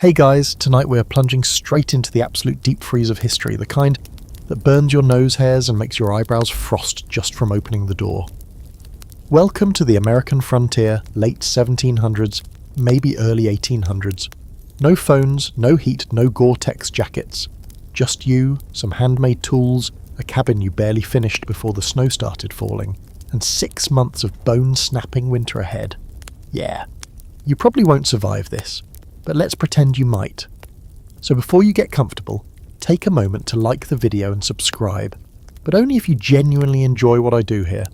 Hey guys, tonight we're plunging straight into the absolute deep freeze of history, the kind that burns your nose hairs and makes your eyebrows frost just from opening the door. Welcome to the American frontier, late 1700s, maybe early 1800s. No phones, no heat, no Gore-Tex jackets. Just you, some handmade tools, a cabin you barely finished before the snow started falling, and 6 months of bone-snapping winter ahead. Yeah, you probably won't survive this, but let's pretend you might. So before you get comfortable, take a moment to like the video and subscribe, but only if you genuinely enjoy what I do here.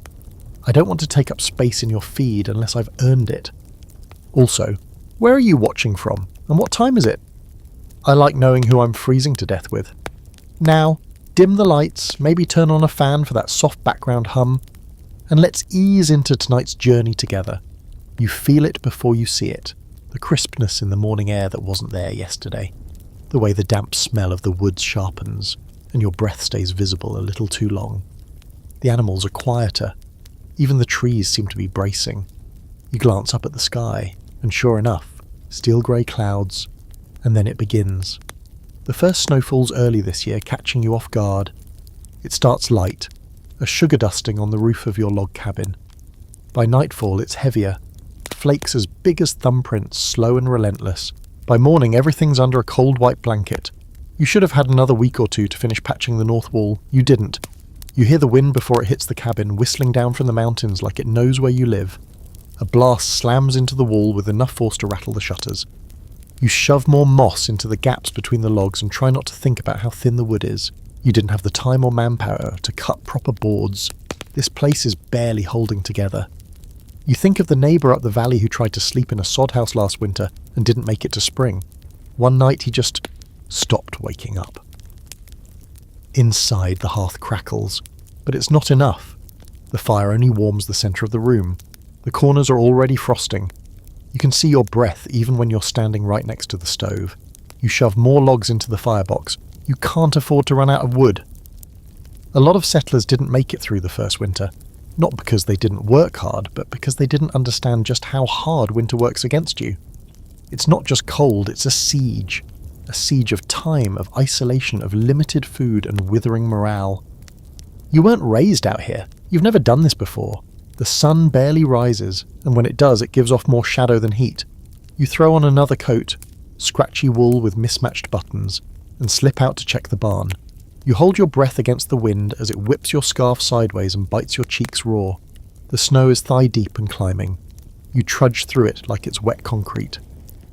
I don't want to take up space in your feed unless I've earned it. Also, where are you watching from, and what time is it? I like knowing who I'm freezing to death with. Now, dim the lights, maybe turn on a fan for that soft background hum, and let's ease into tonight's journey together. You feel it before you see it. The crispness in the morning air that wasn't there yesterday. The way the damp smell of the woods sharpens, and your breath stays visible a little too long. The animals are quieter. Even the trees seem to be bracing. You glance up at the sky, and sure enough, steel grey clouds, and then it begins. The first snow falls early this year, catching you off guard. It starts light, a sugar dusting on the roof of your log cabin. By nightfall it's heavier, flakes as big as thumbprints, slow and relentless. By morning everything's under a cold white blanket. You should have had another week or two to finish patching the north wall. You didn't. You hear the wind before it hits the cabin, whistling down from the mountains like it knows where you live. A blast slams into the wall with enough force to rattle the shutters. You shove more moss into the gaps between the logs and try not to think about how thin the wood is. You didn't have the time or manpower to cut proper boards. This place is barely holding together. You think of the neighbour up the valley who tried to sleep in a sod house last winter and didn't make it to spring. One night he just stopped waking up. Inside, the hearth crackles, but it's not enough. The fire only warms the centre of the room. The corners are already frosting. You can see your breath even when you're standing right next to the stove. You shove more logs into the firebox. You can't afford to run out of wood. A lot of settlers didn't make it through the first winter. Not because they didn't work hard, but because they didn't understand just how hard winter works against you. It's not just cold, it's a siege. A siege of time, of isolation, of limited food and withering morale. You weren't raised out here. You've never done this before. The sun barely rises, and when it does, it gives off more shadow than heat. You throw on another coat, scratchy wool with mismatched buttons, and slip out to check the barn. You hold your breath against the wind as it whips your scarf sideways and bites your cheeks raw. The snow is thigh-deep and climbing. You trudge through it like it's wet concrete.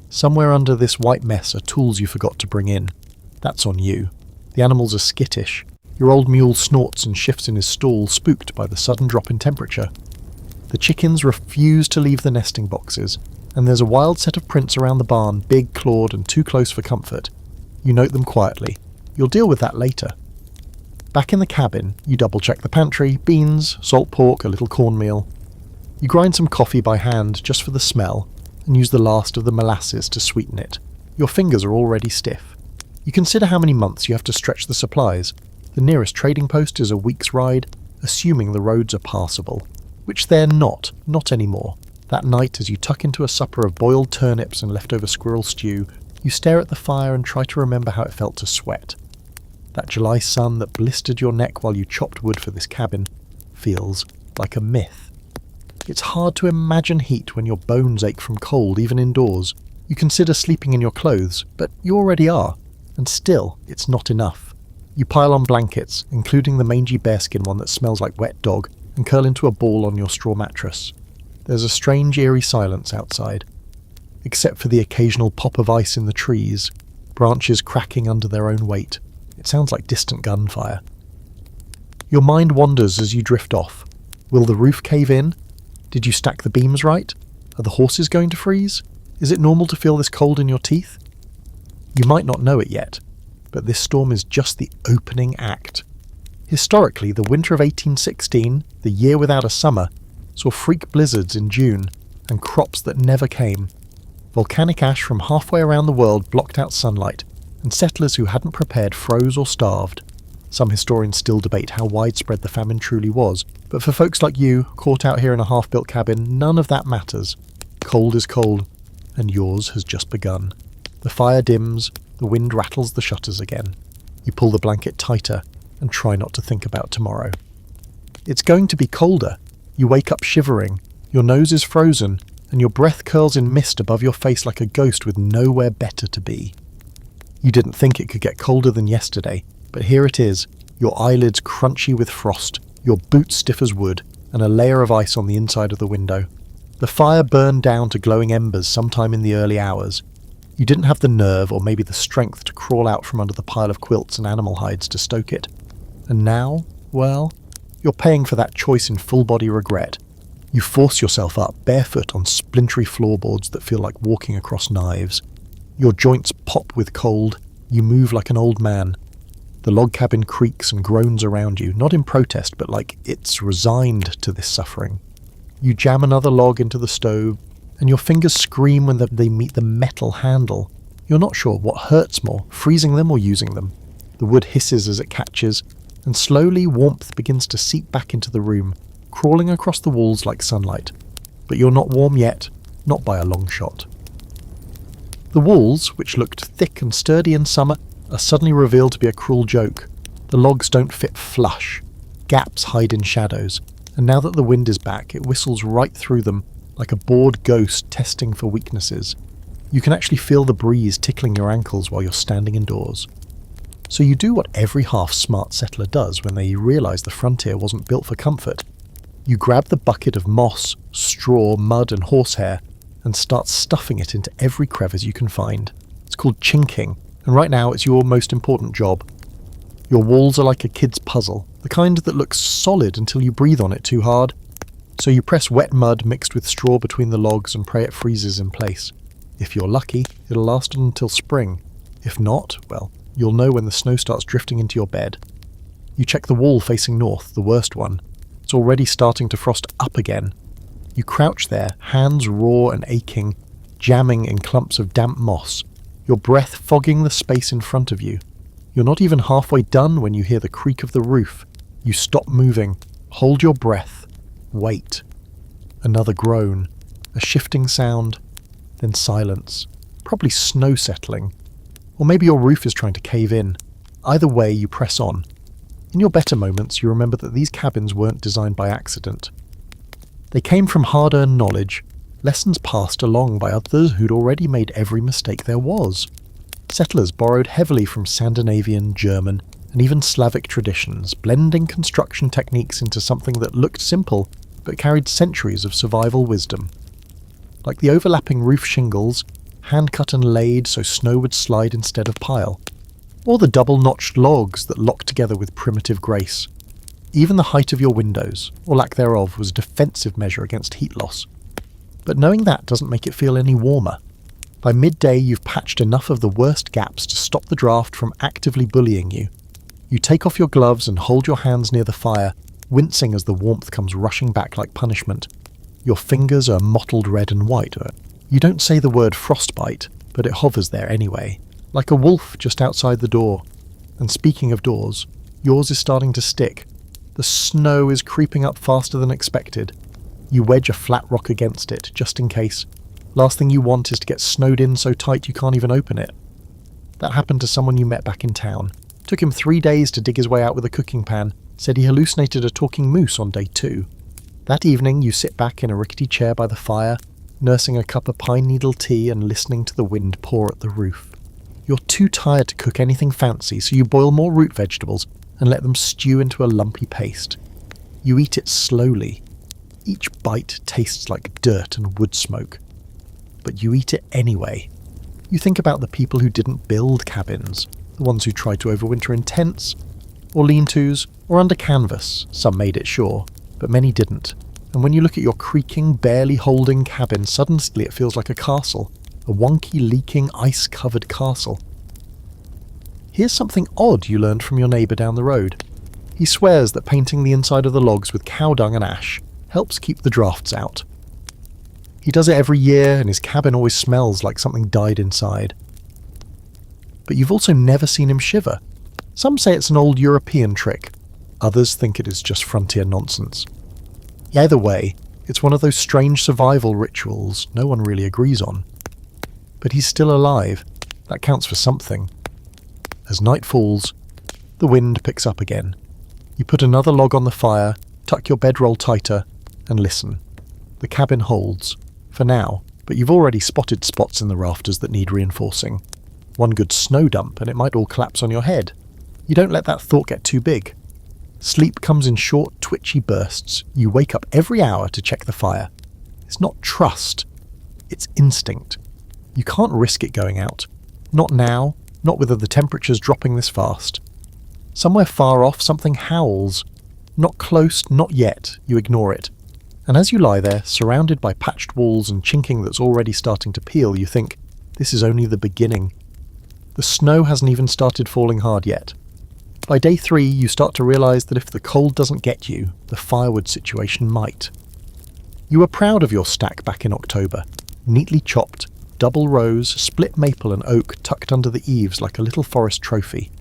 Somewhere under this white mess are tools you forgot to bring in. That's on you. The animals are skittish. Your old mule snorts and shifts in his stall, spooked by the sudden drop in temperature. The chickens refuse to leave the nesting boxes, and there's a wild set of prints around the barn, big, clawed, and too close for comfort. You note them quietly. You'll deal with that later. Back in the cabin, you double-check the pantry, beans, salt pork, a little cornmeal. You grind some coffee by hand just for the smell, and use the last of the molasses to sweeten it. Your fingers are already stiff. You consider how many months you have to stretch the supplies. The nearest trading post is a week's ride, assuming the roads are passable. Which they're not anymore. That night, as you tuck into a supper of boiled turnips and leftover squirrel stew, you stare at the fire and try to remember how it felt to sweat. That July sun that blistered your neck while you chopped wood for this cabin feels like a myth. It's hard to imagine heat when your bones ache from cold, even indoors. You consider sleeping in your clothes, but you already are, and still, it's not enough. You pile on blankets, including the mangy bearskin one that smells like wet dog, and curl into a ball on your straw mattress. There's a strange, eerie silence outside, except for the occasional pop of ice in the trees, branches cracking under their own weight. It sounds like distant gunfire. Your mind wanders as you drift off. Will the roof cave in? Did you stack the beams right? Are the horses going to freeze? Is it normal to feel this cold in your teeth? You might not know it yet, but this storm is just the opening act. Historically, the winter of 1816, the year without a summer, saw freak blizzards in June and crops that never came. Volcanic ash from halfway around the world blocked out sunlight, and settlers who hadn't prepared froze or starved. Some historians still debate how widespread the famine truly was, but for folks like you, caught out here in a half-built cabin, none of that matters. Cold is cold, and yours has just begun. The fire dims, the wind rattles the shutters again. You pull the blanket tighter and try not to think about tomorrow. It's going to be colder. You wake up shivering, your nose is frozen, and your breath curls in mist above your face like a ghost with nowhere better to be. You didn't think it could get colder than yesterday, but here it is, your eyelids crunchy with frost, your boots stiff as wood, and a layer of ice on the inside of the window. The fire burned down to glowing embers sometime in the early hours. You didn't have the nerve or maybe the strength to crawl out from under the pile of quilts and animal hides to stoke it. And now, well, you're paying for that choice in full-body regret. You force yourself up, barefoot on splintery floorboards that feel like walking across knives. Your joints pop with cold, you move like an old man. The log cabin creaks and groans around you, not in protest, but like it's resigned to this suffering. You jam another log into the stove, and your fingers scream when they meet the metal handle. You're not sure what hurts more, freezing them or using them. The wood hisses as it catches, and slowly warmth begins to seep back into the room, crawling across the walls like sunlight. But you're not warm yet, not by a long shot. The walls, which looked thick and sturdy in summer, are suddenly revealed to be a cruel joke. The logs don't fit flush. Gaps hide in shadows, and now that the wind is back, it whistles right through them, like a bored ghost testing for weaknesses. You can actually feel the breeze tickling your ankles while you're standing indoors. So you do what every half-smart settler does when they realise the frontier wasn't built for comfort. You grab the bucket of moss, straw, mud and horsehair and start stuffing it into every crevice you can find. It's called chinking, and right now it's your most important job. Your walls are like a kid's puzzle, the kind that looks solid until you breathe on it too hard. So you press wet mud mixed with straw between the logs and pray it freezes in place. If you're lucky, it'll last until spring. If not, well, you'll know when the snow starts drifting into your bed. You check the wall facing north, the worst one. It's already starting to frost up again. You crouch there, hands raw and aching, jamming in clumps of damp moss, your breath fogging the space in front of you. You're not even halfway done when you hear the creak of the roof. You stop moving, hold your breath, wait. Another groan, a shifting sound, then silence. Probably snow settling. Or maybe your roof is trying to cave in. Either way, you press on. In your better moments, you remember that these cabins weren't designed by accident. They came from hard-earned knowledge, lessons passed along by others who'd already made every mistake there was. Settlers borrowed heavily from Scandinavian, German, and even Slavic traditions, blending construction techniques into something that looked simple, but carried centuries of survival wisdom. Like the overlapping roof shingles, hand-cut and laid so snow would slide instead of pile, or the double-notched logs that locked together with primitive grace. Even the height of your windows, or lack thereof, was a defensive measure against heat loss. But knowing that doesn't make it feel any warmer. By midday, you've patched enough of the worst gaps to stop the draft from actively bullying you. You take off your gloves and hold your hands near the fire, wincing as the warmth comes rushing back like punishment. Your fingers are mottled red and white. You don't say the word frostbite, but it hovers there anyway, like a wolf just outside the door. And speaking of doors, yours is starting to stick. The snow is creeping up faster than expected. You wedge a flat rock against it, just in case. Last thing you want is to get snowed in so tight you can't even open it. That happened to someone you met back in town. Took him 3 days to dig his way out with a cooking pan. Said he hallucinated a talking moose on day 2. That evening you sit back in a rickety chair by the fire, nursing a cup of pine needle tea and listening to the wind pour at the roof. You're too tired to cook anything fancy, so you boil more root vegetables and let them stew into a lumpy paste. You eat it slowly. Each bite tastes like dirt and wood smoke. But you eat it anyway. You think about the people who didn't build cabins, the ones who tried to overwinter in tents, or lean-tos, or under canvas. Some made it, sure, but many didn't. And when you look at your creaking, barely holding cabin, suddenly it feels like a castle. A wonky, leaking, ice-covered castle. Here's something odd you learned from your neighbour down the road. He swears that painting the inside of the logs with cow dung and ash helps keep the drafts out. He does it every year, and his cabin always smells like something died inside. But you've also never seen him shiver. Some say it's an old European trick. Others think it is just frontier nonsense. Either way, it's one of those strange survival rituals no one really agrees on. But he's still alive, That counts for something. As night falls, the wind picks up again. You put another log on the fire, tuck your bedroll tighter, and listen. The cabin holds, for now, but you've already spotted spots in the rafters that need reinforcing. One good snow dump and it might all collapse on your head. You don't let that thought get too big. Sleep comes in short, twitchy bursts. You wake up every hour to check the fire. It's not trust, it's instinct. You can't risk it going out. Not now, not with the temperatures dropping this fast. Somewhere far off, something howls. Not close, not yet. You ignore it. And as you lie there, surrounded by patched walls and chinking that's already starting to peel, you think, this is only the beginning. The snow hasn't even started falling hard yet. By day 3, you start to realise that if the cold doesn't get you, the firewood situation might. You were proud of your stack back in October. Neatly chopped, double rows, split maple and oak tucked under the eaves like a little forest trophy.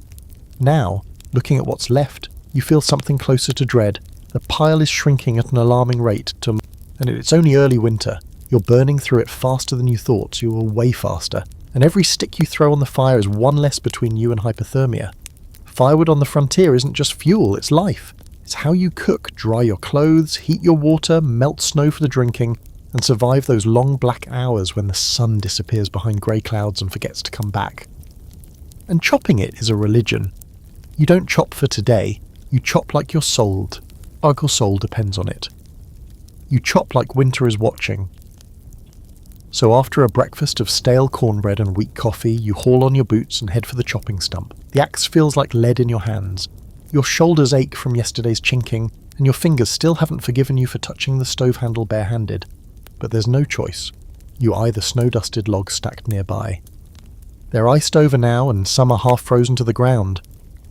Now, looking at what's left, you feel something closer to dread. The pile is shrinking at an alarming rate and it's only early winter. You're burning through it faster than you thought, you were way faster. And every stick you throw on the fire is one less between you and hypothermia. Firewood on the frontier isn't just fuel, it's life. It's how you cook, dry your clothes, heat your water, melt snow for the drinking, and survive those long black hours when the sun disappears behind grey clouds and forgets to come back. And chopping it is a religion. You don't chop for today, you chop like you're sold. Your soul depends on it. You chop like winter is watching. So after a breakfast of stale cornbread and weak coffee, you haul on your boots and head for the chopping stump. The axe feels like lead in your hands. Your shoulders ache from yesterday's chinking, and your fingers still haven't forgiven you for touching the stove handle barehanded. But there's no choice. You eye the snow-dusted logs stacked nearby. They're iced over now, and some are half frozen to the ground.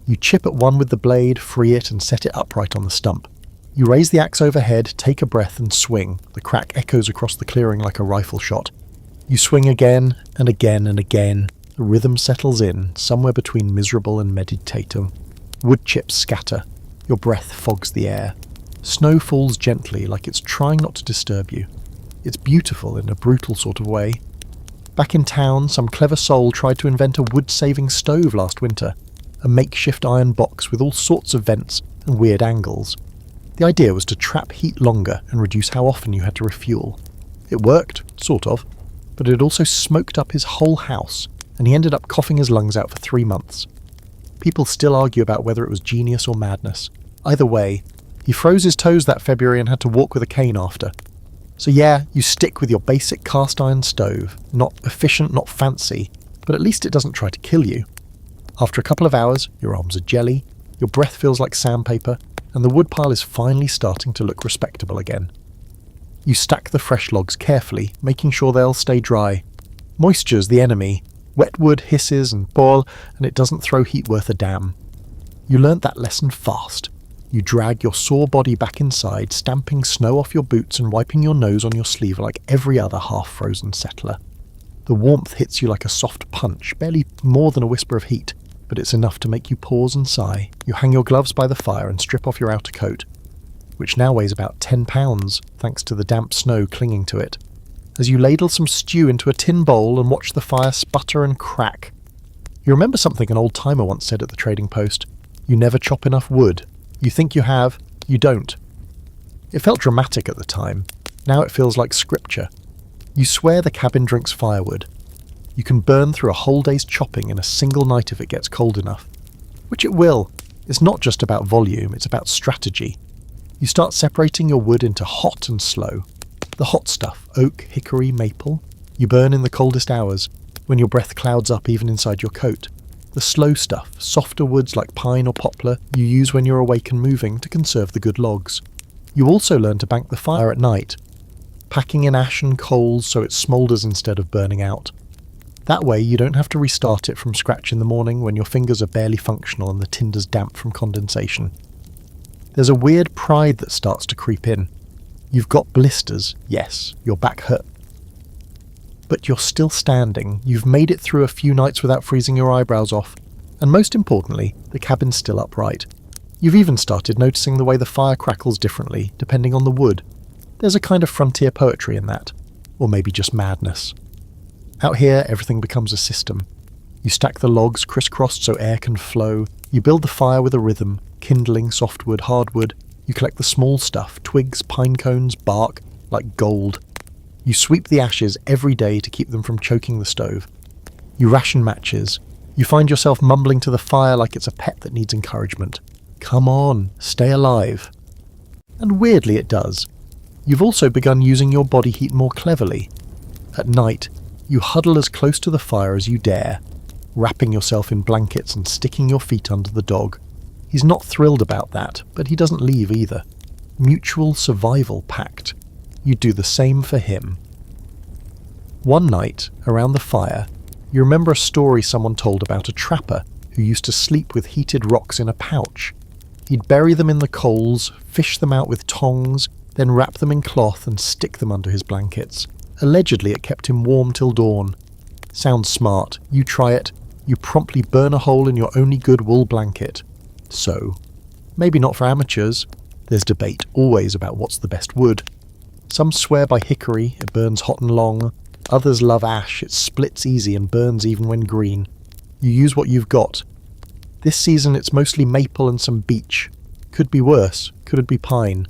You chip at one with the blade, free it, and set it upright on the stump. You raise the axe overhead, take a breath, and swing. The crack echoes across the clearing like a rifle shot. You swing again, and again, and again. The rhythm settles in, somewhere between miserable and meditative. Wood chips scatter. Your breath fogs the air. Snow falls gently, like it's trying not to disturb you. It's beautiful in a brutal sort of way. Back in town, some clever soul tried to invent a wood-saving stove last winter. A makeshift iron box with all sorts of vents and weird angles. The idea was to trap heat longer and reduce how often you had to refuel. It worked, sort of, but it also smoked up his whole house, and he ended up coughing his lungs out for 3 months. People still argue about whether it was genius or madness. Either way, he froze his toes that February and had to walk with a cane after. So yeah, you stick with your basic cast iron stove. Not efficient, not fancy, but at least it doesn't try to kill you. After a couple of hours, your arms are jelly, your breath feels like sandpaper, and the woodpile is finally starting to look respectable again. You stack the fresh logs carefully, making sure they'll stay dry. Moisture's the enemy. Wet wood hisses and boil, and it doesn't throw heat worth a damn. You learnt that lesson fast. You drag your sore body back inside, stamping snow off your boots and wiping your nose on your sleeve like every other half-frozen settler. The warmth hits you like a soft punch, barely more than a whisper of heat, but it's enough to make you pause and sigh. You hang your gloves by the fire and strip off your outer coat, which now weighs about 10 pounds, thanks to the damp snow clinging to it, as you ladle some stew into a tin bowl and watch the fire sputter and crack. You remember something an old-timer once said at the trading post: you never chop enough wood. You think you have, you don't. It felt dramatic at the time. Now it feels like scripture. You swear the cabin drinks firewood. You can burn through a whole day's chopping in a single night if it gets cold enough. Which it will. It's not just about volume, it's about strategy. You start separating your wood into hot and slow. The hot stuff, oak, hickory, maple, you burn in the coldest hours, when your breath clouds up even inside your coat. The slow stuff, softer woods like pine or poplar, you use when you're awake and moving to conserve the good logs. You also learn to bank the fire at night, packing in ash and coals so it smoulders instead of burning out. That way you don't have to restart it from scratch in the morning when your fingers are barely functional and the tinder's damp from condensation. There's a weird pride that starts to creep in. You've got blisters, yes, your back hurt. But you're still standing, you've made it through a few nights without freezing your eyebrows off, and most importantly, the cabin's still upright. You've even started noticing the way the fire crackles differently, depending on the wood. There's a kind of frontier poetry in that, or maybe just madness. Out here, everything becomes a system. You stack the logs crisscrossed so air can flow. You build the fire with a rhythm, kindling, softwood, hardwood. You collect the small stuff, twigs, pine cones, bark, like gold. You sweep the ashes every day to keep them from choking the stove. You ration matches. You find yourself mumbling to the fire like it's a pet that needs encouragement. Come on, stay alive. And weirdly it does. You've also begun using your body heat more cleverly. At night, you huddle as close to the fire as you dare, wrapping yourself in blankets and sticking your feet under the dog. He's not thrilled about that, but he doesn't leave either. Mutual survival pact. You do the same for him. One night, around the fire, you remember a story someone told about a trapper who used to sleep with heated rocks in a pouch. He'd bury them in the coals, fish them out with tongs, then wrap them in cloth and stick them under his blankets. Allegedly it kept him warm till dawn. Sounds smart. You try it. You promptly burn a hole in your only good wool blanket. So, maybe not for amateurs. There's debate always about what's the best wood. Some swear by hickory, it burns hot and long. Others love ash, it splits easy and burns even when green. You use what you've got. This season it's mostly maple and some beech. Could be worse, could it be pine?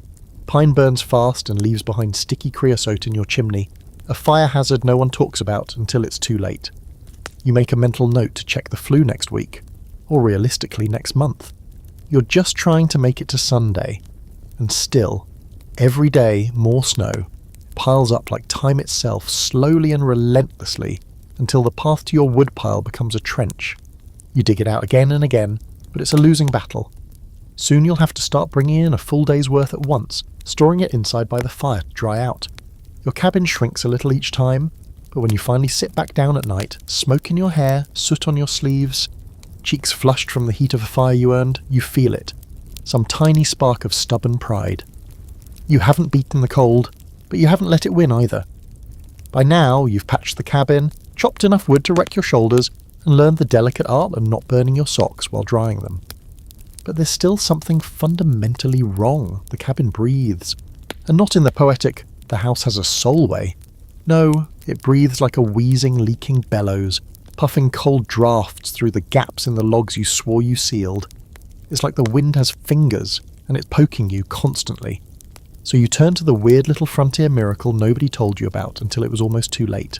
Pine burns fast and leaves behind sticky creosote in your chimney, a fire hazard no one talks about until it's too late. You make a mental note to check the flu next week, or realistically next month. You're just trying to make it to Sunday, and still, every day more snow piles up like time itself, slowly and relentlessly, until the path to your woodpile becomes a trench. You dig it out again and again, but it's a losing battle. Soon you'll have to start bringing in a full day's worth at once, storing it inside by the fire to dry out. Your cabin shrinks a little each time, but when you finally sit back down at night, smoke in your hair, soot on your sleeves, cheeks flushed from the heat of a fire you earned, you feel it. Some tiny spark of stubborn pride. You haven't beaten the cold, but you haven't let it win either. By now, you've patched the cabin, chopped enough wood to wreck your shoulders, and learned the delicate art of not burning your socks while drying them. But there's still something fundamentally wrong. The cabin breathes. And not in the poetic, the house has a soul way. No, it breathes like a wheezing, leaking bellows, puffing cold drafts through the gaps in the logs you swore you sealed. It's like the wind has fingers, and it's poking you constantly. So you turn to the weird little frontier miracle nobody told you about until it was almost too late.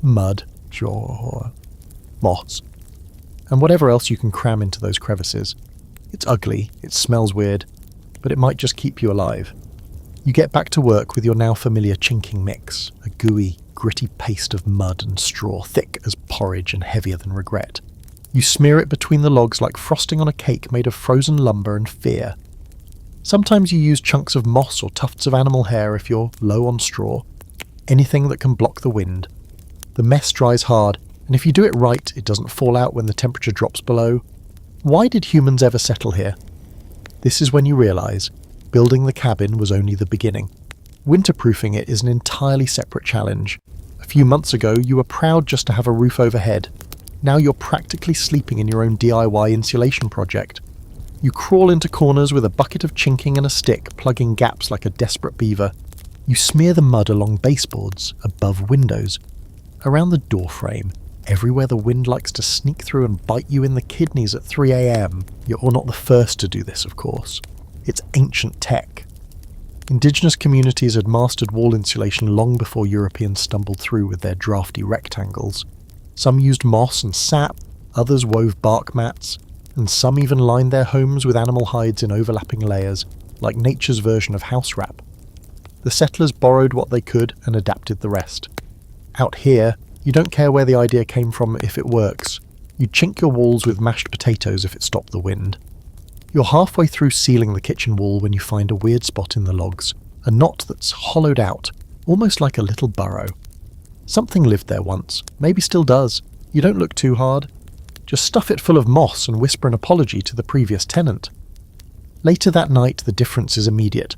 Mud, or moss, and whatever else you can cram into those crevices. It's ugly, it smells weird, but it might just keep you alive. You get back to work with your now familiar chinking mix, a gooey, gritty paste of mud and straw, thick as porridge and heavier than regret. You smear it between the logs like frosting on a cake made of frozen lumber and fear. Sometimes you use chunks of moss or tufts of animal hair if you're low on straw. Anything that can block the wind. The mess dries hard, and if you do it right, it doesn't fall out when the temperature drops below. Why did humans ever settle here? This is when you realise building the cabin was only the beginning. Winterproofing it is an entirely separate challenge. A few months ago, you were proud just to have a roof overhead. Now you're practically sleeping in your own DIY insulation project. You crawl into corners with a bucket of chinking and a stick, plugging gaps like a desperate beaver. You smear the mud along baseboards, above windows, around the doorframe, everywhere the wind likes to sneak through and bite you in the kidneys at 3 a.m. You're not the first to do this, of course. It's ancient tech. Indigenous communities had mastered wall insulation long before Europeans stumbled through with their drafty rectangles. Some used moss and sap, others wove bark mats, and some even lined their homes with animal hides in overlapping layers, like nature's version of house wrap. The settlers borrowed what they could and adapted the rest. Out here, you don't care where the idea came from if it works. You chink your walls with mashed potatoes if it stopped the wind. You're halfway through sealing the kitchen wall when you find a weird spot in the logs, a knot that's hollowed out, almost like a little burrow. Something lived there once, maybe still does. You don't look too hard. Just stuff it full of moss and whisper an apology to the previous tenant. Later that night, the difference is immediate.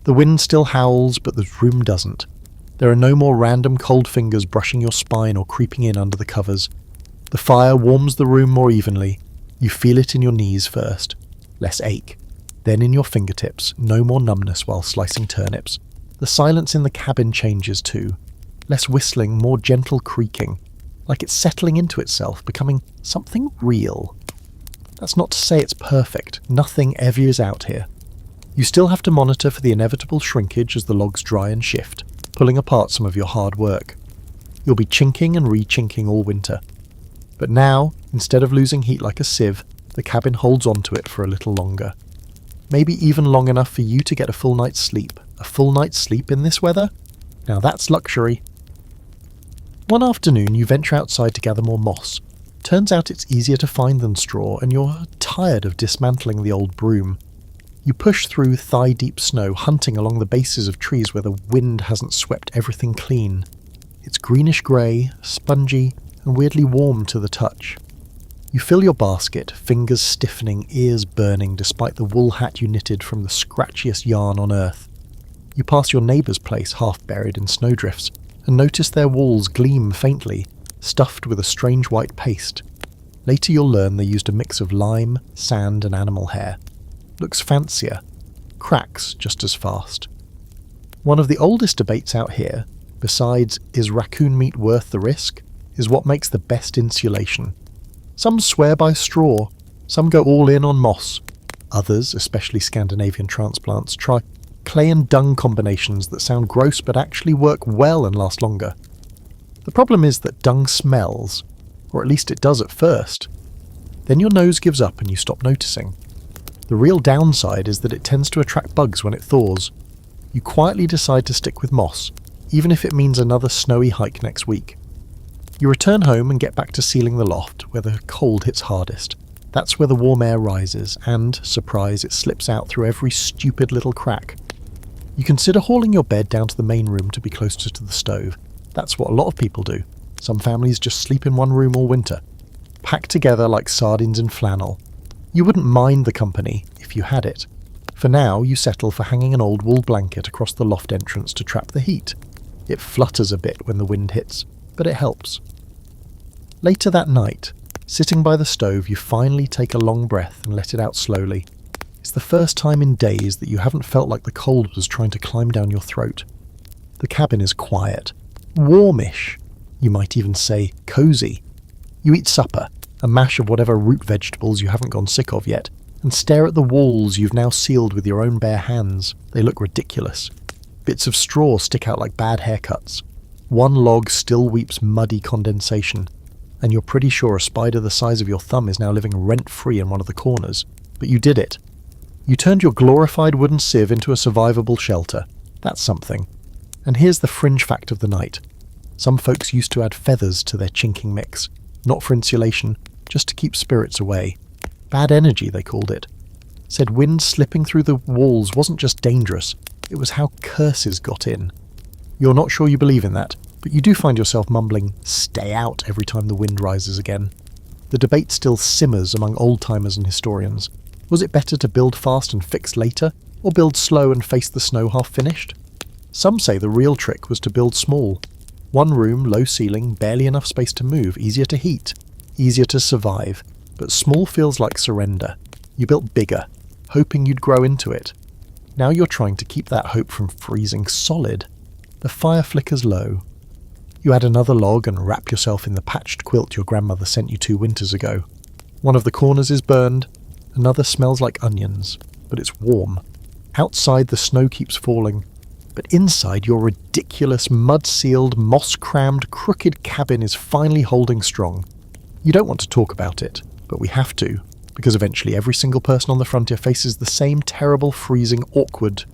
The wind still howls, but the room doesn't. There are no more random cold fingers brushing your spine or creeping in under the covers. The fire warms the room more evenly. You feel it in your knees first. Less ache. Then in your fingertips, no more numbness while slicing turnips. The silence in the cabin changes too. Less whistling, more gentle creaking. like it's settling into itself, becoming something real. That's not to say it's perfect, nothing ever is out here. You still have to monitor for the inevitable shrinkage as the logs dry and shift, pulling apart some of your hard work. You'll be chinking and re-chinking all winter. But now, instead of losing heat like a sieve, the cabin holds onto it for a little longer. Maybe even long enough for you to get a full night's sleep. A full night's sleep in this weather? Now that's luxury. One afternoon you venture outside to gather more moss. Turns out it's easier to find than straw, and you're tired of dismantling the old broom. You push through thigh-deep snow, hunting along the bases of trees where the wind hasn't swept everything clean. It's greenish-grey, spongy, and weirdly warm to the touch. You fill your basket, fingers stiffening, ears burning despite the wool hat you knitted from the scratchiest yarn on earth. You pass your neighbour's place half buried in snowdrifts, and notice their walls gleam faintly, stuffed with a strange white paste. Later you'll learn they used a mix of lime, sand and animal hair. Looks fancier. Cracks just as fast. One of the oldest debates out here, besides is raccoon meat worth the risk, is what makes the best insulation. Some swear by straw, some go all in on moss. Others, especially Scandinavian transplants, try clay and dung combinations that sound gross but actually work well and last longer. The problem is that dung smells, or at least it does at first. Then your nose gives up and you stop noticing. The real downside is that it tends to attract bugs when it thaws. You quietly decide to stick with moss, even if it means another snowy hike next week. You return home and get back to sealing the loft, where the cold hits hardest. That's where the warm air rises, and, surprise, it slips out through every stupid little crack. You consider hauling your bed down to the main room to be closer to the stove. That's what a lot of people do. Some families just sleep in one room all winter, packed together like sardines in flannel. You wouldn't mind the company if you had it. For now, you settle for hanging an old wool blanket across the loft entrance to trap the heat. It flutters a bit when the wind hits, but it helps. Later that night, sitting by the stove, you finally take a long breath and let it out slowly. It's the first time in days that you haven't felt like the cold was trying to climb down your throat. The cabin is quiet, warmish, you might even say cosy. You eat supper, a mash of whatever root vegetables you haven't gone sick of yet, and stare at the walls you've now sealed with your own bare hands. They look ridiculous. Bits of straw stick out like bad haircuts. One log still weeps muddy condensation, and you're pretty sure a spider the size of your thumb is now living rent-free in one of the corners. But you did it. You turned your glorified wooden sieve into a survivable shelter. That's something. And here's the fringe fact of the night. Some folks used to add feathers to their chinking mix. Not for insulation, just to keep spirits away. Bad energy, they called it. Said wind slipping through the walls wasn't just dangerous, it was how curses got in. You're not sure you believe in that, but you do find yourself mumbling, "Stay out," every time the wind rises again. The debate still simmers among old-timers and historians. Was it better to build fast and fix later, or build slow and face the snow half-finished? Some say the real trick was to build small. One room, low ceiling, barely enough space to move, easier to heat, easier to survive, but small feels like surrender. You built bigger, hoping you'd grow into it. Now you're trying to keep that hope from freezing solid. The fire flickers low. You add another log and wrap yourself in the patched quilt your grandmother sent you 2 winters ago. One of the corners is burned, another smells like onions, but it's warm. Outside the snow keeps falling, but inside your ridiculous, mud-sealed, moss-crammed, crooked cabin is finally holding strong. You don't want to talk about it, but we have to, because eventually every single person on the frontier faces the same terrible, freezing, awkward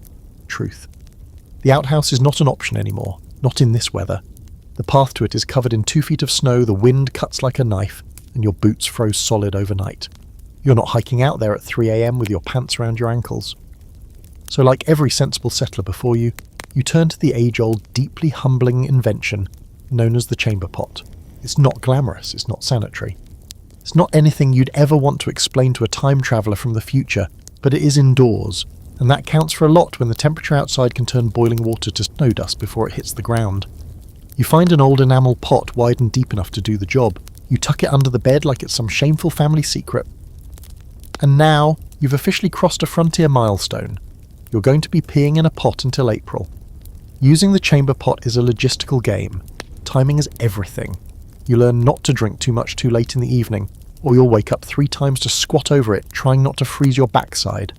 truth. The outhouse is not an option anymore, not in this weather. The path to it is covered in 2 feet of snow, the wind cuts like a knife, and your boots froze solid overnight. You're not hiking out there at 3 a.m. with your pants around your ankles. So like every sensible settler before you, you turn to the age-old, deeply humbling invention known as the chamber pot. It's not glamorous, it's not sanitary. It's not anything you'd ever want to explain to a time traveller from the future, but it is indoors, and that counts for a lot when the temperature outside can turn boiling water to snow dust before it hits the ground. You find an old enamel pot wide and deep enough to do the job. You tuck it under the bed like it's some shameful family secret. And now, you've officially crossed a frontier milestone. You're going to be peeing in a pot until April. Using the chamber pot is a logistical game. Timing is everything. You learn not to drink too much too late in the evening, or you'll wake up 3 times to squat over it, trying not to freeze your backside.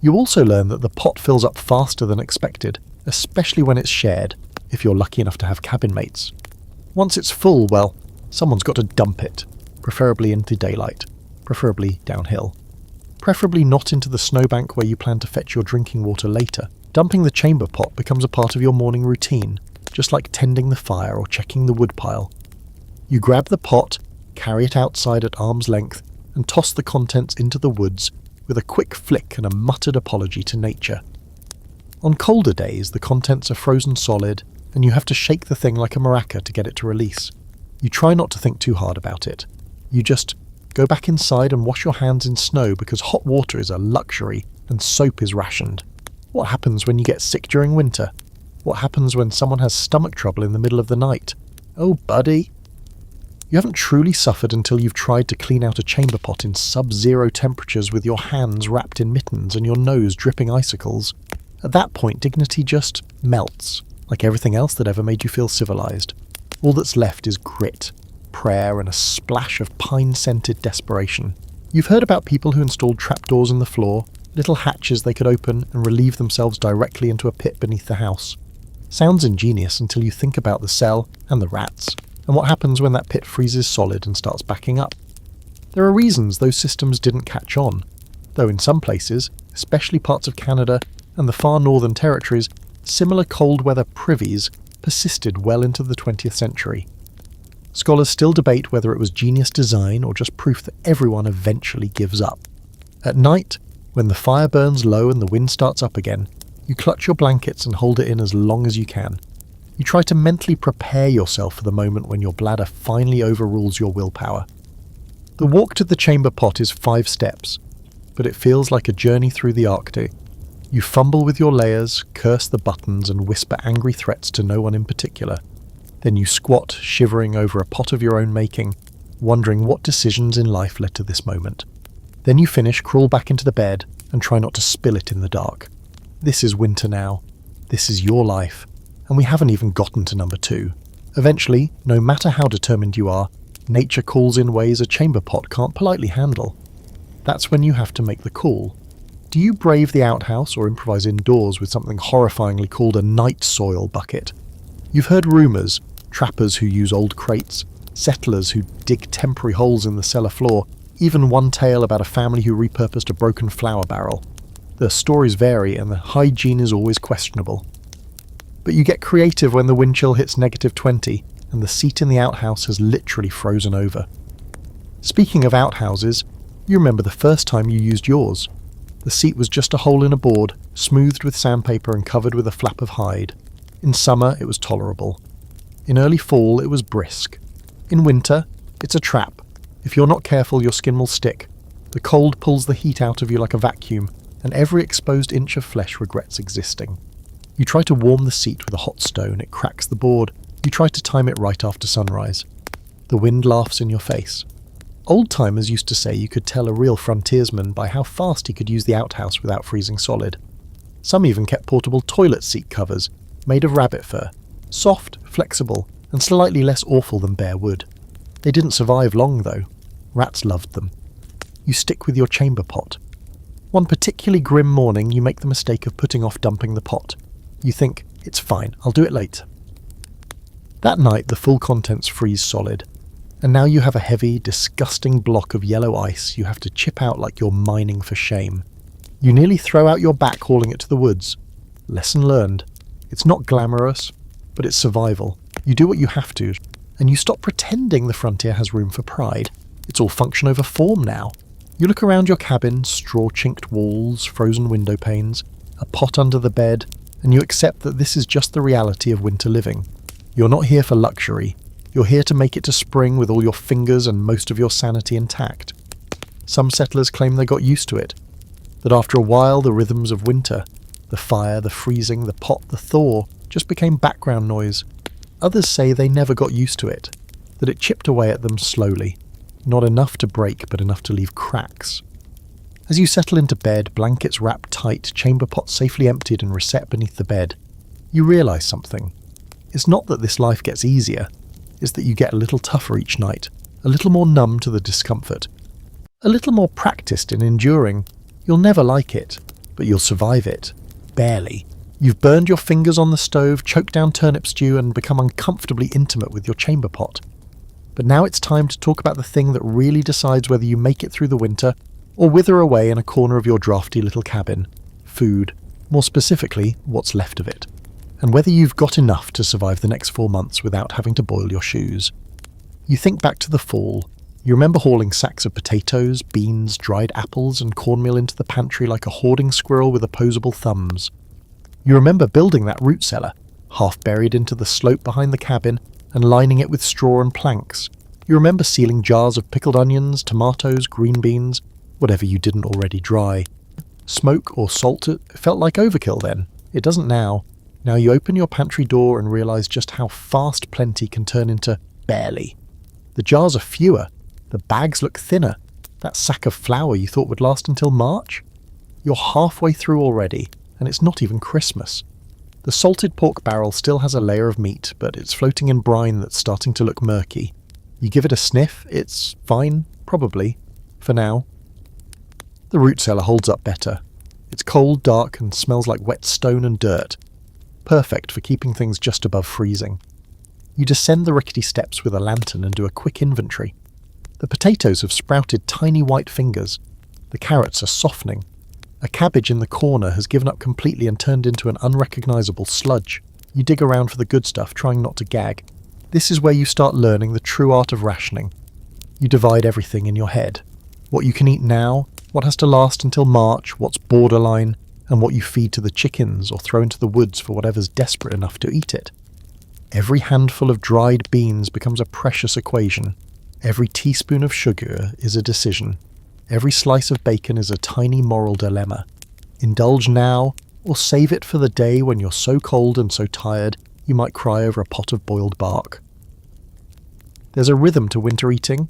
You also learn that the pot fills up faster than expected, especially when it's shared, if you're lucky enough to have cabin mates. Once it's full, well, someone's got to dump it, preferably into daylight, preferably downhill. Preferably not into the snowbank where you plan to fetch your drinking water later. Dumping the chamber pot becomes a part of your morning routine, just like tending the fire or checking the woodpile. You grab the pot, carry it outside at arm's length, and toss the contents into the woods with a quick flick and a muttered apology to nature. On colder days, the contents are frozen solid, and you have to shake the thing like a maraca to get it to release. You try not to think too hard about it. You just go back inside and wash your hands in snow because hot water is a luxury and soap is rationed. What happens when you get sick during winter? What happens when someone has stomach trouble in the middle of the night? Oh, buddy. You haven't truly suffered until you've tried to clean out a chamber pot in sub-zero temperatures with your hands wrapped in mittens and your nose dripping icicles. At that point, dignity just melts, like everything else that ever made you feel civilized. All that's left is grit, prayer, and a splash of pine-scented desperation. You've heard about people who installed trapdoors in the floor, little hatches they could open and relieve themselves directly into a pit beneath the house. Sounds ingenious until you think about the cell and the rats, and what happens when that pit freezes solid and starts backing up. There are reasons those systems didn't catch on, though in some places, especially parts of Canada and the far northern territories, similar cold weather privies persisted well into the 20th century. Scholars still debate whether it was genius design or just proof that everyone eventually gives up. At night, when the fire burns low and the wind starts up again, you clutch your blankets and hold it in as long as you can. You try to mentally prepare yourself for the moment when your bladder finally overrules your willpower. The walk to the chamber pot is 5 steps, but it feels like a journey through the Arctic. You fumble with your layers, curse the buttons, and whisper angry threats to no one in particular. Then you squat, shivering over a pot of your own making, wondering what decisions in life led to this moment. Then you finish, crawl back into the bed, and try not to spill it in the dark. This is winter now. This is your life. And we haven't even gotten to number 2. Eventually, no matter how determined you are, nature calls in ways a chamber pot can't politely handle. That's when you have to make the call. Do you brave the outhouse or improvise indoors with something horrifyingly called a night soil bucket? You've heard rumours, trappers who use old crates, settlers who dig temporary holes in the cellar floor, even one tale about a family who repurposed a broken flour barrel. The stories vary and the hygiene is always questionable. But you get creative when the wind chill hits -20 and the seat in the outhouse has literally frozen over. Speaking of outhouses, you remember the first time you used yours. The seat was just a hole in a board, smoothed with sandpaper and covered with a flap of hide. In summer, it was tolerable. In early fall, it was brisk. In winter, it's a trap. If you're not careful, your skin will stick. The cold pulls the heat out of you like a vacuum, and every exposed inch of flesh regrets existing. You try to warm the seat with a hot stone, it cracks the board. You try to time it right after sunrise. The wind laughs in your face. Old-timers used to say you could tell a real frontiersman by how fast he could use the outhouse without freezing solid. Some even kept portable toilet seat covers, made of rabbit fur, soft, flexible, and slightly less awful than bare wood. They didn't survive long, though. Rats loved them. You stick with your chamber pot. One particularly grim morning, you make the mistake of putting off dumping the pot. You think, it's fine, I'll do it later. That night, the full contents freeze solid, and now you have a heavy, disgusting block of yellow ice you have to chip out like you're mining for shame. You nearly throw out your back hauling it to the woods. Lesson learned. It's not glamorous, but it's survival. You do what you have to, and you stop pretending the frontier has room for pride. It's all function over form now. You look around your cabin, straw-chinked walls, frozen window panes, a pot under the bed, and you accept that this is just the reality of winter living. You're not here for luxury. You're here to make it to spring with all your fingers and most of your sanity intact. Some settlers claim they got used to it, that after a while the rhythms of winter, the fire, the freezing, the pot, the thaw, just became background noise. Others say they never got used to it, that it chipped away at them slowly, not enough to break but enough to leave cracks. As you settle into bed, blankets wrapped tight, chamber pot safely emptied and reset beneath the bed, you realise something. It's not that this life gets easier, is that you get a little tougher each night, a little more numb to the discomfort, a little more practiced in enduring. You'll never like it, but you'll survive it. Barely. You've burned your fingers on the stove, choked down turnip stew, and become uncomfortably intimate with your chamber pot. But now it's time to talk about the thing that really decides whether you make it through the winter or wither away in a corner of your drafty little cabin. Food. More specifically, what's left of it. And whether you've got enough to survive the next 4 months without having to boil your shoes. You think back to the fall. You remember hauling sacks of potatoes, beans, dried apples, and cornmeal into the pantry like a hoarding squirrel with opposable thumbs. You remember building that root cellar, half buried into the slope behind the cabin and lining it with straw and planks. You remember sealing jars of pickled onions, tomatoes, green beans, whatever you didn't already dry. Smoke or salt it felt like overkill then. It doesn't now. Now you open your pantry door and realise just how fast plenty can turn into barely. The jars are fewer. The bags look thinner. That sack of flour you thought would last until March? You're halfway through already, and it's not even Christmas. The salted pork barrel still has a layer of meat, but it's floating in brine that's starting to look murky. You give it a sniff, it's fine, probably, for now. The root cellar holds up better. It's cold, dark, and smells like wet stone and dirt. Perfect for keeping things just above freezing. You descend the rickety steps with a lantern and do a quick inventory. The potatoes have sprouted tiny white fingers. The carrots are softening. A cabbage in the corner has given up completely and turned into an unrecognisable sludge. You dig around for the good stuff, trying not to gag. This is where you start learning the true art of rationing. You divide everything in your head. What you can eat now, what has to last until March, what's borderline, and what you feed to the chickens or throw into the woods for whatever's desperate enough to eat it. Every handful of dried beans becomes a precious equation. Every teaspoon of sugar is a decision. Every slice of bacon is a tiny moral dilemma. Indulge now, or save it for the day when you're so cold and so tired you might cry over a pot of boiled bark. There's a rhythm to winter eating.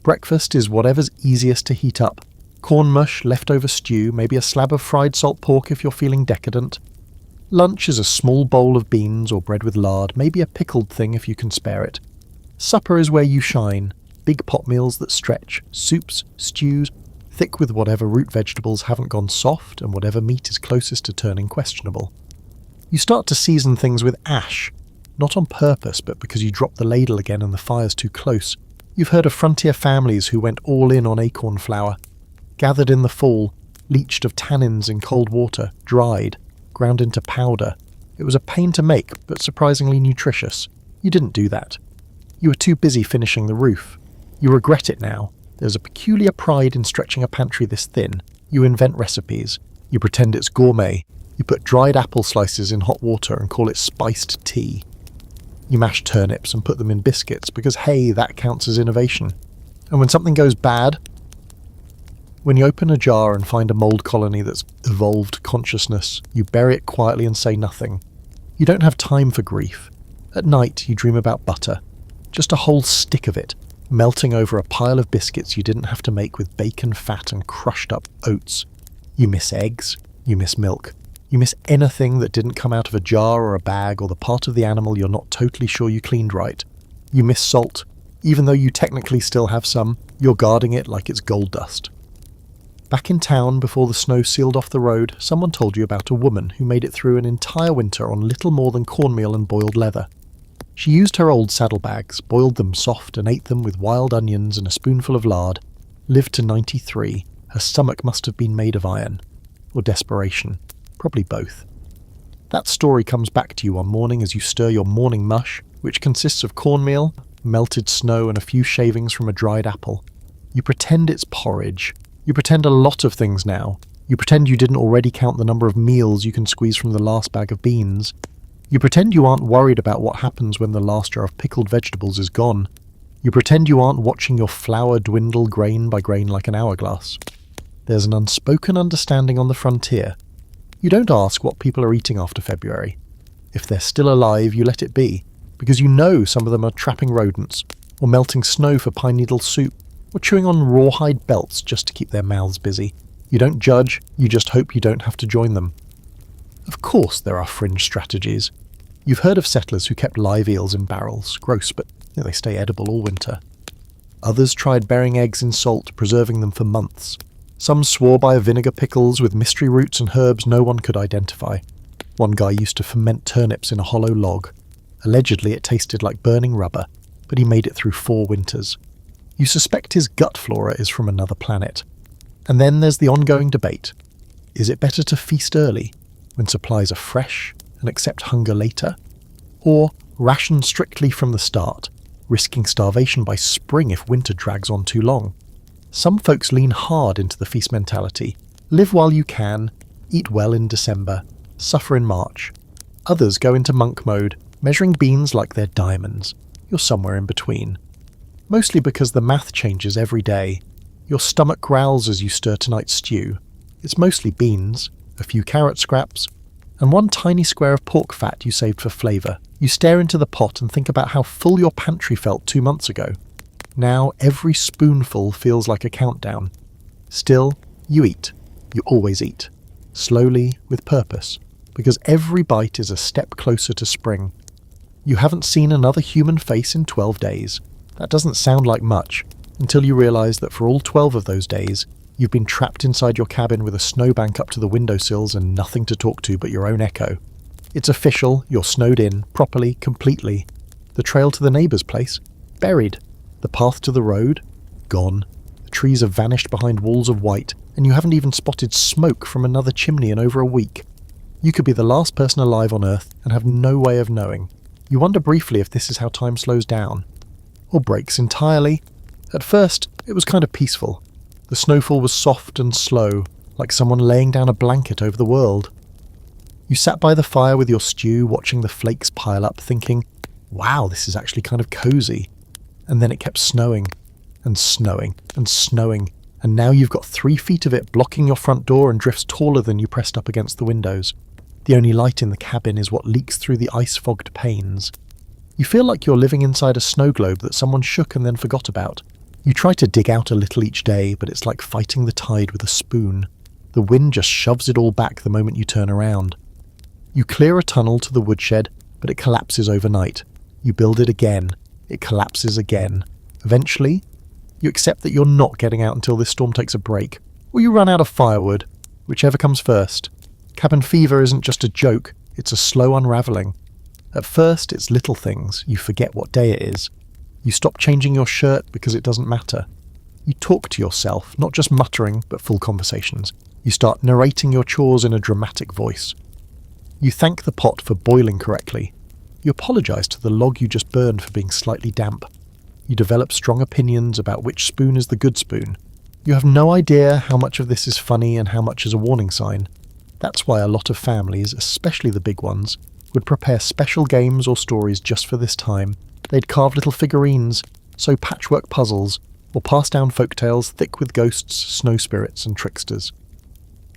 Breakfast is whatever's easiest to heat up. Corn mush, leftover stew, maybe a slab of fried salt pork if you're feeling decadent. Lunch is a small bowl of beans or bread with lard, maybe a pickled thing if you can spare it. Supper is where you shine. Big pot meals that stretch, soups, stews, thick with whatever root vegetables haven't gone soft and whatever meat is closest to turning questionable. You start to season things with ash, not on purpose but because you dropped the ladle again and the fire's too close. You've heard of frontier families who went all in on acorn flour. Gathered in the fall, leached of tannins in cold water, dried, ground into powder. It was a pain to make, but surprisingly nutritious. You didn't do that. You were too busy finishing the roof. You regret it now. There's a peculiar pride in stretching a pantry this thin. You invent recipes. You pretend it's gourmet. You put dried apple slices in hot water and call it spiced tea. You mash turnips and put them in biscuits because, hey, that counts as innovation. And when something goes bad, when you open a jar and find a mould colony that's evolved consciousness, you bury it quietly and say nothing. You don't have time for grief. At night, you dream about butter. Just a whole stick of it, melting over a pile of biscuits you didn't have to make with bacon, fat, and crushed up oats. You miss eggs. You miss milk. You miss anything that didn't come out of a jar or a bag or the part of the animal you're not totally sure you cleaned right. You miss salt. Even though you technically still have some, you're guarding it like it's gold dust. Back in town, before the snow sealed off the road, someone told you about a woman who made it through an entire winter on little more than cornmeal and boiled leather. She used her old saddlebags, boiled them soft and ate them with wild onions and a spoonful of lard, lived to 93. Her stomach must have been made of iron. Or desperation. Probably both. That story comes back to you one morning as you stir your morning mush, which consists of cornmeal, melted snow and a few shavings from a dried apple. You pretend it's porridge. You pretend a lot of things now. You pretend you didn't already count the number of meals you can squeeze from the last bag of beans. You pretend you aren't worried about what happens when the last jar of pickled vegetables is gone. You pretend you aren't watching your flour dwindle grain by grain like an hourglass. There's an unspoken understanding on the frontier. You don't ask what people are eating after February. If they're still alive, you let it be, because you know some of them are trapping rodents, or melting snow for pine needle soup, or chewing on rawhide belts just to keep their mouths busy. You don't judge, you just hope you don't have to join them. Of course there are fringe strategies. You've heard of settlers who kept live eels in barrels. Gross, but They stay edible all winter. Others tried burying eggs in salt, preserving them for months. Some swore by vinegar pickles with mystery roots and herbs no one could identify. One guy used to ferment turnips in a hollow log. Allegedly it tasted like burning rubber, but he made it through 4 winters. You suspect his gut flora is from another planet. And then there's the ongoing debate. Is it better to feast early, when supplies are fresh, and accept hunger later? Or ration strictly from the start, risking starvation by spring if winter drags on too long? Some folks lean hard into the feast mentality. Live while you can, eat well in December, suffer in March. Others go into monk mode, measuring beans like they're diamonds. You're somewhere in between. Mostly because the math changes every day. Your stomach growls as you stir tonight's stew. It's mostly beans, a few carrot scraps, and one tiny square of pork fat you saved for flavour. You stare into the pot and think about how full your pantry felt 2 months ago. Now every spoonful feels like a countdown. Still, you eat. You always eat. Slowly, with purpose, because every bite is a step closer to spring. You haven't seen another human face in 12 days. That doesn't sound like much, until you realise that for all 12 of those days, you've been trapped inside your cabin with a snowbank up to the windowsills and nothing to talk to but your own echo. It's official, you're snowed in, properly, completely. The trail to the neighbour's place? Buried. The path to the road? Gone. The trees have vanished behind walls of white, and you haven't even spotted smoke from another chimney in over a week. You could be the last person alive on Earth and have no way of knowing. You wonder briefly if this is how time slows down. Or breaks entirely. At first, it was kind of peaceful. The snowfall was soft and slow, like someone laying down a blanket over the world. You sat by the fire with your stew, watching the flakes pile up, thinking, wow, this is actually kind of cozy. And then it kept snowing, and snowing, and snowing, and now you've got 3 feet of it blocking your front door and drifts taller than you pressed up against the windows. The only light in the cabin is what leaks through the ice-fogged panes. You feel like you're living inside a snow globe that someone shook and then forgot about. You try to dig out a little each day, but it's like fighting the tide with a spoon. The wind just shoves it all back the moment you turn around. You clear a tunnel to the woodshed, but it collapses overnight. You build it again. It collapses again. Eventually, you accept that you're not getting out until this storm takes a break, or you run out of firewood, whichever comes first. Cabin fever isn't just a joke, it's a slow unraveling. At first, it's little things. You forget what day it is. You stop changing your shirt because it doesn't matter. You talk to yourself, not just muttering, but full conversations. You start narrating your chores in a dramatic voice. You thank the pot for boiling correctly. You apologise to the log you just burned for being slightly damp. You develop strong opinions about which spoon is the good spoon. You have no idea how much of this is funny and how much is a warning sign. That's why a lot of families, especially the big ones, would prepare special games or stories just for this time. They'd carve little figurines, sew patchwork puzzles, or pass down folktales thick with ghosts, snow spirits, and tricksters.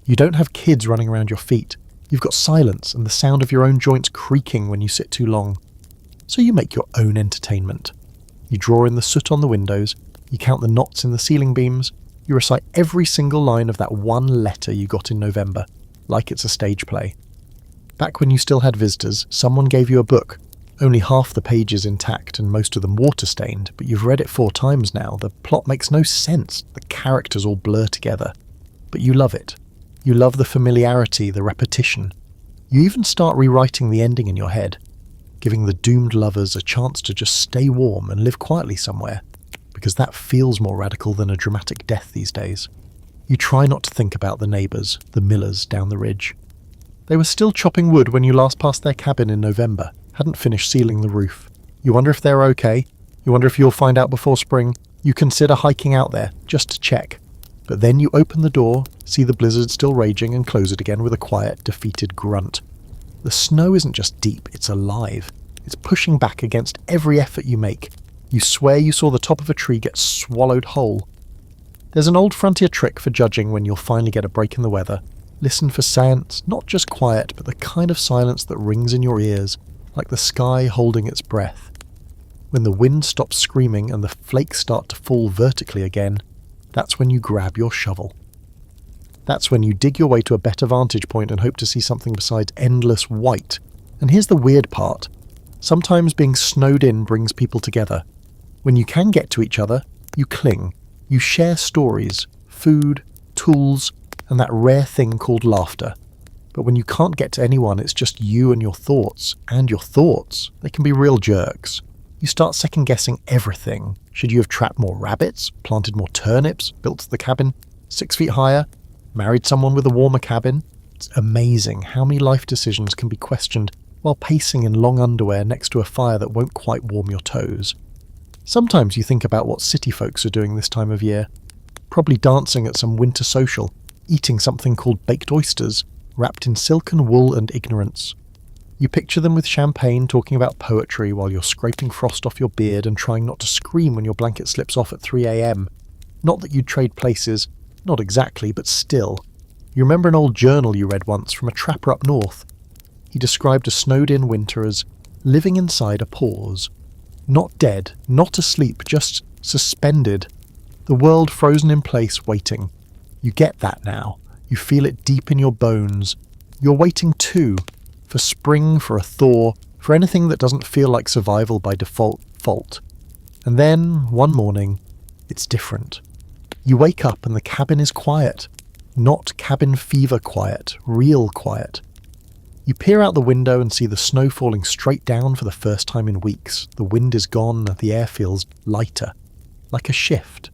You don't have kids running around your feet. You've got silence and the sound of your own joints creaking when you sit too long. So you make your own entertainment. You draw in the soot on the windows, you count the knots in the ceiling beams, you recite every single line of that one letter you got in November, like it's a stage play. Back when you still had visitors, someone gave you a book. Only half the pages intact and most of them water-stained, but you've read it 4 times now. The plot makes no sense. The characters all blur together. But you love it. You love the familiarity, the repetition. You even start rewriting the ending in your head, giving the doomed lovers a chance to just stay warm and live quietly somewhere, because that feels more radical than a dramatic death these days. You try not to think about the neighbours, the millers down the ridge. They were still chopping wood when you last passed their cabin in November, hadn't finished sealing the roof. You wonder if they're okay. You wonder if you'll find out before spring. You consider hiking out there, just to check. But then you open the door, see the blizzard still raging, and close it again with a quiet, defeated grunt. The snow isn't just deep, it's alive. It's pushing back against every effort you make. You swear you saw the top of a tree get swallowed whole. There's an old frontier trick for judging when you'll finally get a break in the weather. Listen for sounds, not just quiet, but the kind of silence that rings in your ears, like the sky holding its breath. When the wind stops screaming and the flakes start to fall vertically again, that's when you grab your shovel. That's when you dig your way to a better vantage point and hope to see something besides endless white. And here's the weird part. Sometimes being snowed in brings people together. When you can get to each other, you cling. You share stories, food, tools, and that rare thing called laughter. But when you can't get to anyone, it's just you and your thoughts. And your thoughts, they can be real jerks. You start second-guessing everything. Should you have trapped more rabbits, planted more turnips, built the cabin 6 feet higher, married someone with a warmer cabin? It's amazing how many life decisions can be questioned while pacing in long underwear next to a fire that won't quite warm your toes. Sometimes you think about what city folks are doing this time of year. Probably dancing at some winter social, eating something called baked oysters, wrapped in silk and wool and ignorance. You picture them with champagne talking about poetry while you're scraping frost off your beard and trying not to scream when your blanket slips off at 3 a.m. Not that you'd trade places, not exactly, but still. You remember an old journal you read once from a trapper up north. He described a snowed-in winter as living inside a pause. Not dead, not asleep, just suspended. The world frozen in place, waiting. You get that now. You feel it deep in your bones. You're waiting too. For spring, for a thaw, for anything that doesn't feel like survival by default fault. And then, one morning, it's different. You wake up and the cabin is quiet. Not cabin fever quiet, real quiet. You peer out the window and see the snow falling straight down for the first time in weeks. The wind is gone, the air feels lighter, like a shift.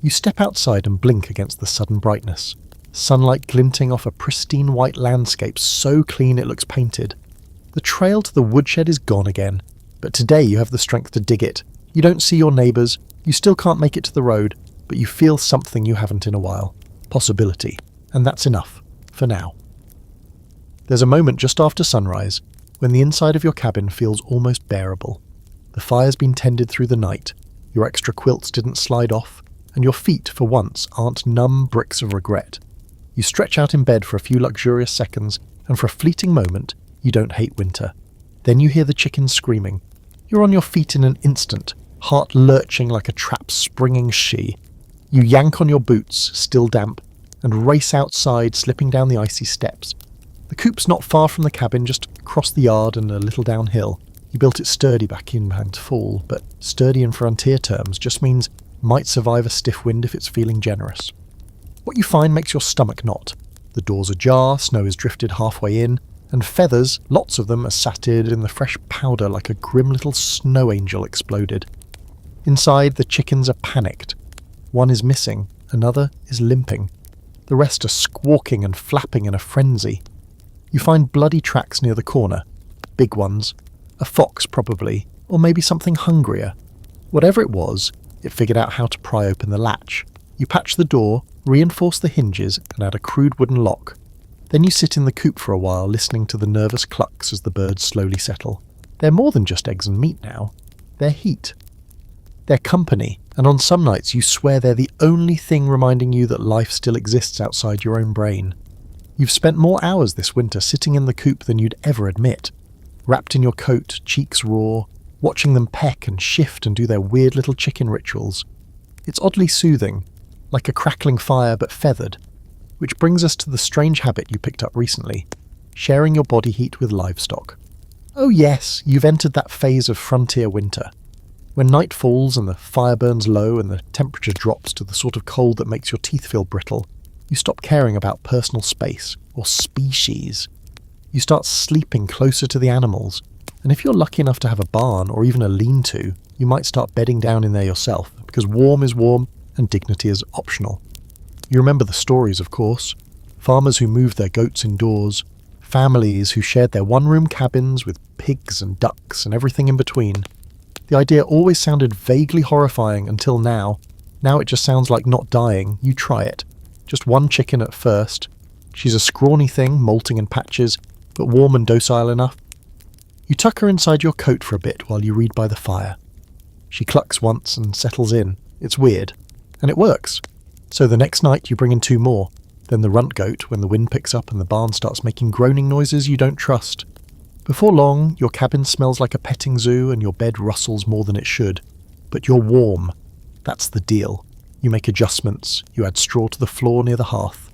You step outside and blink against the sudden brightness. Sunlight glinting off a pristine white landscape so clean it looks painted. The trail to the woodshed is gone again, but today you have the strength to dig it. You don't see your neighbours, you still can't make it to the road, but you feel something you haven't in a while. Possibility. And that's enough. For now. There's a moment just after sunrise when the inside of your cabin feels almost bearable. The fire's been tended through the night, your extra quilts didn't slide off, and your feet, for once, aren't numb bricks of regret. You stretch out in bed for a few luxurious seconds, and for a fleeting moment, you don't hate winter. Then you hear the chickens screaming. You're on your feet in an instant, heart lurching like a trap springing she. You yank on your boots, still damp, and race outside, slipping down the icy steps. The coop's not far from the cabin, just across the yard and a little downhill. You built it sturdy back in behind fall, but sturdy in frontier terms just means might survive a stiff wind if it's feeling generous. What you find makes your stomach knot. The door's ajar, snow is drifted halfway in, and feathers, lots of them, are satted in the fresh powder like a grim little snow angel exploded. Inside, the chickens are panicked. One is missing, another is limping. The rest are squawking and flapping in a frenzy. You find bloody tracks near the corner. Big ones. A fox, probably, or maybe something hungrier. Whatever it was, it figured out how to pry open the latch. You patch the door, reinforce the hinges, and add a crude wooden lock. Then you sit in the coop for a while, listening to the nervous clucks as the birds slowly settle. They're more than just eggs and meat now. They're heat. They're company, and on some nights you swear they're the only thing reminding you that life still exists outside your own brain. You've spent more hours this winter sitting in the coop than you'd ever admit. Wrapped in your coat, cheeks raw, watching them peck and shift and do their weird little chicken rituals. It's oddly soothing, like a crackling fire but feathered, which brings us to the strange habit you picked up recently, sharing your body heat with livestock. Oh yes, you've entered that phase of frontier winter. When night falls and the fire burns low and the temperature drops to the sort of cold that makes your teeth feel brittle, you stop caring about personal space or species. You start sleeping closer to the animals, and if you're lucky enough to have a barn or even a lean-to, you might start bedding down in there yourself, because warm is warm and dignity is optional. You remember the stories, of course. Farmers who moved their goats indoors, families who shared their one-room cabins with pigs and ducks and everything in between. The idea always sounded vaguely horrifying until now. Now it just sounds like not dying. You try it. Just one chicken at first. She's a scrawny thing, molting in patches, but warm and docile enough. You tuck her inside your coat for a bit while you read by the fire. She clucks once and settles in. It's weird. And it works. So the next night you bring in 2 more. Then the runt goat when the wind picks up and the barn starts making groaning noises you don't trust. Before long, your cabin smells like a petting zoo and your bed rustles more than it should. But you're warm. That's the deal. You make adjustments. You add straw to the floor near the hearth.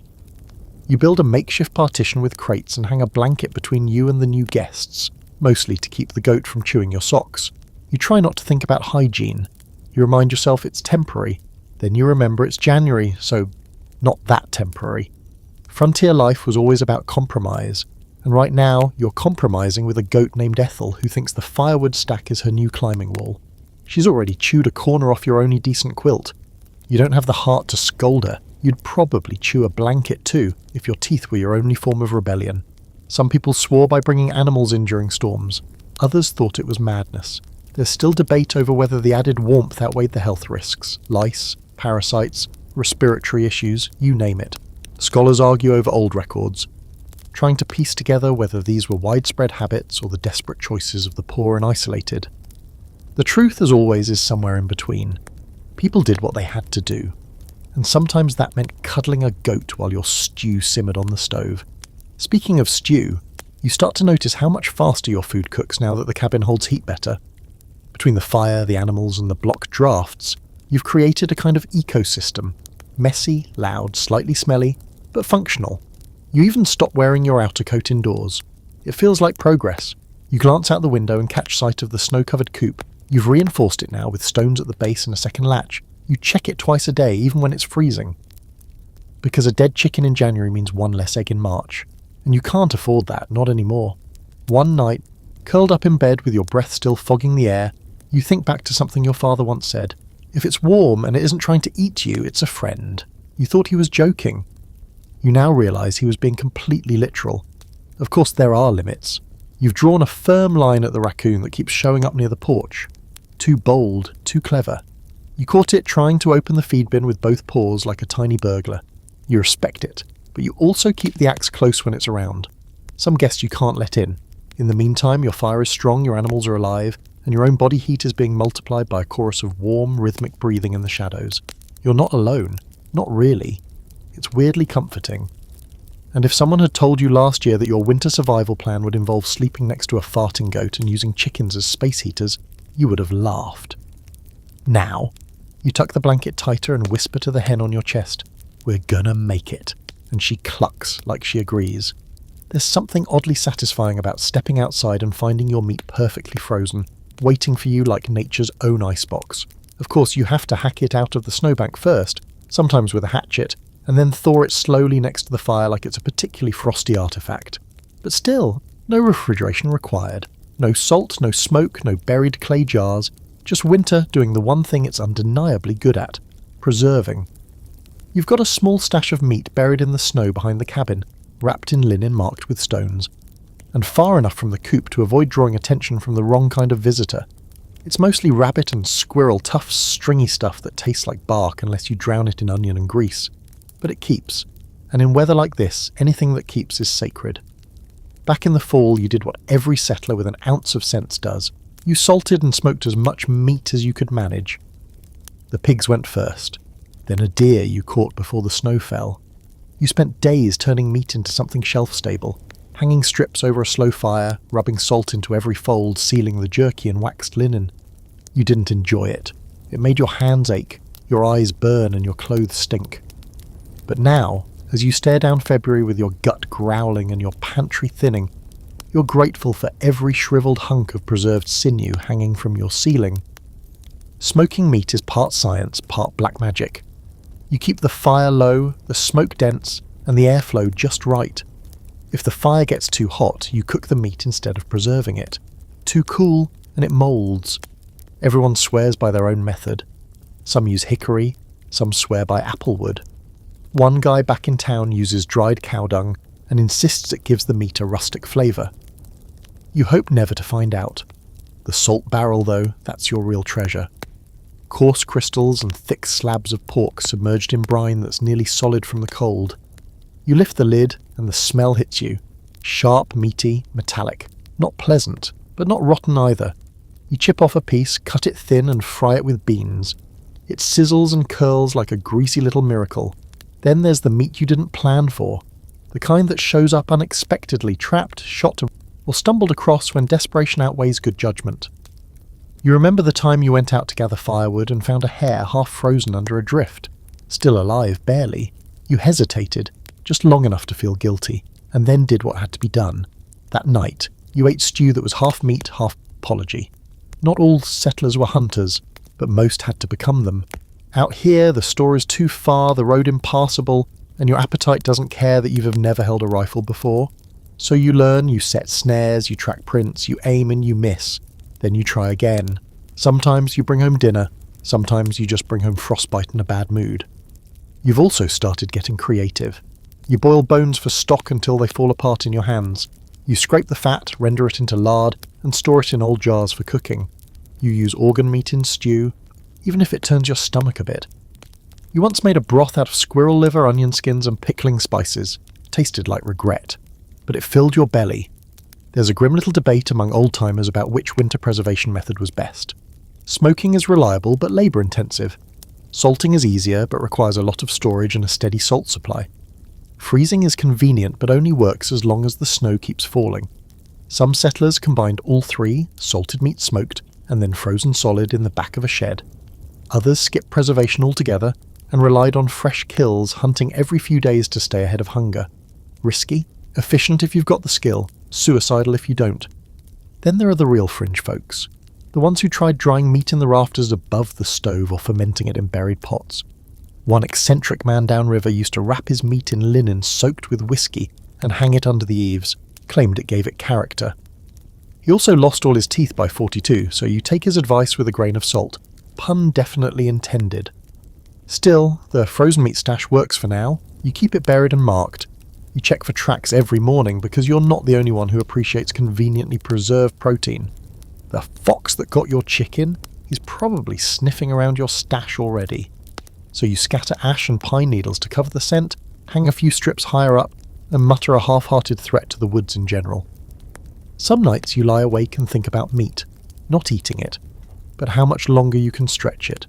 You build a makeshift partition with crates and hang a blanket between you and the new guests. mostly to keep the goat from chewing your socks. You try not to think about hygiene. You remind yourself it's temporary. Then you remember it's January, so not that temporary. Frontier life was always about compromise, and right now you're compromising with a goat named Ethel who thinks the firewood stack is her new climbing wall. She's already chewed a corner off your only decent quilt. You don't have the heart to scold her. You'd probably chew a blanket too, if your teeth were your only form of rebellion. Some people swore by bringing animals in during storms. Others thought it was madness. There's still debate over whether the added warmth outweighed the health risks. Lice, parasites, respiratory issues, you name it. Scholars argue over old records, trying to piece together whether these were widespread habits or the desperate choices of the poor and isolated. The truth, as always, is somewhere in between. People did what they had to do, and sometimes that meant cuddling a goat while your stew simmered on the stove. Speaking of stew, you start to notice how much faster your food cooks now that the cabin holds heat better. Between the fire, the animals, and the block drafts, you've created a kind of ecosystem. Messy, loud, slightly smelly, but functional. You even stop wearing your outer coat indoors. It feels like progress. You glance out the window and catch sight of the snow-covered coop. You've reinforced it now with stones at the base and a second latch. You check it twice a day, even when it's freezing. Because a dead chicken in January means one less egg in March. And you can't afford that, not anymore. One night, curled up in bed with your breath still fogging the air, you think back to something your father once said. If it's warm and it isn't trying to eat you, it's a friend. You thought he was joking. You now realise he was being completely literal. Of course there are limits. You've drawn a firm line at the raccoon that keeps showing up near the porch. Too bold, too clever. You caught it trying to open the feed bin with both paws like a tiny burglar. You respect it, but you also keep the axe close when it's around. Some guests you can't let in. In the meantime, your fire is strong, your animals are alive, and your own body heat is being multiplied by a chorus of warm, rhythmic breathing in the shadows. You're not alone. Not really. It's weirdly comforting. And if someone had told you last year that your winter survival plan would involve sleeping next to a farting goat and using chickens as space heaters, you would have laughed. Now, you tuck the blanket tighter and whisper to the hen on your chest, "We're gonna make it." And she clucks like she agrees. There's something oddly satisfying about stepping outside and finding your meat perfectly frozen, waiting for you like nature's own icebox. Of course, you have to hack it out of the snowbank first, sometimes with a hatchet, and then thaw it slowly next to the fire like it's a particularly frosty artifact. But still, no refrigeration required. No salt, no smoke, no buried clay jars, just winter doing the one thing it's undeniably good at, preserving. You've got a small stash of meat buried in the snow behind the cabin, wrapped in linen marked with stones, and far enough from the coop to avoid drawing attention from the wrong kind of visitor. It's mostly rabbit and squirrel, tough, stringy stuff that tastes like bark unless you drown it in onion and grease. But it keeps, and in weather like this, anything that keeps is sacred. Back in the fall, you did what every settler with an ounce of sense does. You salted and smoked as much meat as you could manage. The pigs went first, then a deer you caught before the snow fell. You spent days turning meat into something shelf-stable, hanging strips over a slow fire, rubbing salt into every fold, sealing the jerky in waxed linen. You didn't enjoy it. It made your hands ache, your eyes burn, and your clothes stink. But now, as you stare down February with your gut growling and your pantry thinning, you're grateful for every shriveled hunk of preserved sinew hanging from your ceiling. Smoking meat is part science, part black magic. You keep the fire low, the smoke dense, and the airflow just right. If the fire gets too hot, you cook the meat instead of preserving it. Too cool, and it moulds. Everyone swears by their own method. Some use hickory, some swear by applewood. One guy back in town uses dried cow dung and insists it gives the meat a rustic flavour. You hope never to find out. The salt barrel, though, that's your real treasure. Coarse crystals and thick slabs of pork submerged in brine that's nearly solid from the cold. You lift the lid and the smell hits you. Sharp, meaty, metallic. Not pleasant, but not rotten either. You chip off a piece, cut it thin and fry it with beans. It sizzles and curls like a greasy little miracle. Then there's the meat you didn't plan for. The kind that shows up unexpectedly, trapped, shot, or stumbled across when desperation outweighs good judgment. You remember the time you went out to gather firewood and found a hare half frozen under a drift. Still alive, barely. You hesitated, just long enough to feel guilty, and then did what had to be done. That night, You ate stew that was half meat, half apology. Not all settlers were hunters, but most had to become them. Out here, the store is too far, the road impassable, and your appetite doesn't care that you've never held a rifle before. So you learn, you set snares, you track prints, you aim and you miss. Then you try again. Sometimes you bring home dinner, sometimes you just bring home frostbite and a bad mood. You've also started getting creative. You boil bones for stock until they fall apart in your hands. You scrape the fat, render it into lard, and store it in old jars for cooking. You use organ meat in stew, even if it turns your stomach a bit. You once made a broth out of squirrel liver, onion skins, and pickling spices. It tasted like regret, but it filled your belly. There's a grim little debate among old-timers about which winter preservation method was best. Smoking is reliable but labour-intensive. Salting is easier but requires a lot of storage and a steady salt supply. Freezing is convenient but only works as long as the snow keeps falling. Some settlers combined all three, salted meat smoked, and then frozen solid in the back of a shed. Others skipped preservation altogether and relied on fresh kills, hunting every few days to stay ahead of hunger. Risky, efficient if you've got the skill, suicidal if you don't. Then there are the real fringe folks. The ones who tried drying meat in the rafters above the stove or fermenting it in buried pots. One eccentric man downriver used to wrap his meat in linen soaked with whiskey and hang it under the eaves, claimed it gave it character. He also lost all his teeth by 42, so you take his advice with a grain of salt. Pun definitely intended. Still, the frozen meat stash works for now. You keep it buried and marked. You check for tracks every morning because you're not the only one who appreciates conveniently preserved protein. The fox that got your chicken is probably sniffing around your stash already. So you scatter ash and pine needles to cover the scent, hang a few strips higher up, and mutter a half-hearted threat to the woods in general. Some nights you lie awake and think about meat, not eating it, but how much longer you can stretch it.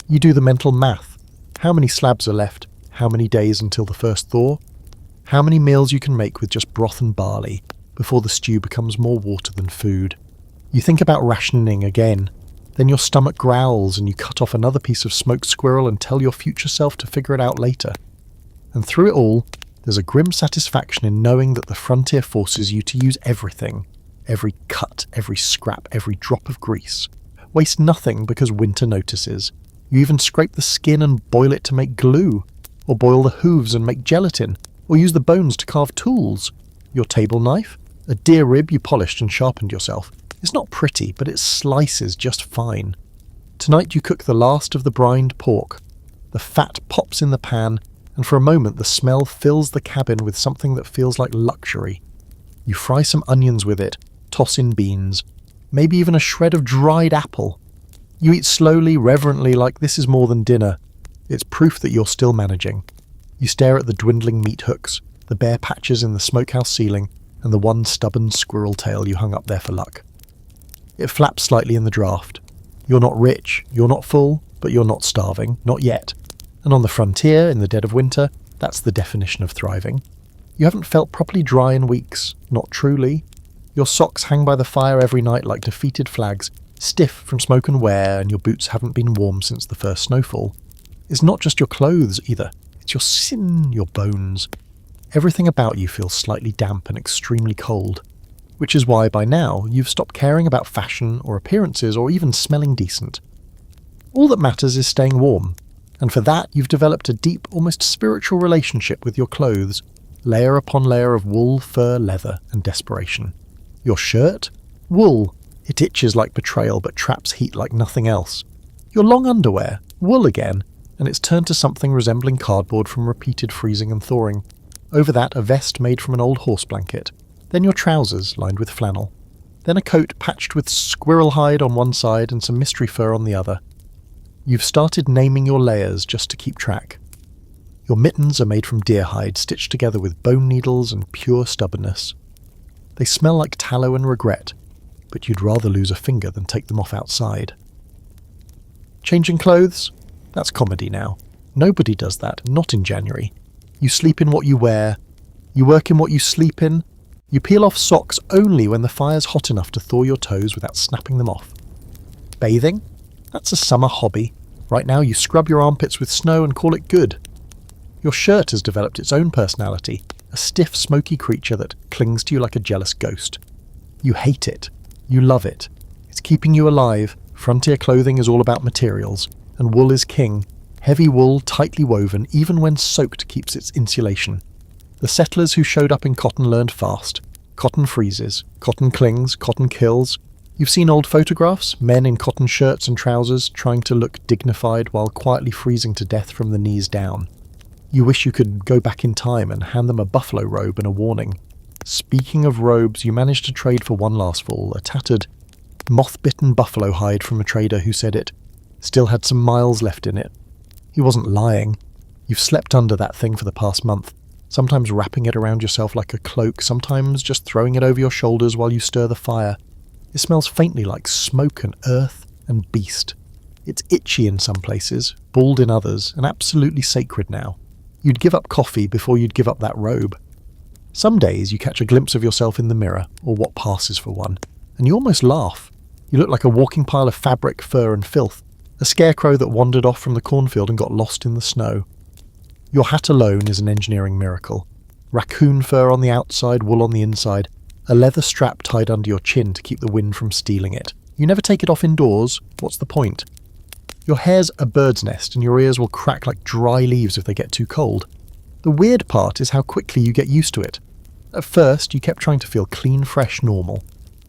You do the mental math. How many slabs are left? How many days until the first thaw? How many meals you can make with just broth and barley before the stew becomes more water than food? You think about rationing again. Then your stomach growls and you cut off another piece of smoked squirrel and tell your future self to figure it out later. And through it all, there's a grim satisfaction in knowing that the frontier forces you to use everything. Every cut, every scrap, every drop of grease. Waste nothing because winter notices. You even scrape the skin and boil it to make glue, or boil the hooves and make gelatin, or use the bones to carve tools. Your table knife, a deer rib you polished and sharpened yourself. It's not pretty, but it slices just fine. Tonight you cook the last of the brined pork. The fat pops in the pan, and for a moment the smell fills the cabin with something that feels like luxury. You fry some onions with it, toss in beans, maybe even a shred of dried apple. You eat slowly, reverently, like this is more than dinner. It's proof that you're still managing. You stare at the dwindling meat hooks, the bare patches in the smokehouse ceiling, and the one stubborn squirrel tail you hung up there for luck. It flaps slightly in the draft. You're not rich, you're not full, but you're not starving, not yet. And on the frontier, in the dead of winter, that's the definition of thriving. You haven't felt properly dry in weeks, not truly. Your socks hang by the fire every night like defeated flags, stiff from smoke and wear, and your boots haven't been warm since the first snowfall. It's not just your clothes either. It's your sin, your bones. Everything about you feels slightly damp and extremely cold. Which is why, by now, you've stopped caring about fashion or appearances or even smelling decent. All that matters is staying warm, and for that you've developed a deep, almost spiritual relationship with your clothes, layer upon layer of wool, fur, leather, and desperation. Your shirt? Wool. It itches like betrayal but traps heat like nothing else. Your long underwear? Wool again, and it's turned to something resembling cardboard from repeated freezing and thawing. Over that, a vest made from an old horse blanket. Then your trousers, lined with flannel. Then a coat patched with squirrel hide on one side and some mystery fur on the other. You've started naming your layers just to keep track. Your mittens are made from deer hide, stitched together with bone needles and pure stubbornness. They smell like tallow and regret, but you'd rather lose a finger than take them off outside. Changing clothes? That's comedy now. Nobody does that, not in January. You sleep in what you wear. You work in what you sleep in. You peel off socks only when the fire's hot enough to thaw your toes without snapping them off. Bathing? That's a summer hobby. Right now you scrub your armpits with snow and call it good. Your shirt has developed its own personality, a stiff, smoky creature that clings to you like a jealous ghost. You hate it. You love it. It's keeping you alive. Frontier clothing is all about materials, and wool is king. Heavy wool, tightly woven, even when soaked, keeps its insulation. The settlers who showed up in cotton learned fast. Cotton freezes, cotton clings, cotton kills. You've seen old photographs, men in cotton shirts and trousers trying to look dignified while quietly freezing to death from the knees down. You wish you could go back in time and hand them a buffalo robe and a warning. Speaking of robes, you managed to trade for one last fall, a tattered, moth-bitten buffalo hide from a trader who said it still had some miles left in it. He wasn't lying. You've slept under that thing for the past month, sometimes wrapping it around yourself like a cloak, sometimes just throwing it over your shoulders while you stir the fire. It smells faintly like smoke and earth and beast. It's itchy in some places, bald in others, and absolutely sacred now. You'd give up coffee before you'd give up that robe. Some days you catch a glimpse of yourself in the mirror, or what passes for one, and you almost laugh. You look like a walking pile of fabric, fur and filth, a scarecrow that wandered off from the cornfield and got lost in the snow. Your hat alone is an engineering miracle. Raccoon fur on the outside, wool on the inside, a leather strap tied under your chin to keep the wind from stealing it. You never take it off indoors. What's the point? Your hair's a bird's nest and your ears will crack like dry leaves if they get too cold. The weird part is how quickly you get used to it. At first, you kept trying to feel clean, fresh, normal.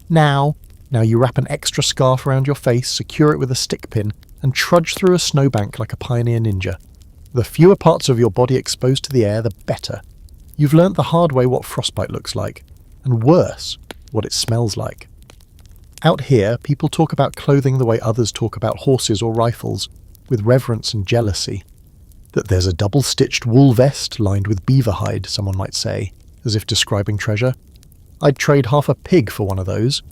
Now you wrap an extra scarf around your face, secure it with a stick pin, and trudge through a snowbank like a pioneer ninja. The fewer parts of your body exposed to the air, the better. You've learnt the hard way what frostbite looks like. And worse, what it smells like. Out here, people talk about clothing the way others talk about horses or rifles, with reverence and jealousy. That there's a double-stitched wool vest lined with beaver hide, someone might say, as if describing treasure. I'd trade half a pig for one of those.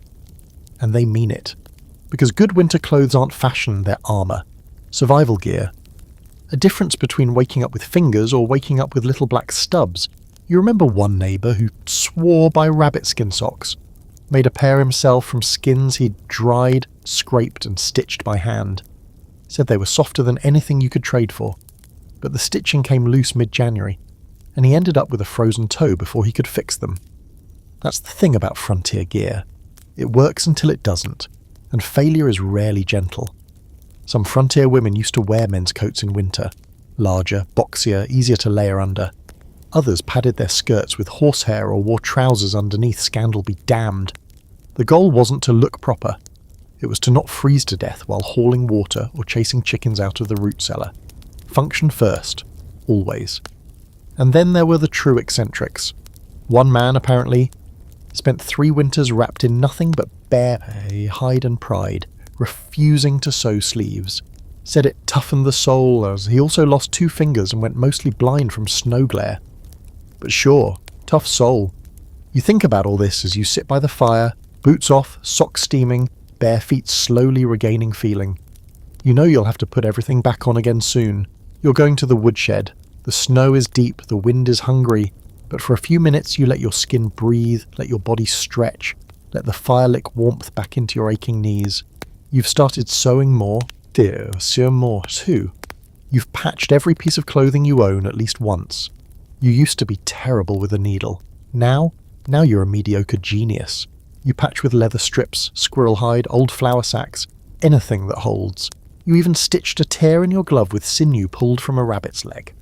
And they mean it. Because good winter clothes aren't fashion, they're armour. Survival gear. A difference between waking up with fingers or waking up with little black stubs. You remember one neighbour who swore by rabbit skin socks, made a pair himself from skins he'd dried, scraped and stitched by hand. Said they were softer than anything you could trade for, but the stitching came loose mid-January, and he ended up with a frozen toe before he could fix them. That's the thing about frontier gear. It works until it doesn't, and failure is rarely gentle. Some frontier women used to wear men's coats in winter, larger, boxier, easier to layer under. Others padded their skirts with horsehair or wore trousers underneath, scandal be damned. The goal wasn't to look proper. It was to not freeze to death while hauling water or chasing chickens out of the root cellar. Function first, always. And then there were the true eccentrics. One man, apparently, spent 3 winters wrapped in nothing but bare hide and pride, refusing to sew sleeves. Said it toughened the soul, as he also lost 2 fingers and went mostly blind from snow glare. But sure, tough soul. You think about all this as you sit by the fire, boots off, socks steaming, bare feet slowly regaining feeling. You know you'll have to put everything back on again soon. You're going to the woodshed. The snow is deep, the wind is hungry, but for a few minutes you let your skin breathe, let your body stretch, let the fire lick warmth back into your aching knees. You've started sewing more, more too. You've patched every piece of clothing you own at least once. You used to be terrible with a needle. Now you're a mediocre genius. You patch with leather strips, squirrel hide, old flour sacks, anything that holds. You even stitched a tear in your glove with sinew pulled from a rabbit's leg.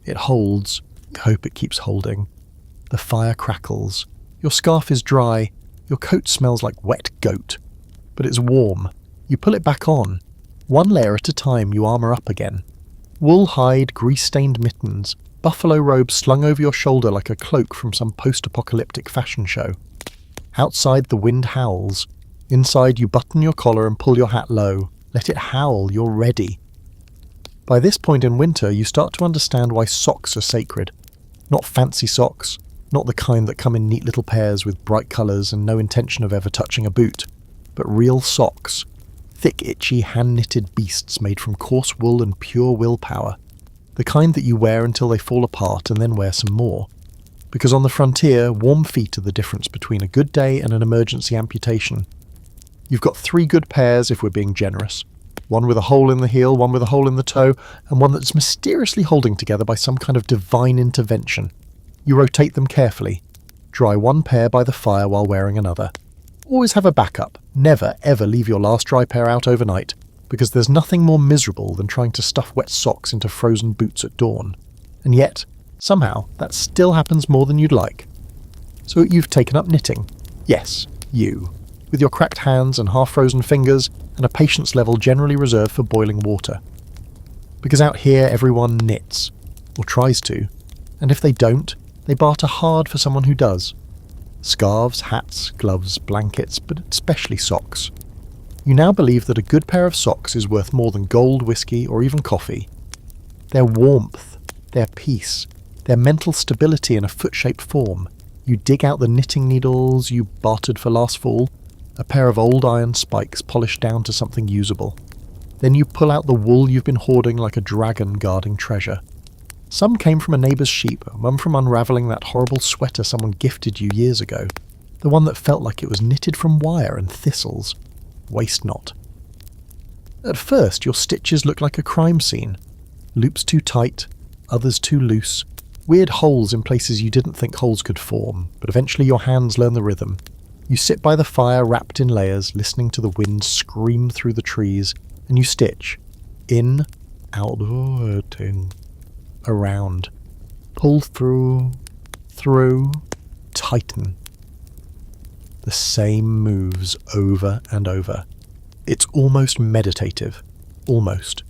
It holds. You hope it keeps holding. The fire crackles. Your scarf is dry. Your coat smells like wet goat. But it's warm. You pull it back on. 1 layer at a time you armour up again. Wool hide, grease-stained mittens, buffalo robe slung over your shoulder like a cloak from some post-apocalyptic fashion show. Outside the wind howls. Inside you button your collar and pull your hat low. Let it howl, you're ready. By this point in winter you start to understand why socks are sacred. Not fancy socks, not the kind that come in neat little pairs with bright colours and no intention of ever touching a boot, but real socks. Thick, itchy, hand-knitted beasts made from coarse wool and pure willpower. The kind that you wear until they fall apart and then wear some more. Because on the frontier, warm feet are the difference between a good day and an emergency amputation. You've got 3 good pairs if we're being generous. One with a hole in the heel, one with a hole in the toe, and one that's mysteriously holding together by some kind of divine intervention. You rotate them carefully. Dry one pair by the fire while wearing another. Always have a backup. Never, ever leave your last dry pair out overnight, because there's nothing more miserable than trying to stuff wet socks into frozen boots at dawn. And yet, somehow, that still happens more than you'd like. So you've taken up knitting. Yes, you. With your cracked hands and half-frozen fingers, and a patience level generally reserved for boiling water. Because out here everyone knits, or tries to, and if they don't, they barter hard for someone who does. Scarves, hats, gloves, blankets, but especially socks. You now believe that a good pair of socks is worth more than gold, whiskey, or even coffee. Their warmth, their peace, their mental stability in a foot-shaped form. You dig out the knitting needles you bartered for last fall, a pair of old iron spikes polished down to something usable. Then you pull out the wool you've been hoarding like a dragon guarding treasure. Some came from a neighbour's sheep, one from unravelling that horrible sweater someone gifted you years ago. The one that felt like it was knitted from wire and thistles. Waste not. At first, your stitches look like a crime scene. Loops too tight, others too loose. Weird holes in places you didn't think holes could form, but eventually your hands learn the rhythm. You sit by the fire wrapped in layers, listening to the wind scream through the trees, and you stitch. In, outwarding, around. Pull through, tighten. The same moves over and over. It's almost meditative. Almost.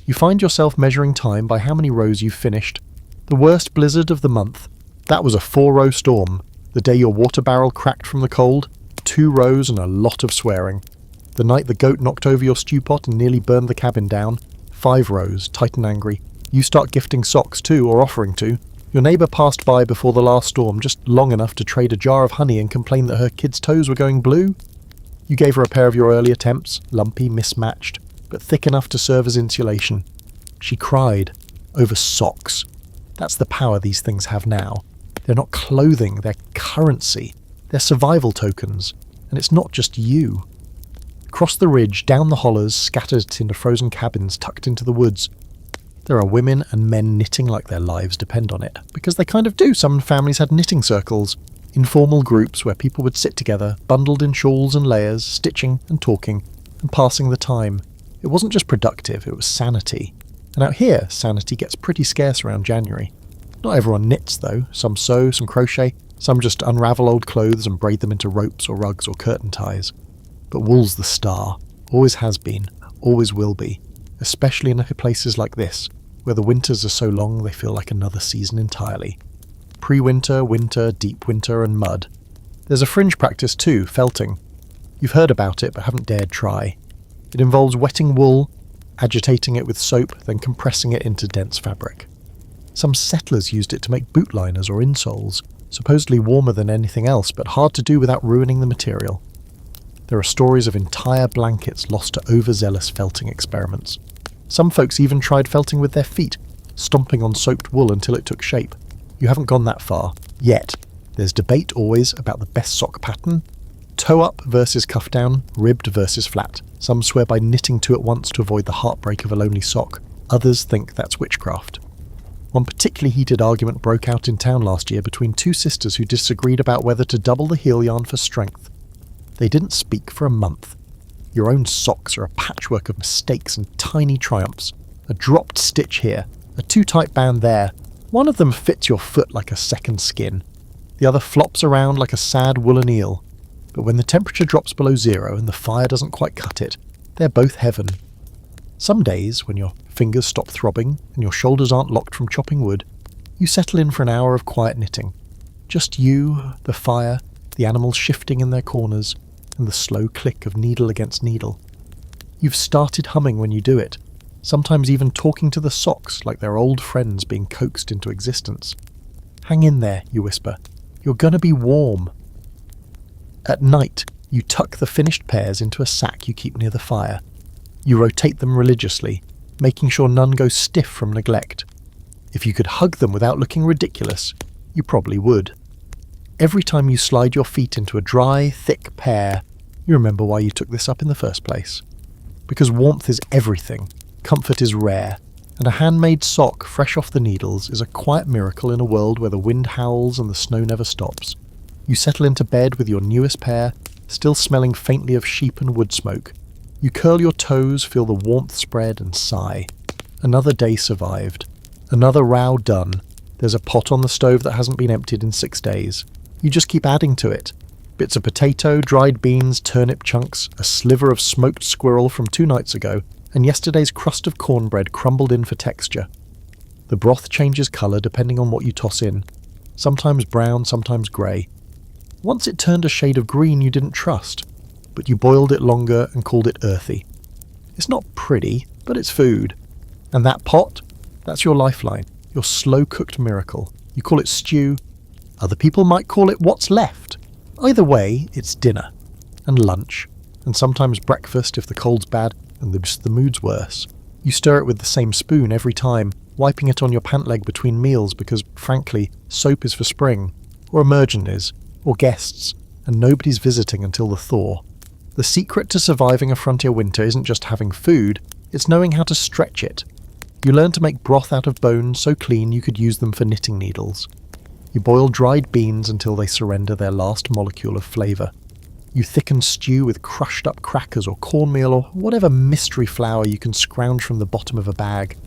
You find yourself measuring time by how many rows you've finished. The worst blizzard of the month. That was a 4-row storm. The day your water barrel cracked from the cold. 2 rows and a lot of swearing. The night the goat knocked over your stew pot and nearly burned the cabin down. 5 rows, tight and angry. You start gifting socks too, or offering to. Your neighbour passed by before the last storm, just long enough to trade a jar of honey and complain that her kid's toes were going blue. You gave her a pair of your early attempts, lumpy, mismatched, but thick enough to serve as insulation. She cried over socks. That's the power these things have now. They're not clothing, they're currency. They're survival tokens. And it's not just you. Across the ridge, down the hollers, scattered into frozen cabins tucked into the woods, there are women and men knitting like their lives depend on it. Because they kind of do. Some families had knitting circles. Informal groups where people would sit together, bundled in shawls and layers, stitching and talking, and passing the time. It wasn't just productive, it was sanity. And out here, sanity gets pretty scarce around January. Not everyone knits though. Some sew, some crochet, some just unravel old clothes and braid them into ropes or rugs or curtain ties. But wool's the star. Always has been. Always will be. Especially in places like this, where the winters are so long they feel like another season entirely. Pre-winter, winter, deep winter and mud. There's a fringe practice too, felting. You've heard about it but haven't dared try. It involves wetting wool, agitating it with soap, then compressing it into dense fabric. Some settlers used it to make boot liners or insoles, supposedly warmer than anything else but hard to do without ruining the material. There are stories of entire blankets lost to overzealous felting experiments. Some folks even tried felting with their feet, stomping on soaked wool until it took shape. You haven't gone that far, yet. There's debate always about the best sock pattern. Toe up versus cuff down, ribbed versus flat. Some swear by knitting two at once to avoid the heartbreak of a lonely sock. Others think that's witchcraft. One particularly heated argument broke out in town last year between 2 sisters who disagreed about whether to double the heel yarn for strength. They didn't speak for a month. Your own socks are a patchwork of mistakes and tiny triumphs. A dropped stitch here, a too tight band there. One of them fits your foot like a second skin. The other flops around like a sad woolen eel. But when the temperature drops below 0 and the fire doesn't quite cut it, they're both heaven. Some days, when your fingers stop throbbing and your shoulders aren't locked from chopping wood, you settle in for an hour of quiet knitting. Just you, the fire, the animals shifting in their corners, and the slow click of needle against needle. You've started humming when you do it, sometimes even talking to the socks like they're old friends being coaxed into existence. Hang in there, you whisper. You're gonna be warm. At night, you tuck the finished pairs into a sack you keep near the fire. You rotate them religiously, making sure none go stiff from neglect. If you could hug them without looking ridiculous, you probably would. Every time you slide your feet into a dry, thick pair, you remember why you took this up in the first place. Because warmth is everything, comfort is rare, and a handmade sock fresh off the needles is a quiet miracle in a world where the wind howls and the snow never stops. You settle into bed with your newest pair, still smelling faintly of sheep and wood smoke. You curl your toes, feel the warmth spread, and sigh. Another day survived. Another row done. There's a pot on the stove that hasn't been emptied in 6 days. You just keep adding to it. Bits of potato, dried beans, turnip chunks, a sliver of smoked squirrel from 2 nights ago, and yesterday's crust of cornbread crumbled in for texture. The broth changes colour depending on what you toss in. Sometimes brown, sometimes grey. Once it turned a shade of green you didn't trust, but you boiled it longer and called it earthy. It's not pretty, but it's food. And that pot? That's your lifeline, your slow-cooked miracle. You call it stew. Other people might call it what's left. Either way, it's dinner. And lunch. And sometimes breakfast if the cold's bad and the mood's worse. You stir it with the same spoon every time, wiping it on your pant leg between meals because, frankly, soap is for spring. Or immersion is. Or guests. And nobody's visiting until the thaw. The secret to surviving a frontier winter isn't just having food, it's knowing how to stretch it. You learn to make broth out of bones so clean you could use them for knitting needles. You boil dried beans until they surrender their last molecule of flavour. You thicken stew with crushed up crackers or cornmeal or whatever mystery flour you can scrounge from the bottom of a bag.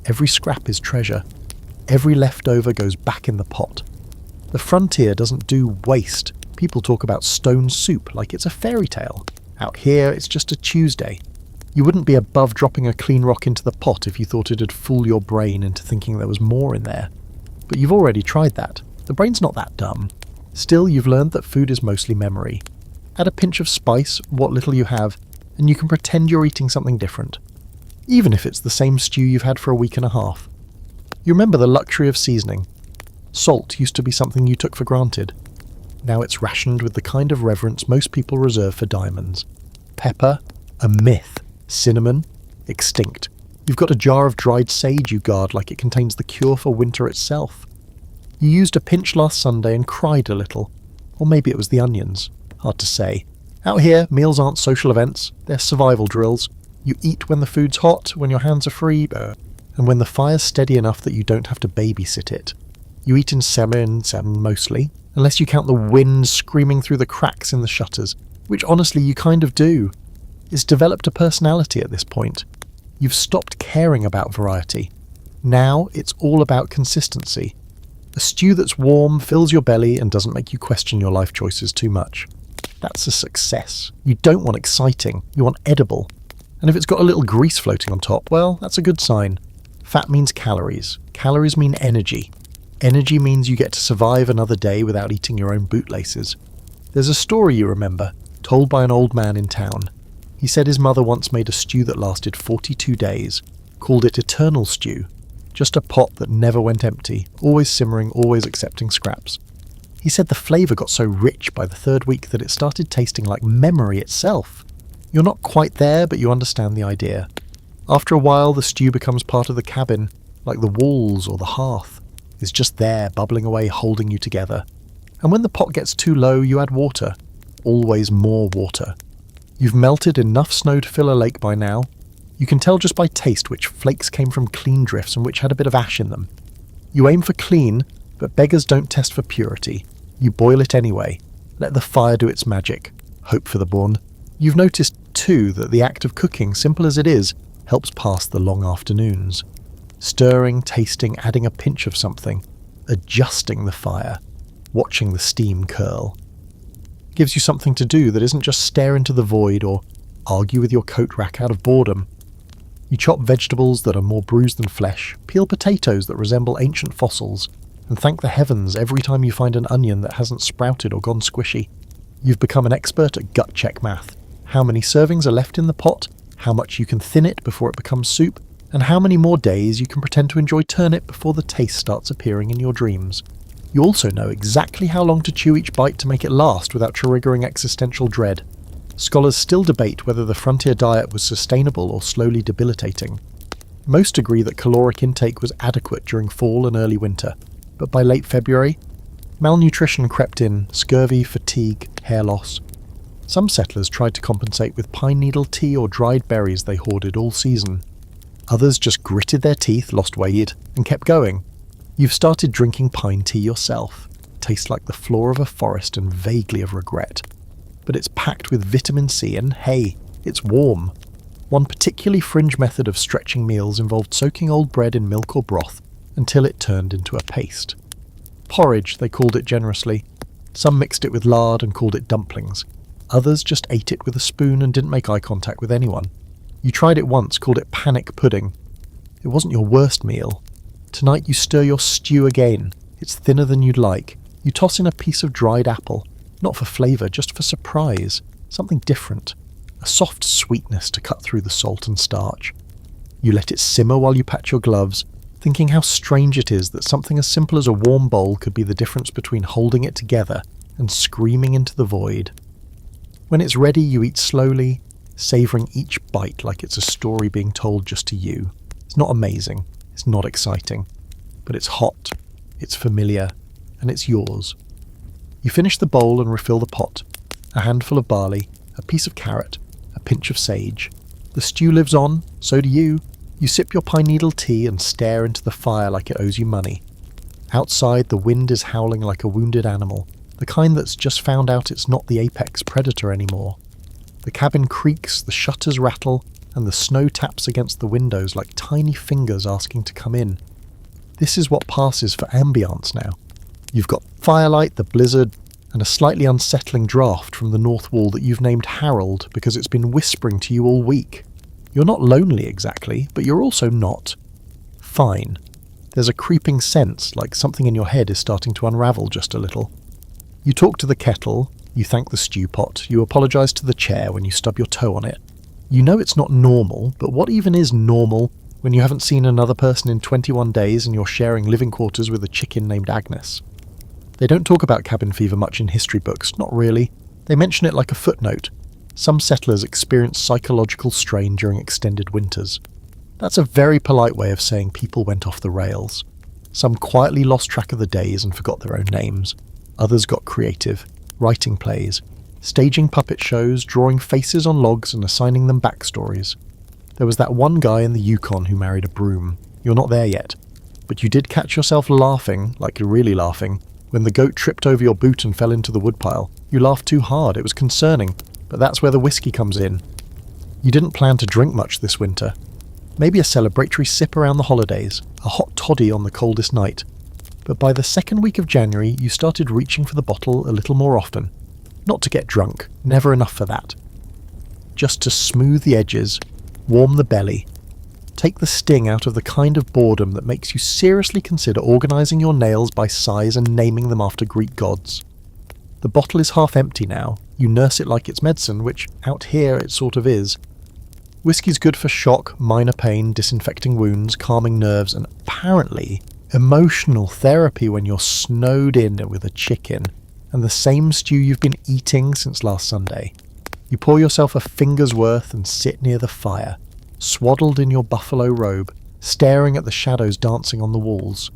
Every scrap is treasure. Every leftover goes back in the pot. The frontier doesn't do waste. People talk about stone soup like it's a fairy tale. Out here, it's just a Tuesday. You wouldn't be above dropping a clean rock into the pot if you thought it'd fool your brain into thinking there was more in there. But you've already tried that. The brain's not that dumb. Still, you've learned that food is mostly memory. Add a pinch of spice, what little you have, and you can pretend you're eating something different. Even if it's the same stew you've had for a week and a half. You remember the luxury of seasoning. Salt used to be something you took for granted. Now it's rationed with the kind of reverence most people reserve for diamonds. Pepper, a myth. Cinnamon, extinct. You've got a jar of dried sage you guard like it contains the cure for winter itself. You used a pinch last Sunday and cried a little. Or maybe it was the onions. Hard to say. Out here, meals aren't social events, they're survival drills. You eat when the food's hot, when your hands are free, and when the fire's steady enough that you don't have to babysit it. You eat in salmon mostly, unless you count the wind screaming through the cracks in the shutters, which honestly you kind of do. It's developed a personality at this point. You've stopped caring about variety. Now it's all about consistency. A stew that's warm, fills your belly, and doesn't make you question your life choices too much. That's a success. You don't want exciting, you want edible. And if it's got a little grease floating on top, well, that's a good sign. Fat means calories. Calories mean energy. Energy means you get to survive another day without eating your own bootlaces. There's a story you remember, told by an old man in town. He said his mother once made a stew that lasted 42 days, called it eternal stew. Just a pot that never went empty, always simmering, always accepting scraps. He said the flavour got so rich by the 3rd week that it started tasting like memory itself. You're not quite there, but you understand the idea. After a while, the stew becomes part of the cabin, like the walls or the hearth. It's just there, bubbling away, holding you together. And when the pot gets too low, you add water. Always more water. You've melted enough snow to fill a lake by now. You can tell just by taste which flakes came from clean drifts and which had a bit of ash in them. You aim for clean, but beggars don't test for purity. You boil it anyway. Let the fire do its magic. Hope for the born. You've noticed, too, that the act of cooking, simple as it is, helps pass the long afternoons. Stirring, tasting, adding a pinch of something. Adjusting the fire. Watching the steam curl. Gives you something to do that isn't just stare into the void or argue with your coat rack out of boredom. You chop vegetables that are more bruised than flesh, peel potatoes that resemble ancient fossils, and thank the heavens every time you find an onion that hasn't sprouted or gone squishy. You've become an expert at gut check math. How many servings are left in the pot, how much you can thin it before it becomes soup, and how many more days you can pretend to enjoy turnip before the taste starts appearing in your dreams. You also know exactly how long to chew each bite to make it last without triggering existential dread. Scholars still debate whether the frontier diet was sustainable or slowly debilitating. Most agree that caloric intake was adequate during fall and early winter, but by late February, malnutrition crept in, scurvy, fatigue, hair loss. Some settlers tried to compensate with pine needle tea or dried berries they hoarded all season. Others just gritted their teeth, lost weight, and kept going. You've started drinking pine tea yourself. Tastes like the floor of a forest and vaguely of regret. but it's packed with vitamin C and, hey, it's warm. One particularly fringe method of stretching meals involved soaking old bread in milk or broth until it turned into a paste. Porridge, they called it generously. Some mixed it with lard and called it dumplings. Others just ate it with a spoon and didn't make eye contact with anyone. You tried it once, called it panic pudding. It wasn't your worst meal. Tonight you stir your stew again. It's thinner than you'd like. You toss in a piece of dried apple, not for flavour, just for surprise. Something different. A soft sweetness to cut through the salt and starch. You let it simmer while you pat your gloves, thinking how strange it is that something as simple as a warm bowl could be the difference between holding it together and screaming into the void. When it's ready, you eat slowly, savouring each bite like it's a story being told just to you. It's not amazing, it's not exciting, but it's hot, it's familiar, and it's yours. You finish the bowl and refill the pot. A handful of barley, a piece of carrot, a pinch of sage. The stew lives on, so do you. You sip your pine needle tea and stare into the fire like it owes you money. Outside, the wind is howling like a wounded animal, the kind that's just found out it's not the apex predator anymore. The cabin creaks, the shutters rattle, and the snow taps against the windows like tiny fingers asking to come in. This is what passes for ambience now. You've got firelight, the blizzard, and a slightly unsettling draft from the north wall that you've named Harold because it's been whispering to you all week. You're not lonely exactly, but you're also not fine. There's a creeping sense, like something in your head is starting to unravel just a little. You talk to the kettle, you thank the stew pot, you apologise to the chair when you stub your toe on it. You know it's not normal, but what even is normal when you haven't seen another person in 21 days and you're sharing living quarters with a chicken named Agnes? They don't talk about cabin fever much in history books, not really. They mention it like a footnote. Some settlers experience psychological strain during extended winters. That's a very polite way of saying people went off the rails. Some quietly lost track of the days and forgot their own names. Others got creative, writing plays, staging puppet shows, drawing faces on logs and assigning them backstories. There was that one guy in the Yukon who married a broom. You're not there yet. But you did catch yourself laughing, like you're really laughing, when the goat tripped over your boot and fell into the woodpile. You laughed too hard, it was concerning. But that's where the whiskey comes in. You didn't plan to drink much this winter. Maybe a celebratory sip around the holidays, a hot toddy on the coldest night. But by the second week of January, you started reaching for the bottle a little more often. Not to get drunk, never enough for that. Just to smooth the edges, warm the belly, take the sting out of the kind of boredom that makes you seriously consider organising your nails by size and naming them after Greek gods. The bottle is half empty now. You nurse it like it's medicine, which out here it sort of is. Whiskey's good for shock, minor pain, disinfecting wounds, calming nerves, and apparently emotional therapy when you're snowed in with a chicken and the same stew you've been eating since last Sunday. You pour yourself a finger's worth and sit near the fire, swaddled in your buffalo robe, staring at the shadows dancing on the walls.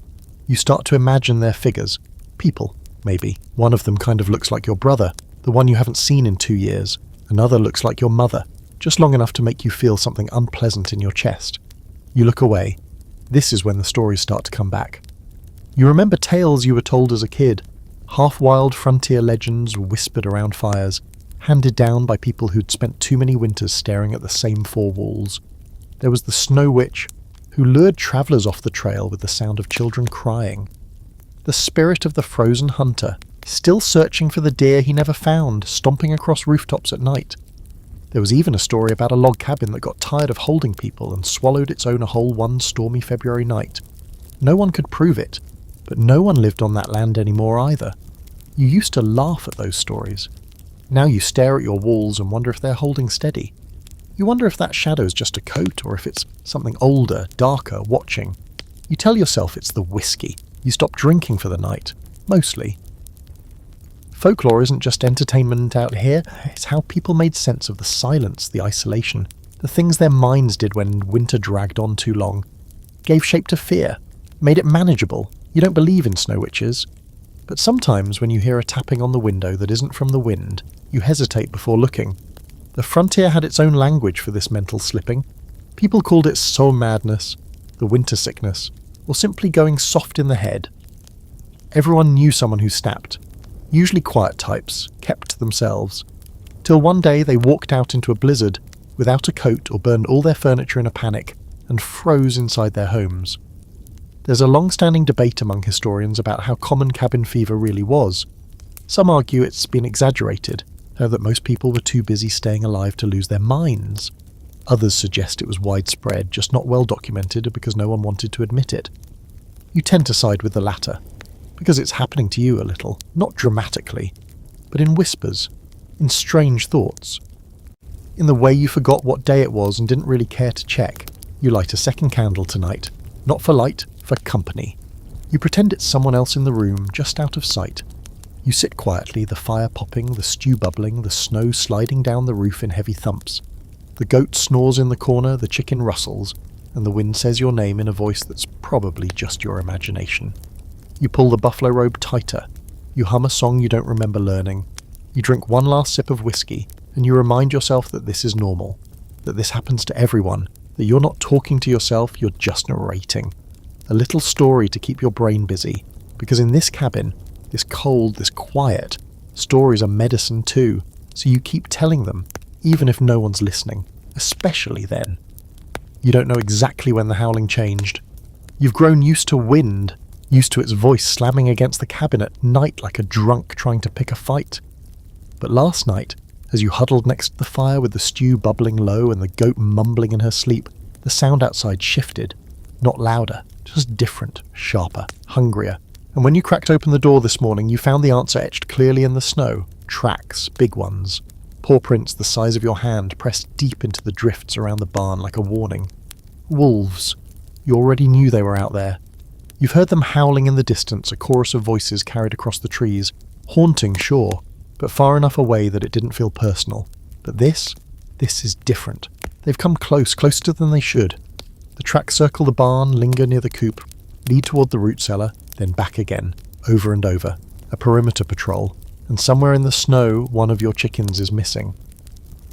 You start to imagine their figures. People, maybe. One of them kind of looks like your brother, the one you haven't seen in 2 years. Another looks like your mother, just long enough to make you feel something unpleasant in your chest. You look away. This is when the stories start to come back. You remember tales you were told as a kid, half-wild frontier legends whispered around fires, handed down by people who'd spent too many winters staring at the same four walls. There was the Snow Witch, who lured travellers off the trail with the sound of children crying. The spirit of the frozen hunter, still searching for the deer he never found, stomping across rooftops at night. There was even a story about a log cabin that got tired of holding people and swallowed its owner whole one stormy February night. No one could prove it, but no one lived on that land anymore either. You used to laugh at those stories. Now you stare at your walls and wonder if they're holding steady. You wonder if that shadow's just a coat or if it's something older, darker, watching. You tell yourself it's the whiskey. You stop drinking for the night. Mostly. Folklore isn't just entertainment out here, it's how people made sense of the silence, the isolation, the things their minds did when winter dragged on too long. Gave shape to fear, made it manageable. You don't believe in snow witches. But sometimes when you hear a tapping on the window that isn't from the wind, you hesitate before looking. The frontier had its own language for this mental slipping. People called it soul madness, the winter sickness, or simply going soft in the head. Everyone knew someone who snapped. Usually quiet types, kept to themselves. till one day they walked out into a blizzard without a coat or burned all their furniture in a panic and froze inside their homes. There's a long-standing debate among historians about how common cabin fever really was. Some argue it's been exaggerated, or that most people were too busy staying alive to lose their minds. Others suggest it was widespread, just not well documented because no one wanted to admit it. You tend to side with the latter, because it's happening to you a little, not dramatically, but in whispers, in strange thoughts. In the way you forgot what day it was and didn't really care to check. You light a second candle tonight, not for light, for company. You pretend it's someone else in the room, just out of sight. You sit quietly, the fire popping, the stew bubbling, the snow sliding down the roof in heavy thumps. The goat snores in the corner, the chicken rustles, and the wind says your name in a voice that's probably just your imagination. You pull the buffalo robe tighter. You hum a song you don't remember learning. You drink one last sip of whiskey, and you remind yourself that this is normal, that this happens to everyone, that you're not talking to yourself, you're just narrating. A little story to keep your brain busy, because in this cabin, this cold, this quiet, stories are medicine too, so you keep telling them, even if no one's listening, especially then. You don't know exactly when the howling changed. You've grown used to wind, used to its voice slamming against the cabin at night like a drunk trying to pick a fight. But last night, as you huddled next to the fire with the stew bubbling low and the goat mumbling in her sleep, the sound outside shifted. Not louder, just different, sharper, hungrier. And when you cracked open the door this morning, you found the answer etched clearly in the snow. Tracks, big ones. Paw prints the size of your hand pressed deep into the drifts around the barn like a warning. Wolves. You already knew they were out there. You've heard them howling in the distance, a chorus of voices carried across the trees. Haunting, sure, but far enough away that it didn't feel personal. But this is different. They've come closer than they should. The tracks circle the barn, linger near the coop, lead toward the root cellar, then back again, over and over. A perimeter patrol, and somewhere in the snow, one of your chickens is missing.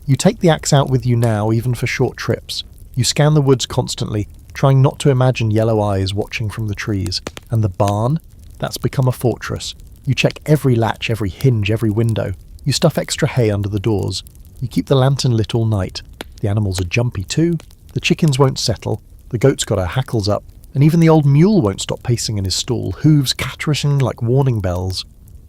You take the axe out with you now, even for short trips. You scan the woods constantly, trying not to imagine yellow eyes watching from the trees. And the barn? That's become a fortress. You check every latch, every hinge, every window. You stuff extra hay under the doors. You keep the lantern lit all night. The animals are jumpy too. The chickens won't settle. The goat's got her hackles up. And even the old mule won't stop pacing in his stall, hooves caterishing like warning bells.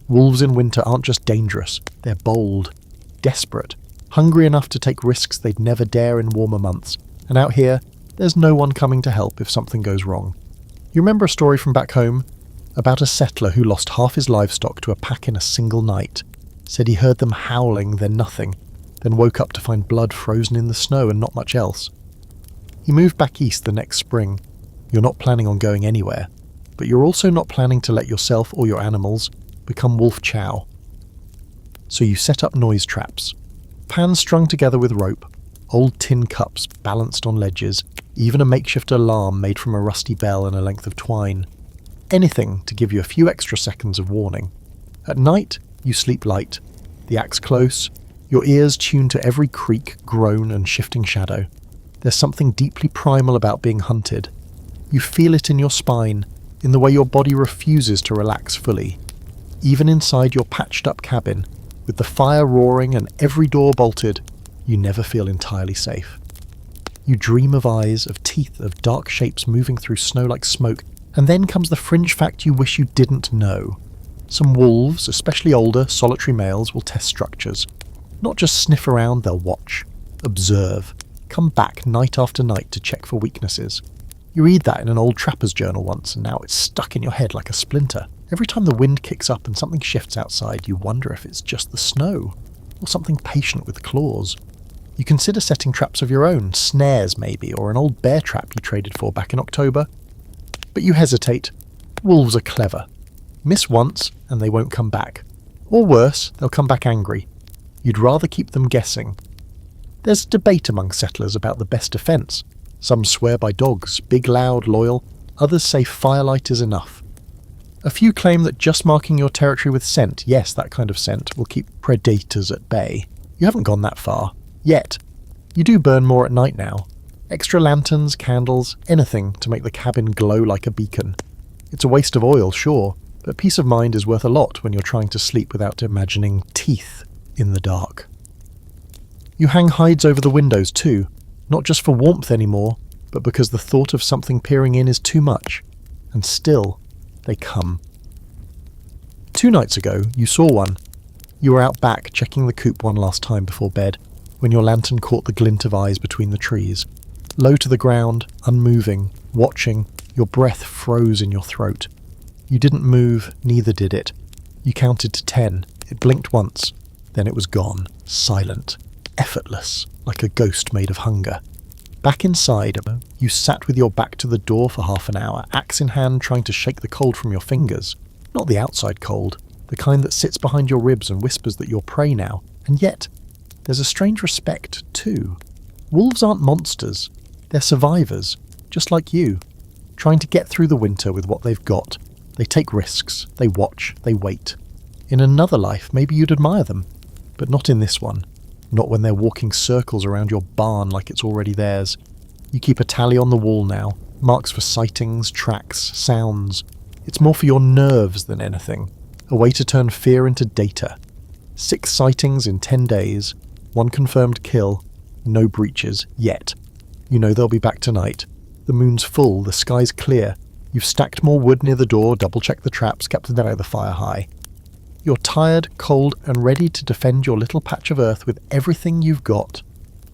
Wolves in winter aren't just dangerous. They're bold, desperate, hungry enough to take risks they'd never dare in warmer months. And out here, there's no one coming to help if something goes wrong. You remember a story from back home? About a settler who lost half his livestock to a pack in a single night. Said he heard them howling, then nothing. Then woke up to find blood frozen in the snow and not much else. He moved back east the next spring. You're not planning on going anywhere. But you're also not planning to let yourself or your animals become wolf chow. So you set up noise traps. Pans strung together with rope, old tin cups balanced on ledges, even a makeshift alarm made from a rusty bell and a length of twine. Anything to give you a few extra seconds of warning. At night, you sleep light, the axe close, your ears tuned to every creak, groan and shifting shadow. There's something deeply primal about being hunted. You feel it in your spine, in the way your body refuses to relax fully. Even inside your patched-up cabin, with the fire roaring and every door bolted, you never feel entirely safe. You dream of eyes, of teeth, of dark shapes moving through snow like smoke, and then comes the fringe fact you wish you didn't know. Some wolves, especially older, solitary males, will test structures. Not just sniff around, they'll watch, observe, come back night after night to check for weaknesses. You read that in an old trapper's journal once, and now it's stuck in your head like a splinter. Every time the wind kicks up and something shifts outside, you wonder if it's just the snow, or something patient with claws. You consider setting traps of your own, snares maybe, or an old bear trap you traded for back in October. But you hesitate. Wolves are clever. Miss once, and they won't come back. Or worse, they'll come back angry. You'd rather keep them guessing. There's debate among settlers about the best defence. Some swear by dogs, big, loud, loyal. Others say firelight is enough. A few claim that just marking your territory with scent, yes, that kind of scent, will keep predators at bay. You haven't gone that far. Yet. You do burn more at night now. Extra lanterns, candles, anything to make the cabin glow like a beacon. It's a waste of oil, sure, but peace of mind is worth a lot when you're trying to sleep without imagining teeth in the dark. You hang hides over the windows too, not just for warmth anymore, but because the thought of something peering in is too much. And still, they come. 2 nights ago, you saw one. You were out back checking the coop one last time before bed, when your lantern caught the glint of eyes between the trees. Low to the ground, unmoving, watching, your breath froze in your throat. You didn't move, neither did it. You counted to 10. It blinked once. Then it was gone, silent, effortless, like a ghost made of hunger. Back inside, you sat with your back to the door for half an hour, axe in hand trying to shake the cold from your fingers. Not the outside cold, the kind that sits behind your ribs and whispers that you're prey now. And yet, there's a strange respect, too. Wolves aren't monsters. They're survivors, just like you, trying to get through the winter with what they've got. They take risks, they watch, they wait. In another life, maybe you'd admire them, but not in this one. Not when they're walking circles around your barn like it's already theirs. You keep a tally on the wall now, marks for sightings, tracks, sounds. It's more for your nerves than anything, a way to turn fear into data. 6 sightings in 10 days, 1 confirmed kill, no breaches, yet. You know they'll be back tonight. The moon's full, the sky's clear. You've stacked more wood near the door, double-checked the traps, kept the fire high. You're tired, cold, and ready to defend your little patch of earth with everything you've got.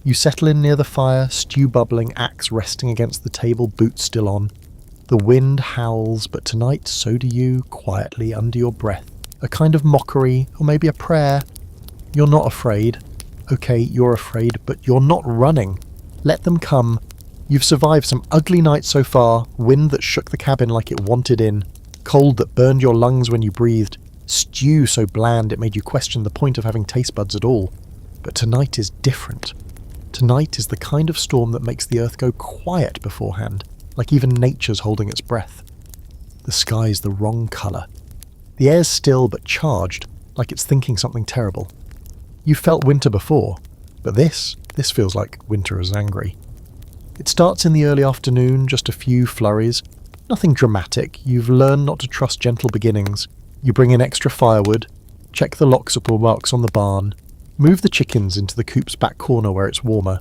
You settle in near the fire, stew bubbling, axe resting against the table, boots still on. The wind howls, but tonight so do you, quietly under your breath. A kind of mockery, or maybe a prayer. You're not afraid. Okay, you're afraid, but you're not running. Let them come. You've survived some ugly nights so far, wind that shook the cabin like it wanted in, cold that burned your lungs when you breathed, stew so bland it made you question the point of having taste buds at all. But tonight is different. Tonight is the kind of storm that makes the earth go quiet beforehand, like even nature's holding its breath. The sky's the wrong colour. The air's still but charged, like it's thinking something terrible. You've felt winter before, but this feels like winter is angry. It starts in the early afternoon, just a few flurries. Nothing dramatic, you've learned not to trust gentle beginnings. You bring in extra firewood, check the locks or marks on the barn, move the chickens into the coop's back corner where it's warmer.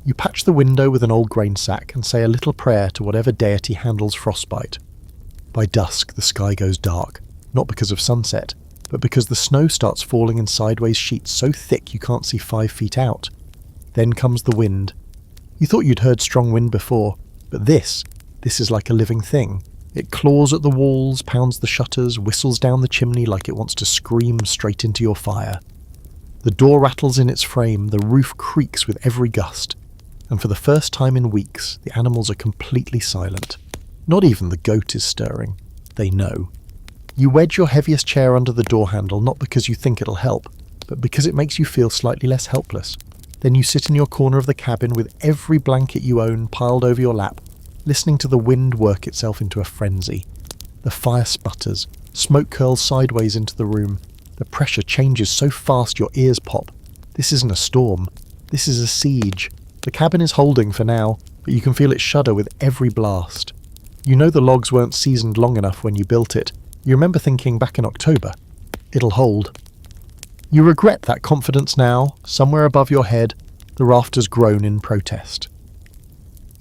You patch the window with an old grain sack and say a little prayer to whatever deity handles frostbite. By dusk, the sky goes dark, not because of sunset, but because the snow starts falling in sideways sheets so thick you can't see 5 feet out. Then comes the wind. You thought you'd heard strong wind before, but this is like a living thing. It claws at the walls, pounds the shutters, whistles down the chimney like it wants to scream straight into your fire. The door rattles in its frame, the roof creaks with every gust, and for the first time in weeks, the animals are completely silent. Not even the goat is stirring. They know. You wedge your heaviest chair under the door handle not because you think it'll help, but because it makes you feel slightly less helpless. Then you sit in your corner of the cabin with every blanket you own piled over your lap, listening to the wind work itself into a frenzy. The fire sputters, smoke curls sideways into the room. The pressure changes so fast your ears pop. This isn't a storm. This is a siege. The cabin is holding for now, but you can feel it shudder with every blast. You know the logs weren't seasoned long enough when you built it. You remember thinking back in October, it'll hold. You regret that confidence now. Somewhere above your head, the rafters groan in protest.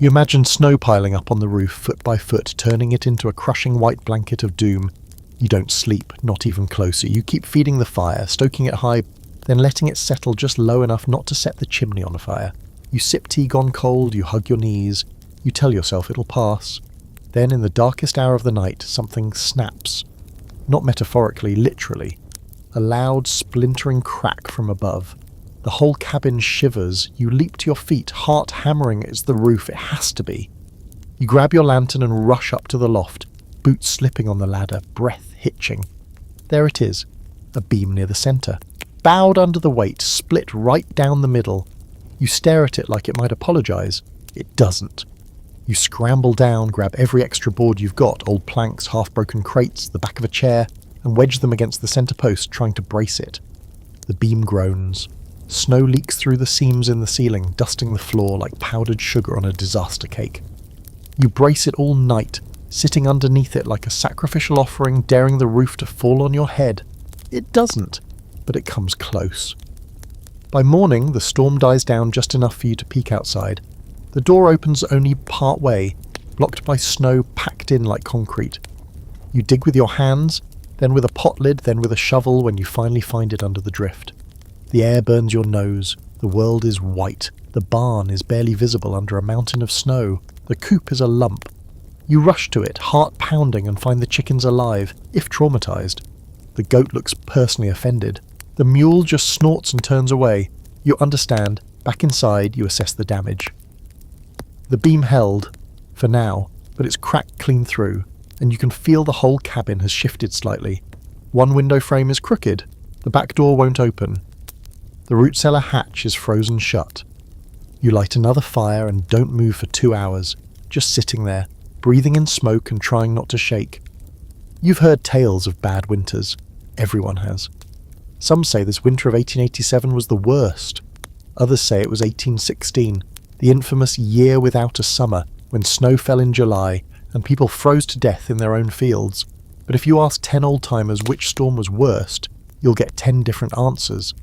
You imagine snow piling up on the roof foot by foot, turning it into a crushing white blanket of doom. You don't sleep, not even closer. You keep feeding the fire, stoking it high, then letting it settle just low enough not to set the chimney on fire. You sip tea gone cold, you hug your knees. You tell yourself it'll pass. Then in the darkest hour of the night, something snaps. Not metaphorically, literally. A loud, splintering crack from above. The whole cabin shivers. You leap to your feet, heart hammering against the roof. It has to be. You grab your lantern and rush up to the loft, boots slipping on the ladder, breath hitching. There it is, a beam near the centre. Bowed under the weight, split right down the middle. You stare at it like it might apologise. It doesn't. You scramble down, grab every extra board you've got, old planks, half-broken crates, the back of a chair, and wedge them against the centre post, trying to brace it. The beam groans. Snow leaks through the seams in the ceiling, dusting the floor like powdered sugar on a disaster cake. You brace it all night, sitting underneath it like a sacrificial offering, daring the roof to fall on your head. It doesn't, but it comes close. By morning, the storm dies down just enough for you to peek outside. The door opens only part way, blocked by snow packed in like concrete. You dig with your hands, then with a pot lid, then with a shovel when you finally find it under the drift. The air burns your nose. The world is white. The barn is barely visible under a mountain of snow. The coop is a lump. You rush to it, heart pounding, and find the chickens alive, if traumatized. The goat looks personally offended. The mule just snorts and turns away. You understand. Back inside, you assess the damage. The beam held, for now, but it's cracked clean through, and you can feel the whole cabin has shifted slightly. One window frame is crooked. The back door won't open. The root cellar hatch is frozen shut. You light another fire and don't move for 2 hours, just sitting there, breathing in smoke and trying not to shake. You've heard tales of bad winters. Everyone has. Some say this winter of 1887 was the worst. Others say it was 1816, the infamous year without a summer, when snow fell in July and people froze to death in their own fields. But if you ask 10 old-timers which storm was worst, you'll get 10 different answers.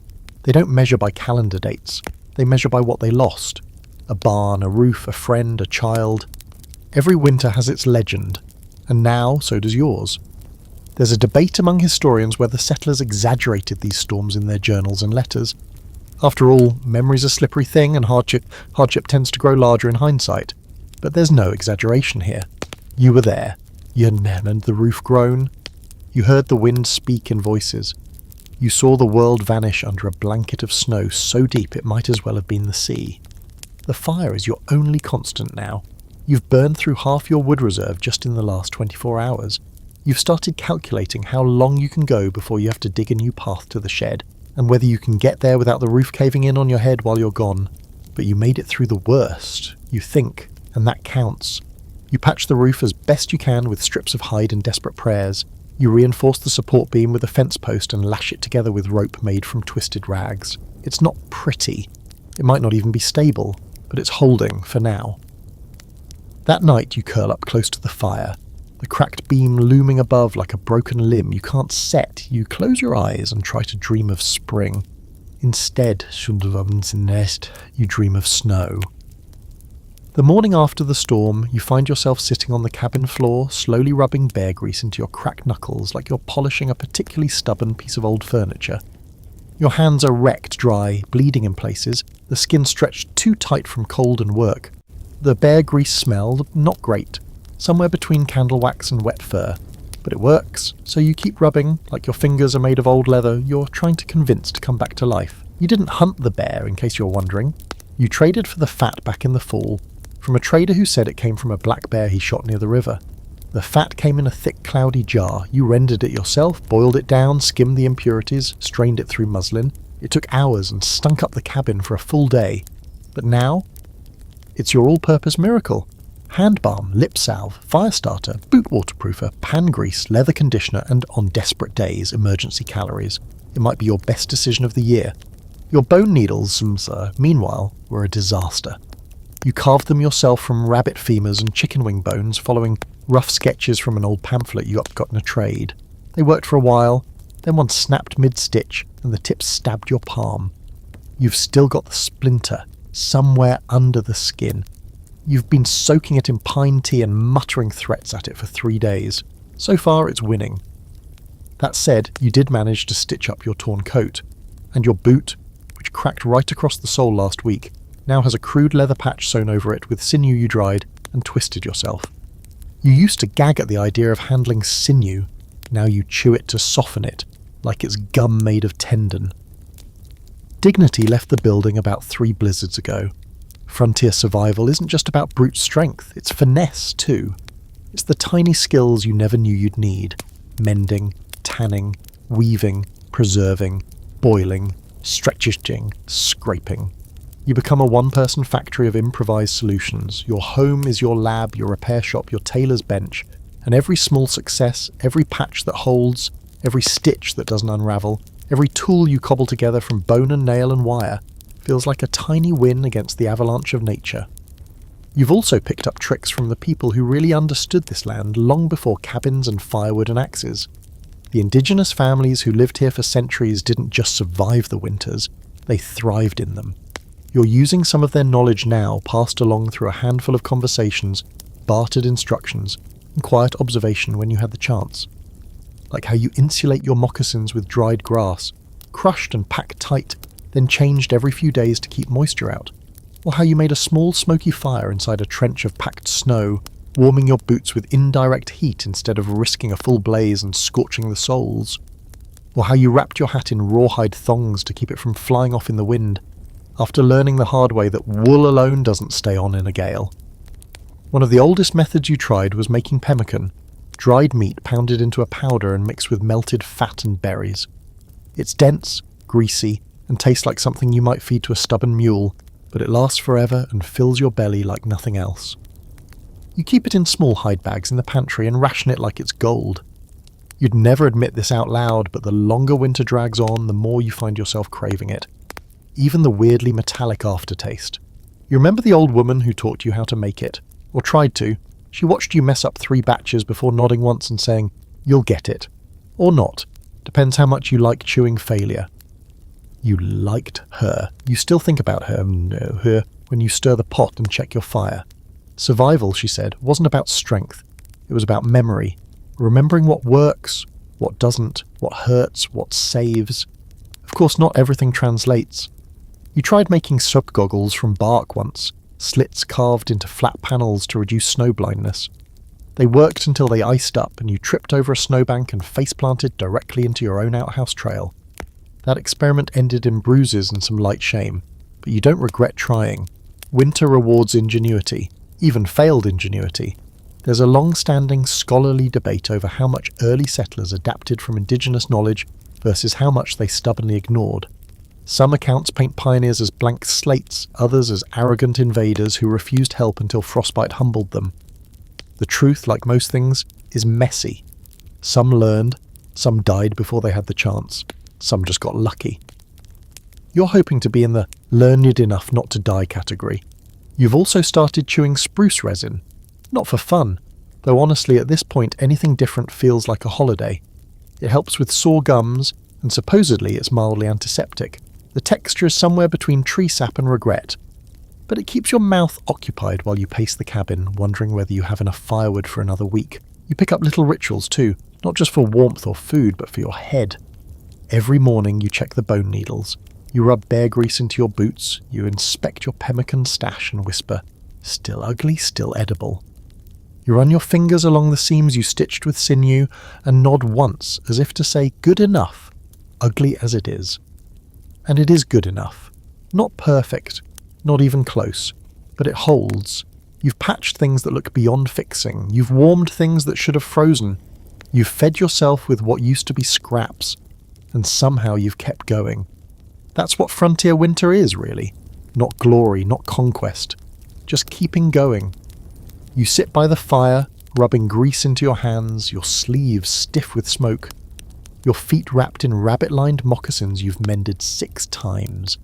They don't measure by calendar dates. They measure by what they lost. A barn, a roof, a friend, a child. Every winter has its legend, and now so does yours. There's a debate among historians whether settlers exaggerated these storms in their journals and letters. After all, memory's a slippery thing and hardship tends to grow larger in hindsight. But there's no exaggeration here. You were there. You heard the roof groan. You heard the wind speak in voices. You saw the world vanish under a blanket of snow so deep it might as well have been the sea. The fire is your only constant now. You've burned through half your wood reserve just in the last 24 hours. You've started calculating how long you can go before you have to dig a new path to the shed, and whether you can get there without the roof caving in on your head while you're gone. But you made it through the worst, you think, and that counts. You patch the roof as best you can with strips of hide and desperate prayers. You reinforce the support beam with a fence post and lash it together with rope made from twisted rags. It's not pretty. It might not even be stable, but it's holding for now. That night you curl up close to the fire, the cracked beam looming above like a broken limb you can't set. You close your eyes and try to dream of spring. Instead, you dream of snow. The morning after the storm, you find yourself sitting on the cabin floor, slowly rubbing bear grease into your cracked knuckles like you're polishing a particularly stubborn piece of old furniture. Your hands are wrecked dry, bleeding in places, the skin stretched too tight from cold and work. The bear grease smelled not great, somewhere between candle wax and wet fur. But it works, so you keep rubbing, like your fingers are made of old leather you're trying to convince to come back to life. You didn't hunt the bear, in case you're wondering. You traded for the fat back in the fall, from a trader who said it came from a black bear he shot near the river. The fat came in a thick, cloudy jar. You rendered it yourself, boiled it down, skimmed the impurities, strained it through muslin. It took hours and stunk up the cabin for a full day. But now, it's your all-purpose miracle. Hand balm, lip salve, fire starter, boot waterproofer, pan grease, leather conditioner, and, on desperate days, emergency calories. It might be your best decision of the year. Your bone needles, meanwhile, were a disaster. You carved them yourself from rabbit femurs and chicken wing bones, following rough sketches from an old pamphlet you got in a trade. They worked for a while, then one snapped mid-stitch and the tip stabbed your palm. You've still got the splinter, somewhere under the skin. You've been soaking it in pine tea and muttering threats at it for 3 days. So far, it's winning. That said, you did manage to stitch up your torn coat, and your boot, which cracked right across the sole last week, now has a crude leather patch sewn over it with sinew you dried and twisted yourself. You used to gag at the idea of handling sinew. Now you chew it to soften it, like it's gum made of tendon. Dignity left the building about 3 blizzards ago. Frontier survival isn't just about brute strength, it's finesse too. It's the tiny skills you never knew you'd need. Mending, tanning, weaving, preserving, boiling, stretching, scraping. You become a one-person factory of improvised solutions. Your home is your lab, your repair shop, your tailor's bench, and every small success, every patch that holds, every stitch that doesn't unravel, every tool you cobble together from bone and nail and wire, feels like a tiny win against the avalanche of nature. You've also picked up tricks from the people who really understood this land long before cabins and firewood and axes. The indigenous families who lived here for centuries didn't just survive the winters, They thrived in them. You're using some of their knowledge now, passed along through a handful of conversations, bartered instructions, and quiet observation when you had the chance. Like how you insulate your moccasins with dried grass, crushed and packed tight, then changed every few days to keep moisture out. Or how you made a small smoky fire inside a trench of packed snow, warming your boots with indirect heat instead of risking a full blaze and scorching the soles. Or how you wrapped your hat in rawhide thongs to keep it from flying off in the wind, after learning the hard way that wool alone doesn't stay on in a gale. One of the oldest methods you tried was making pemmican, dried meat pounded into a powder and mixed with melted fat and berries. It's dense, greasy, and tastes like something you might feed to a stubborn mule, but it lasts forever and fills your belly like nothing else. You keep it in small hide bags in the pantry and ration it like it's gold. You'd never admit this out loud, but the longer winter drags on, the more you find yourself craving it. Even the weirdly metallic aftertaste. You remember the old woman who taught you how to make it, or tried to. She watched you mess up 3 batches before nodding once and saying, "You'll get it." Or not. Depends how much you like chewing failure. You liked her. You still think about her when you stir the pot and check your fire. Survival, she said, wasn't about strength. It was about memory. Remembering what works, what doesn't, what hurts, what saves. Of course, not everything translates. You tried making soap goggles from bark once, slits carved into flat panels to reduce snow blindness. They worked until they iced up and you tripped over a snowbank and face-planted directly into your own outhouse trail. That experiment ended in bruises and some light shame, but you don't regret trying. Winter rewards ingenuity, even failed ingenuity. There's a long-standing scholarly debate over how much early settlers adapted from indigenous knowledge versus how much they stubbornly ignored. Some accounts paint pioneers as blank slates, others as arrogant invaders who refused help until frostbite humbled them. The truth, like most things, is messy. Some learned, some died before they had the chance, some just got lucky. You're hoping to be in the learned enough not to die category. You've also started chewing spruce resin. Not for fun, though honestly at this point anything different feels like a holiday. It helps with sore gums, and supposedly it's mildly antiseptic. The texture is somewhere between tree sap and regret. But it keeps your mouth occupied while you pace the cabin, wondering whether you have enough firewood for another week. You pick up little rituals too, not just for warmth or food, but for your head. Every morning you check the bone needles. You rub bear grease into your boots. You inspect your pemmican stash and whisper, "Still ugly, still edible." You run your fingers along the seams you stitched with sinew and nod once as if to say, "Good enough," ugly as it is. And it is good enough. Not perfect, not even close, but it holds. You've patched things that look beyond fixing. You've warmed things that should have frozen. You've fed yourself with what used to be scraps, and somehow you've kept going. That's what frontier winter is, really. Not glory, not conquest. Just keeping going. You sit by the fire, rubbing grease into your hands, your sleeves stiff with smoke. Your feet wrapped in rabbit-lined moccasins you've mended 6 times.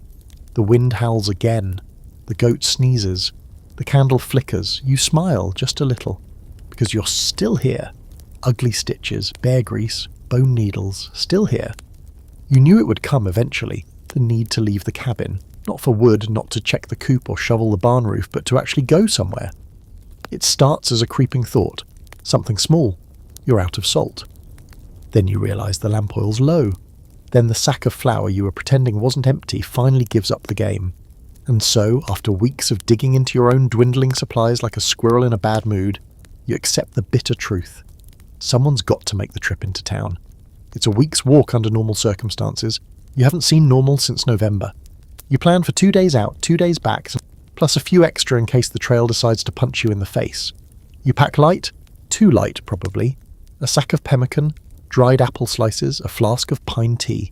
The wind howls again. The goat sneezes. The candle flickers. You smile just a little. Because you're still here. Ugly stitches, bear grease, bone needles, still here. You knew it would come eventually, the need to leave the cabin. Not for wood, not to check the coop or shovel the barn roof, but to actually go somewhere. It starts as a creeping thought. Something small. You're out of salt. Then you realise the lamp oil's low. Then the sack of flour you were pretending wasn't empty finally gives up the game. And so, after weeks of digging into your own dwindling supplies like a squirrel in a bad mood, you accept the bitter truth. Someone's got to make the trip into town. It's a week's walk under normal circumstances. You haven't seen normal since November. You plan for 2 days out, 2 days back, plus a few extra in case the trail decides to punch you in the face. You pack light, too light probably, a sack of pemmican, dried apple slices, a flask of pine tea.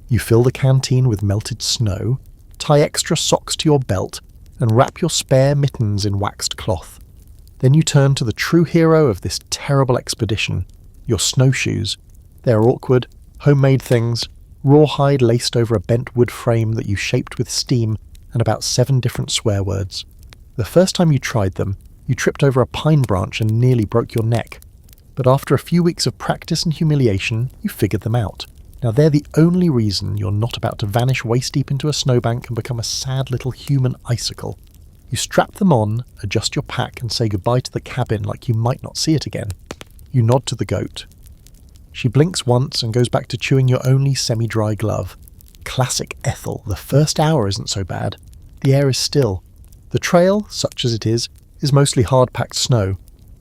You fill the canteen with melted snow, tie extra socks to your belt, and wrap your spare mittens in waxed cloth. Then you turn to the true hero of this terrible expedition, your snowshoes. They are awkward, homemade things, rawhide laced over a bent wood frame that you shaped with steam and about 7 different swear words. The first time you tried them, you tripped over a pine branch and nearly broke your neck. But after a few weeks of practice and humiliation, you figured them out. Now they're the only reason you're not about to vanish waist-deep into a snowbank and become a sad little human icicle. You strap them on, adjust your pack and say goodbye to the cabin like you might not see it again. You nod to the goat. She blinks once and goes back to chewing your only semi-dry glove. Classic Ethel, the first hour isn't so bad. The air is still. The trail, such as it is mostly hard-packed snow.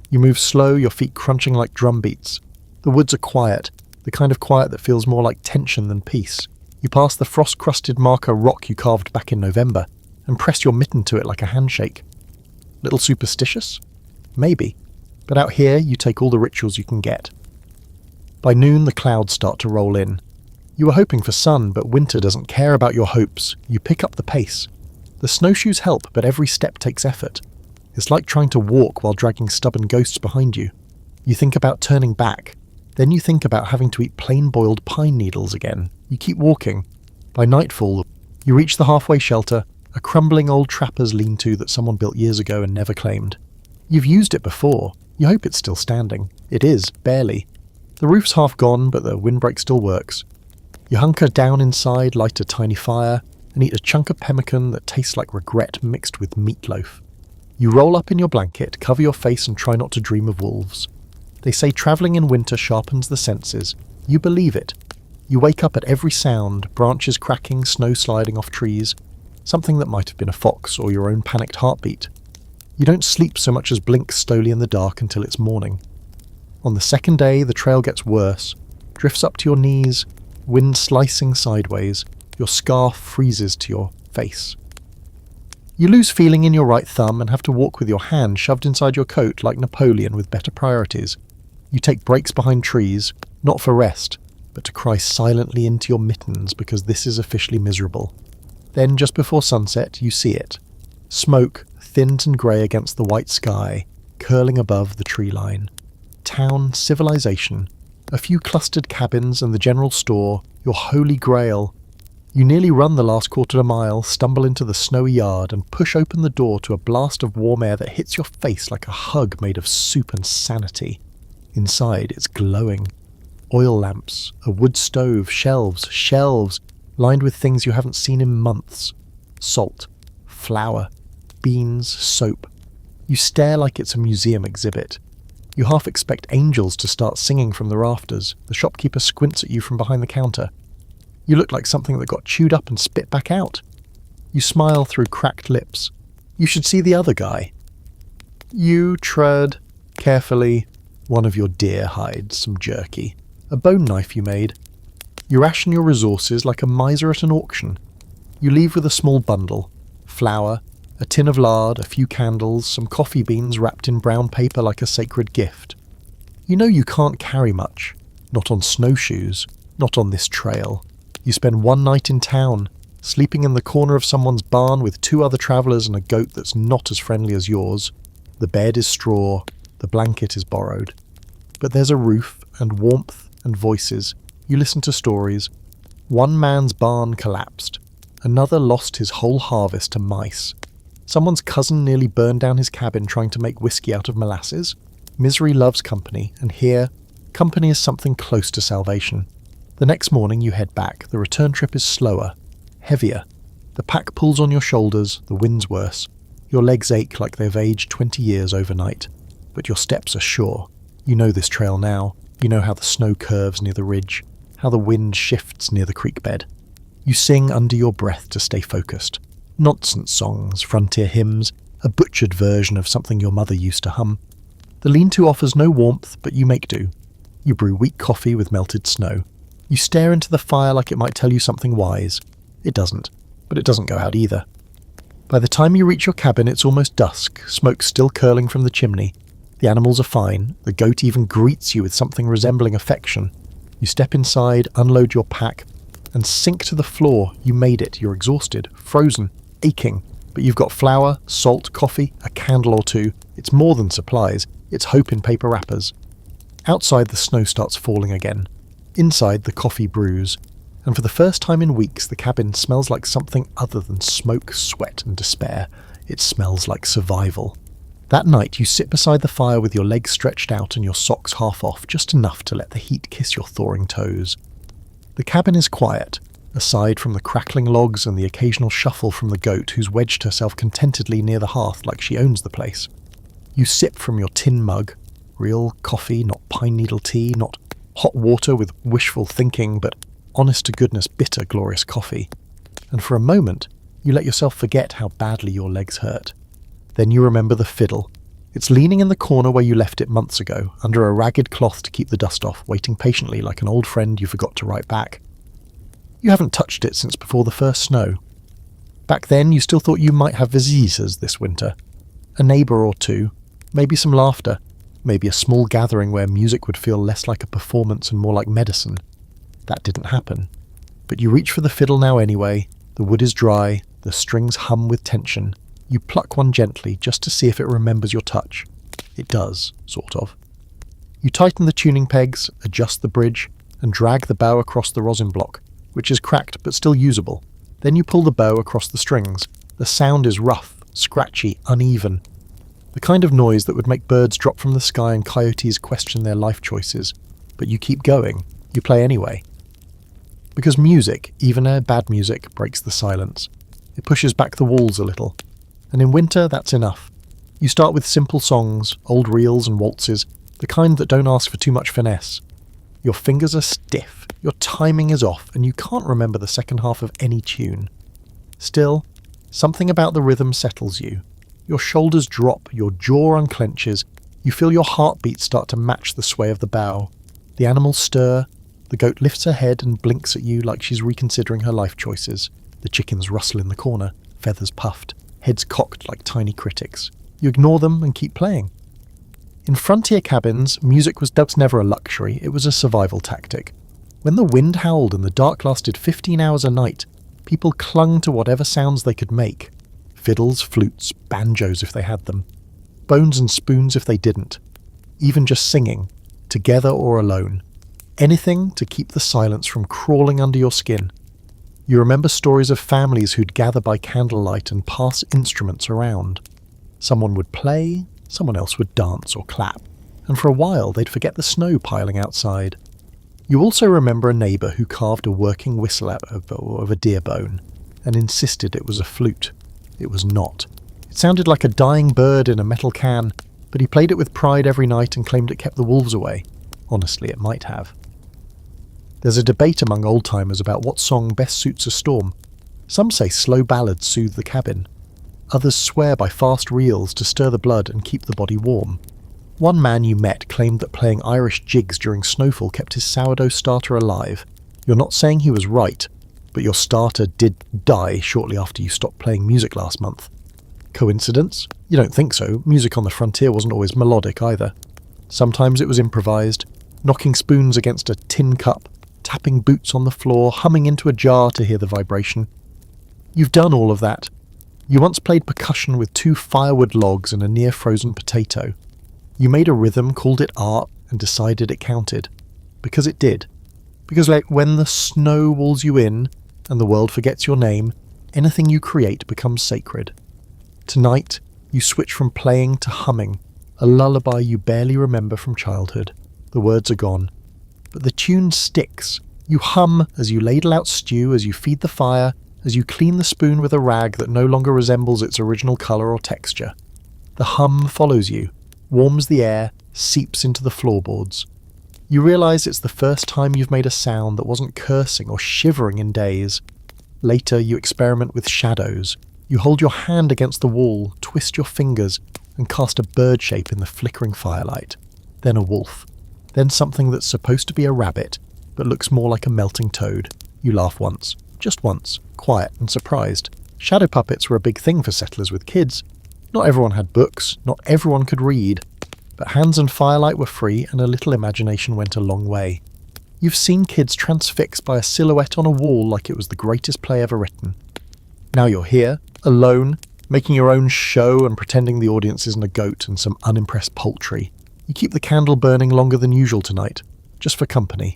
You move slow, your feet crunching like drum beats. The woods are quiet, the kind of quiet that feels more like tension than peace. You pass the frost-crusted marker rock you carved back in November and press your mitten to it like a handshake. Little superstitious? Maybe. But out here, you take all the rituals you can get. By noon, the clouds start to roll in. You were hoping for sun, but winter doesn't care about your hopes. You pick up the pace. The snowshoes help, but every step takes effort. It's like trying to walk while dragging stubborn ghosts behind you. You think about turning back. Then you think about having to eat plain-boiled pine needles again. You keep walking. By nightfall, you reach the halfway shelter, a crumbling old trapper's lean-to that someone built years ago and never claimed. You've used it before. You hope it's still standing. It is, barely. The roof's half gone, but the windbreak still works. You hunker down inside, light a tiny fire, and eat a chunk of pemmican that tastes like regret mixed with meatloaf. You roll up in your blanket, cover your face and try not to dream of wolves. They say travelling in winter sharpens the senses. You believe it. You wake up at every sound, branches cracking, snow sliding off trees, something that might have been a fox or your own panicked heartbeat. You don't sleep so much as blink slowly in the dark until it's morning. On the second day, the trail gets worse, drifts up to your knees, wind slicing sideways, your scarf freezes to your face. You lose feeling in your right thumb and have to walk with your hand shoved inside your coat like Napoleon with better priorities. You take breaks behind trees, not for rest, but to cry silently into your mittens because this is officially miserable. Then, just before sunset, you see it. Smoke, thinned and grey against the white sky, curling above the tree line. Town, civilization, a few clustered cabins and the general store, your holy grail. You nearly run the last quarter of a mile, stumble into the snowy yard and push open the door to a blast of warm air that hits your face like a hug made of soup and sanity. Inside, it's glowing. Oil lamps, a wood stove, shelves, lined with things you haven't seen in months. Salt, flour, beans, soap. You stare like it's a museum exhibit. You half expect angels to start singing from the rafters. The shopkeeper squints at you from behind the counter. You look like something that got chewed up and spit back out. You smile through cracked lips. You should see the other guy. You tread carefully one of your deer hides, some jerky, a bone knife you made. You ration your resources like a miser at an auction. You leave with a small bundle, flour, a tin of lard, a few candles, some coffee beans wrapped in brown paper like a sacred gift. You know you can't carry much, not on snowshoes, not on this trail. You spend one night in town, sleeping in the corner of someone's barn with two other travellers and a goat that's not as friendly as yours. The bed is straw, the blanket is borrowed. But there's a roof and warmth and voices. You listen to stories. One man's barn collapsed. Another lost his whole harvest to mice. Someone's cousin nearly burned down his cabin trying to make whiskey out of molasses. Misery loves company, and here, company is something close to salvation. The next morning you head back. The return trip is slower, heavier. The pack pulls on your shoulders, the wind's worse. Your legs ache like they've aged 20 years overnight. But your steps are sure. You know this trail now. You know how the snow curves near the ridge, how the wind shifts near the creek bed. You sing under your breath to stay focused. Nonsense songs, frontier hymns, a butchered version of something your mother used to hum. The lean-to offers no warmth, but you make do. You brew weak coffee with melted snow. You stare into the fire like it might tell you something wise. It doesn't, but it doesn't go out either. By the time you reach your cabin, it's almost dusk, smoke still curling from the chimney. The animals are fine. The goat even greets you with something resembling affection. You step inside, unload your pack, and sink to the floor. You made it. You're exhausted, frozen, aching. But you've got flour, salt, coffee, a candle or two. It's more than supplies. It's hope in paper wrappers. Outside, the snow starts falling again. Inside, the coffee brews, and for the first time in weeks, the cabin smells like something other than smoke, sweat, and despair. It smells like survival. That night, you sit beside the fire with your legs stretched out and your socks half off, just enough to let the heat kiss your thawing toes. The cabin is quiet, aside from the crackling logs and the occasional shuffle from the goat who's wedged herself contentedly near the hearth like she owns the place. You sip from your tin mug, real coffee, not pine needle tea, not hot water with wishful thinking, but honest-to-goodness bitter glorious coffee. And for a moment, you let yourself forget how badly your legs hurt. Then you remember the fiddle. It's leaning in the corner where you left it months ago, under a ragged cloth to keep the dust off, waiting patiently like an old friend you forgot to write back. You haven't touched it since before the first snow. Back then, you still thought you might have visitors this winter. A neighbour or two, maybe some laughter, maybe a small gathering where music would feel less like a performance and more like medicine. That didn't happen. But you reach for the fiddle now anyway. The wood is dry, the strings hum with tension. You pluck one gently just to see if it remembers your touch. It does, sort of. You tighten the tuning pegs, adjust the bridge, and drag the bow across the rosin block, which is cracked but still usable. Then you pull the bow across the strings. The sound is rough, scratchy, uneven. The kind of noise that would make birds drop from the sky and coyotes question their life choices. But you keep going. You play anyway. Because music, even bad music, breaks the silence. It pushes back the walls a little. And in winter, that's enough. You start with simple songs, old reels and waltzes, the kind that don't ask for too much finesse. Your fingers are stiff, your timing is off, and you can't remember the second half of any tune. Still, something about the rhythm settles you. Your shoulders drop, your jaw unclenches, you feel your heartbeat start to match the sway of the bow. The animals stir, the goat lifts her head and blinks at you like she's reconsidering her life choices. The chickens rustle in the corner, feathers puffed, heads cocked like tiny critics. You ignore them and keep playing. In frontier cabins, music was never a luxury, it was a survival tactic. When the wind howled and the dark lasted 15 hours a night, people clung to whatever sounds they could make. Fiddles, flutes, banjos if they had them. Bones and spoons if they didn't. Even just singing, together or alone. Anything to keep the silence from crawling under your skin. You remember stories of families who'd gather by candlelight and pass instruments around. Someone would play, someone else would dance or clap, and for a while they'd forget the snow piling outside. You also remember a neighbour who carved a working whistle out of a deer bone, and insisted it was a flute. It was not. It sounded like a dying bird in a metal can, but he played it with pride every night and claimed it kept the wolves away. Honestly, it might have. There's a debate among old-timers about what song best suits a storm. Some say slow ballads soothe the cabin. Others swear by fast reels to stir the blood and keep the body warm. One man you met claimed that playing Irish jigs during snowfall kept his sourdough starter alive. You're not saying he was right, but your starter did die shortly after you stopped playing music last month. Coincidence? You don't think so. Music on the frontier wasn't always melodic either. Sometimes it was improvised, knocking spoons against a tin cup, tapping boots on the floor, humming into a jar to hear the vibration. You've done all of that. You once played percussion with 2 firewood logs and a near-frozen potato. You made a rhythm, called it art, and decided it counted. Because it did. Because like when the snow walls you in, and the world forgets your name, anything you create becomes sacred. Tonight, you switch from playing to humming, a lullaby you barely remember from childhood. The words are gone. But the tune sticks. You hum as you ladle out stew, as you feed the fire, as you clean the spoon with a rag that no longer resembles its original colour or texture. The hum follows you, warms the air, seeps into the floorboards. You realise it's the first time you've made a sound that wasn't cursing or shivering in days. Later you experiment with shadows. You hold your hand against the wall, twist your fingers, and cast a bird shape in the flickering firelight. Then a wolf. Then something that's supposed to be a rabbit, but looks more like a melting toad. You laugh once. Just once. Quiet and surprised. Shadow puppets were a big thing for settlers with kids. Not everyone had books, not everyone could read. But hands and firelight were free, and a little imagination went a long way. You've seen kids transfixed by a silhouette on a wall like it was the greatest play ever written. Now you're here, alone, making your own show and pretending the audience isn't a goat and some unimpressed poultry. You keep the candle burning longer than usual tonight, just for company.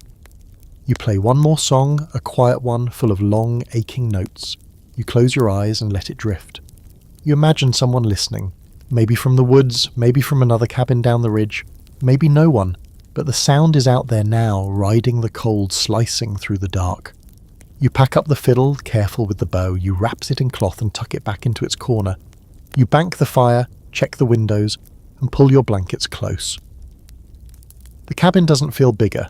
You play one more song, a quiet one full of long, aching notes. You close your eyes and let it drift. You imagine someone listening. Maybe from the woods, maybe from another cabin down the ridge, maybe no one. But the sound is out there now, riding the cold, slicing through the dark. You pack up the fiddle, careful with the bow, you wrap it in cloth and tuck it back into its corner. You bank the fire, check the windows, and pull your blankets close. The cabin doesn't feel bigger,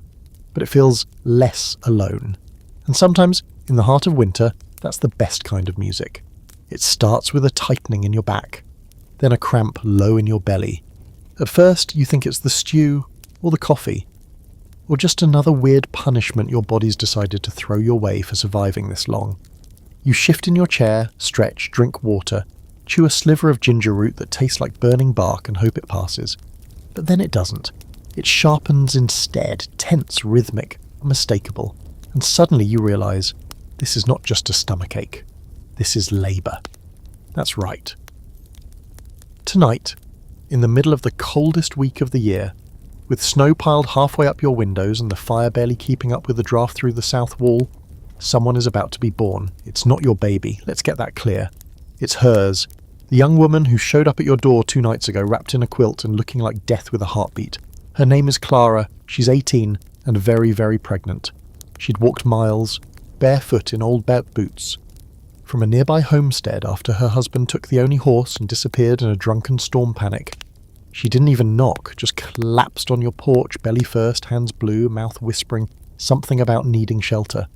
but it feels less alone. And sometimes, in the heart of winter, that's the best kind of music. It starts with a tightening in your back, then a cramp low in your belly. At first, you think it's the stew, or the coffee, or just another weird punishment your body's decided to throw your way for surviving this long. You shift in your chair, stretch, drink water, chew a sliver of ginger root that tastes like burning bark and hope it passes. But then it doesn't. It sharpens instead, tense, rhythmic, unmistakable, and suddenly you realise this is not just a stomachache. This is labour. That's right. Tonight, in the middle of the coldest week of the year, with snow piled halfway up your windows and the fire barely keeping up with the draft through the south wall, someone is about to be born. It's not your baby, let's get that clear. It's hers, the young woman who showed up at your door 2 nights ago wrapped in a quilt and looking like death with a heartbeat. Her name is Clara, she's 18 and very, very pregnant. She'd walked miles, barefoot in old boots, from a nearby homestead after her husband took the only horse and disappeared in a drunken storm panic. She didn't even knock, just collapsed on your porch, belly first, hands blue, mouth whispering, something about needing shelter.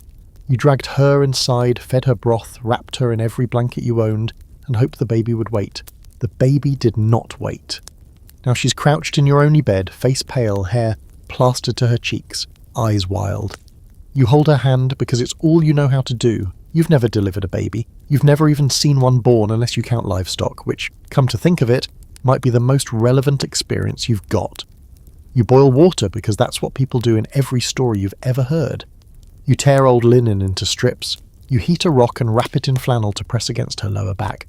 You dragged her inside, fed her broth, wrapped her in every blanket you owned, and hoped the baby would wait. The baby did not wait. Now she's crouched in your only bed, face pale, hair plastered to her cheeks, eyes wild. You hold her hand because it's all you know how to do. You've never delivered a baby. You've never even seen one born unless you count Livestock, which, come to think of it, might be the most relevant experience you've got. You boil water because that's what people do in every story you've ever heard. You tear old linen into strips. You heat a rock and wrap it in flannel to press against her lower back.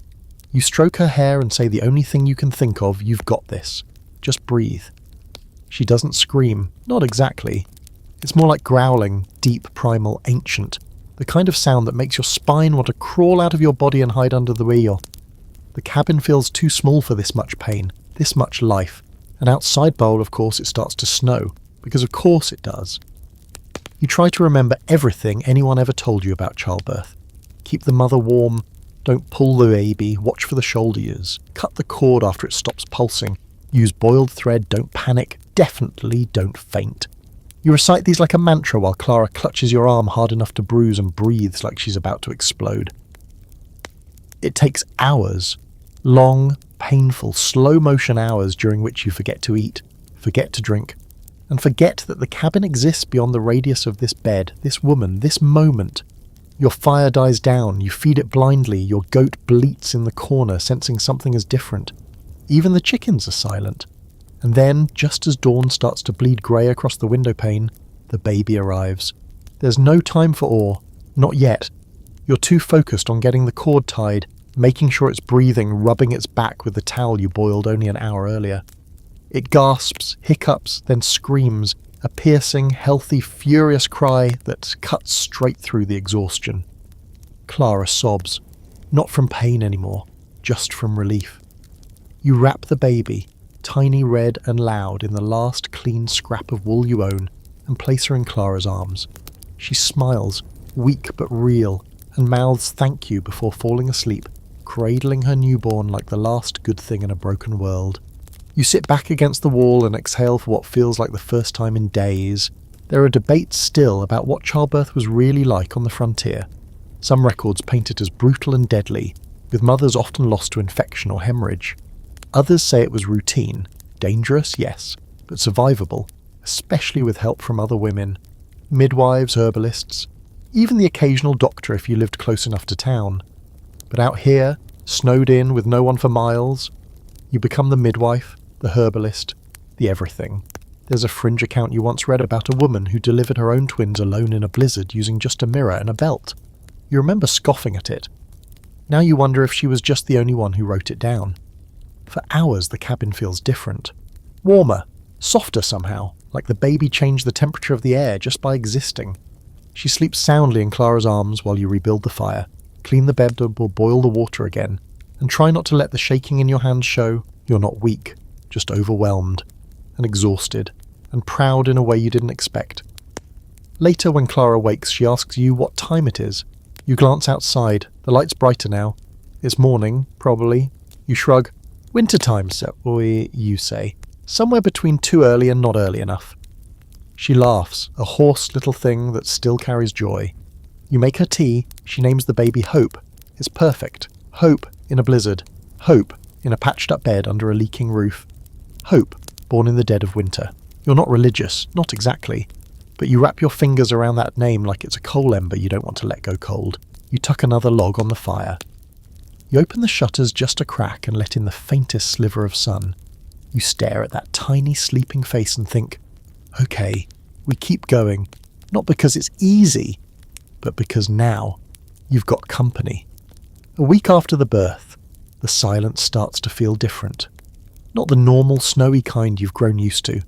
You stroke her hair and say the only thing you can think of, you've got this. Just breathe. She doesn't scream. Not exactly. It's more like growling, deep, primal, ancient. The kind of sound that makes your spine want to crawl out of your body and hide under the wheel. The cabin feels too small for this much pain, this much life. And outside Bowl, of course, it starts to snow. Because of course it does. You try to remember everything anyone ever told you about childbirth. Keep the mother warm. Don't pull the baby. Watch for the shoulder ears. Cut the cord after it stops pulsing. Use boiled thread. Don't panic. Definitely don't faint. You recite these like a mantra while Clara clutches your arm hard enough to bruise and breathes like she's about to explode. It takes hours. Long, painful, slow-motion hours during which you forget to eat, forget to drink, and forget that the cabin exists beyond the radius of this bed, this woman, this moment. Your fire dies down, you feed it blindly, your goat bleats in the corner, sensing something is different. Even the chickens are silent. And then, just as dawn starts to bleed grey across the window pane, the baby arrives. There's no time for awe. Not yet. You're too focused on getting the cord tied, making sure it's breathing, rubbing its back with the towel you boiled only an hour earlier. It gasps, hiccups, then screams, a piercing, healthy, furious cry that cuts straight through the exhaustion. Clara sobs. Not from pain anymore, just from relief. You wrap the baby, tiny, red and loud, in the last clean scrap of wool you own, and place her in Clara's arms. She smiles, weak but real, and mouths thank you before falling asleep, cradling her newborn like the last good thing in a broken world. You sit back against the wall and exhale for what feels like the first time in days. There are debates still about what childbirth was really like on the frontier. Some records paint it as brutal and deadly, with mothers often lost to infection or hemorrhage. Others say it was routine. Dangerous, yes, but survivable, especially with help from other women. Midwives, herbalists, even the occasional doctor if you lived close enough to town. But out here, snowed in with no one for miles, you become the midwife, the herbalist, the everything. There's a fringe account you once read about a woman who delivered her own twins alone in a blizzard using just a mirror and a belt. You remember scoffing at it. Now you wonder if she was just the only one who wrote it down. For hours the cabin feels different. Warmer, softer somehow, like the baby changed the temperature of the air just by existing. She sleeps soundly in Clara's arms while you rebuild the fire, clean the bed or boil the water again, and try not to let the shaking in your hands show you're not weak, just overwhelmed, and exhausted, and proud in a way you didn't expect. Later, when Clara wakes, she asks you what time it is. You glance outside. The light's brighter now. It's morning, probably. You shrug. Winter time, you say. Somewhere between too early and not early enough. She laughs, a hoarse little thing that still carries joy. You make her tea. She names the baby Hope. It's perfect. Hope in a blizzard. Hope in a patched-up bed under a leaking roof. Hope, born in the dead of winter. You're not religious, not exactly. But you wrap your fingers around that name like it's a coal ember you don't want to let go cold. You tuck another log on the fire. You open the shutters just a crack and let in the faintest sliver of sun. You stare at that tiny sleeping face and think, okay, we keep going, not because it's easy, but because now you've got company. A week after the birth, the silence starts to feel different. Not the normal snowy kind you've grown used to.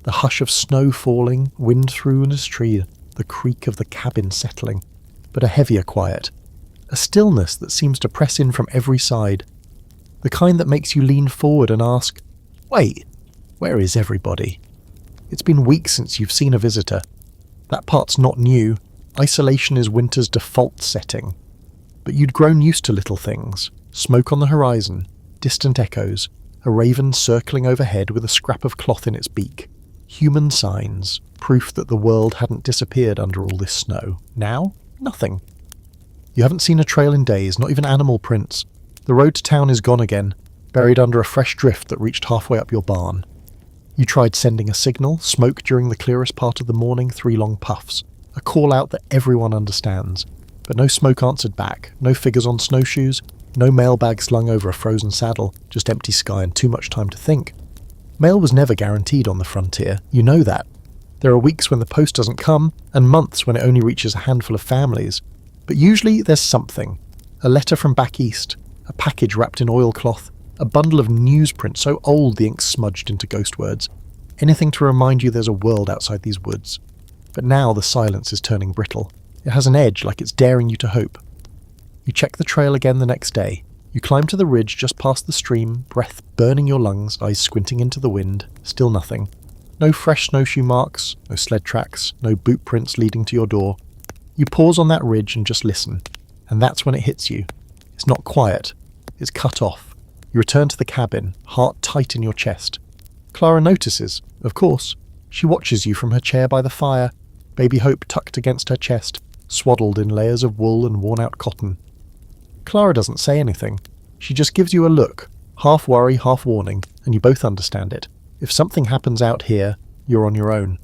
The hush of snow falling, wind through a tree, the creak of the cabin settling, but a heavier quiet. A stillness that seems to press in from every side. The kind that makes you lean forward and ask, wait, where is everybody? It's been weeks since you've seen a visitor. That part's not new. Isolation is winter's default setting. But you'd grown used to little things. Smoke on the horizon, distant echoes, a raven circling overhead with a scrap of cloth in its beak. Human signs, proof that the world hadn't disappeared under all this snow. Now, nothing. You haven't seen a trail in days, not even animal prints. The road to town is gone again, buried under a fresh drift that reached halfway up your barn. You tried sending a signal, smoke during the clearest part of the morning, 3 long puffs, a call out that everyone understands. But no smoke answered back, no figures on snowshoes, no mailbag slung over a frozen saddle, just empty sky and too much time to think. Mail was never guaranteed on the frontier, you know that. There are weeks when the post doesn't come, and months when it only reaches a handful of families. But usually there's something. A letter from back east, a package wrapped in oilcloth, a bundle of newsprint so old the ink's smudged into ghost words. Anything to remind you there's a world outside these woods. But now the silence is turning brittle. It has an edge like it's daring you to hope. You check the trail again the next day. You climb to the ridge just past the stream, breath burning your lungs, eyes squinting into the wind. Still nothing. No fresh snowshoe marks, no sled tracks, no boot prints leading to your door. You pause on that ridge and just listen. And that's when it hits you. It's not quiet. It's cut off. You return to the cabin, heart tight in your chest. Clara notices, of course. She watches you from her chair by the fire, baby Hope tucked against her chest, swaddled in layers of wool and worn-out cotton. Clara doesn't say anything. She just gives you a look, half worry, half warning, and you both understand it. If something happens out here, you're on your own.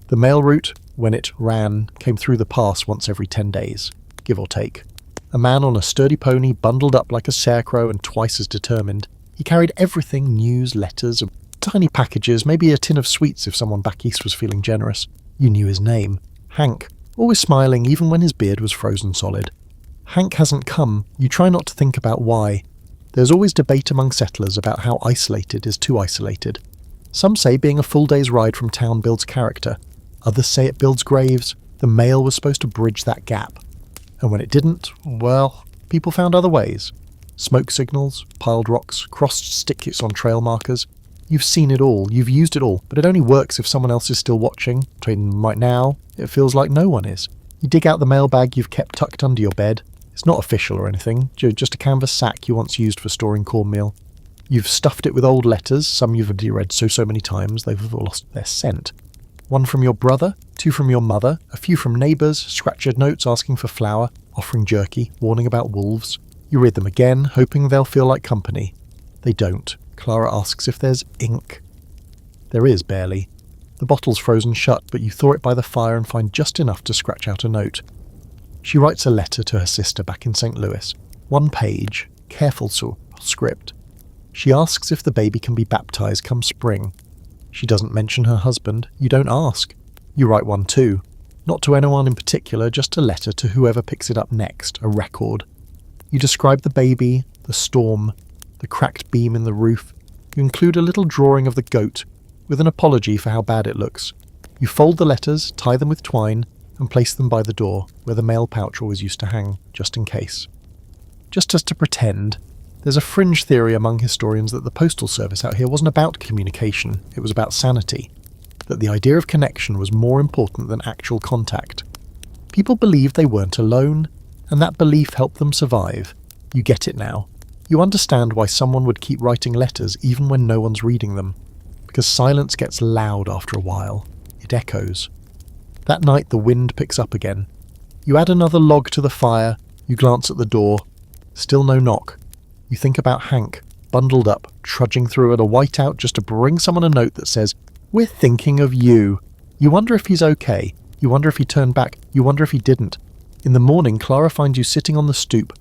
The mail route, when it ran, came through the pass once every 10 days, give or take. A man on a sturdy pony, bundled up like a scarecrow and twice as determined. He carried everything, news, letters, tiny packages, maybe a tin of sweets if someone back east was feeling generous. You knew his name. Hank, always smiling even when his beard was frozen solid. Hank hasn't come. You try not to think about why. There's always debate among settlers about how isolated is too isolated. Some say being a full day's ride from town builds character. Others say it builds graves. The mail was supposed to bridge that gap. And when it didn't, well, people found other ways. Smoke signals, piled rocks, crossed stickets on trail markers. You've seen it all, you've used it all, but it only works if someone else is still watching. Right now, it feels like no one is. You dig out the mailbag you've kept tucked under your bed. It's not official or anything, just a canvas sack you once used for storing cornmeal. You've stuffed it with old letters, some you've already read so many times they've lost their scent. 1 from your brother, 2 from your mother, a few from neighbours, scratchered notes asking for flour, offering jerky, warning about wolves. You read them again, hoping they'll feel like company. They don't. Clara asks if there's ink. There is, barely. The bottle's frozen shut, but you thaw it by the fire and find just enough to scratch out a note. She writes a letter to her sister back in St. Louis. 1 page, careful script. She asks if the baby can be baptised come spring. She doesn't mention her husband. You don't ask. You write one too. Not to anyone in particular, just a letter to whoever picks it up next, a record. You describe the baby, the storm, the cracked beam in the roof. You include a little drawing of the goat, with an apology for how bad it looks. You fold the letters, tie them with twine, and place them by the door, where the mail pouch always used to hang, just in case. Just as to pretend, there's a fringe theory among historians that the postal service out here wasn't about communication, it was about sanity. that the idea of connection was more important than actual contact. People believed they weren't alone, and that belief helped them survive. You get it now. You understand why someone would keep writing letters even when no one's reading them. Because silence gets loud after a while. It echoes. That night the wind picks up again. You add another log to the fire, you glance at the door. Still no knock. You think about Hank, bundled up, trudging through at a whiteout just to bring someone a note that says, "We're thinking of you." You wonder if he's okay. You wonder if he turned back. You wonder if he didn't. In the morning, Clara finds you sitting on the stoop,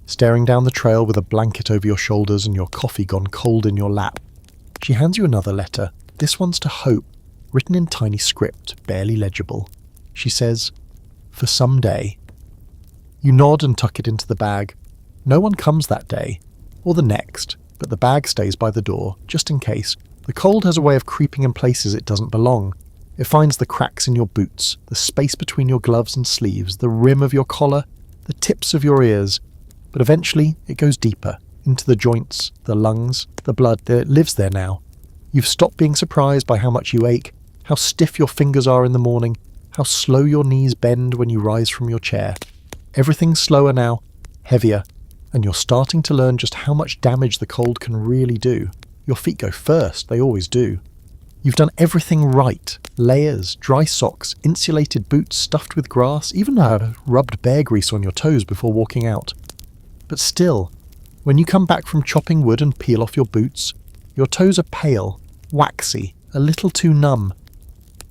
staring down the trail with a blanket over your shoulders and your coffee gone cold in your lap. She hands you another letter. This one's to Hope, written in tiny script, barely legible. She says, "For some day." You nod and tuck it into the bag. No one comes that day, or the next, but the bag stays by the door, just in case. The cold has a way of creeping in places it doesn't belong. It finds the cracks in your boots, the space between your gloves and sleeves, the rim of your collar, the tips of your ears. But eventually it goes deeper, into the joints, the lungs, the blood. It lives there now. You've stopped being surprised by how much you ache, how stiff your fingers are in the morning, how slow your knees bend when you rise from your chair. Everything's slower now, heavier, and you're starting to learn just how much damage the cold can really do. Your feet go first, they always do. You've done everything right. Layers, dry socks, insulated boots stuffed with grass, even rubbed bear grease on your toes before walking out. But still, when you come back from chopping wood and peel off your boots, your toes are pale, waxy, a little too numb.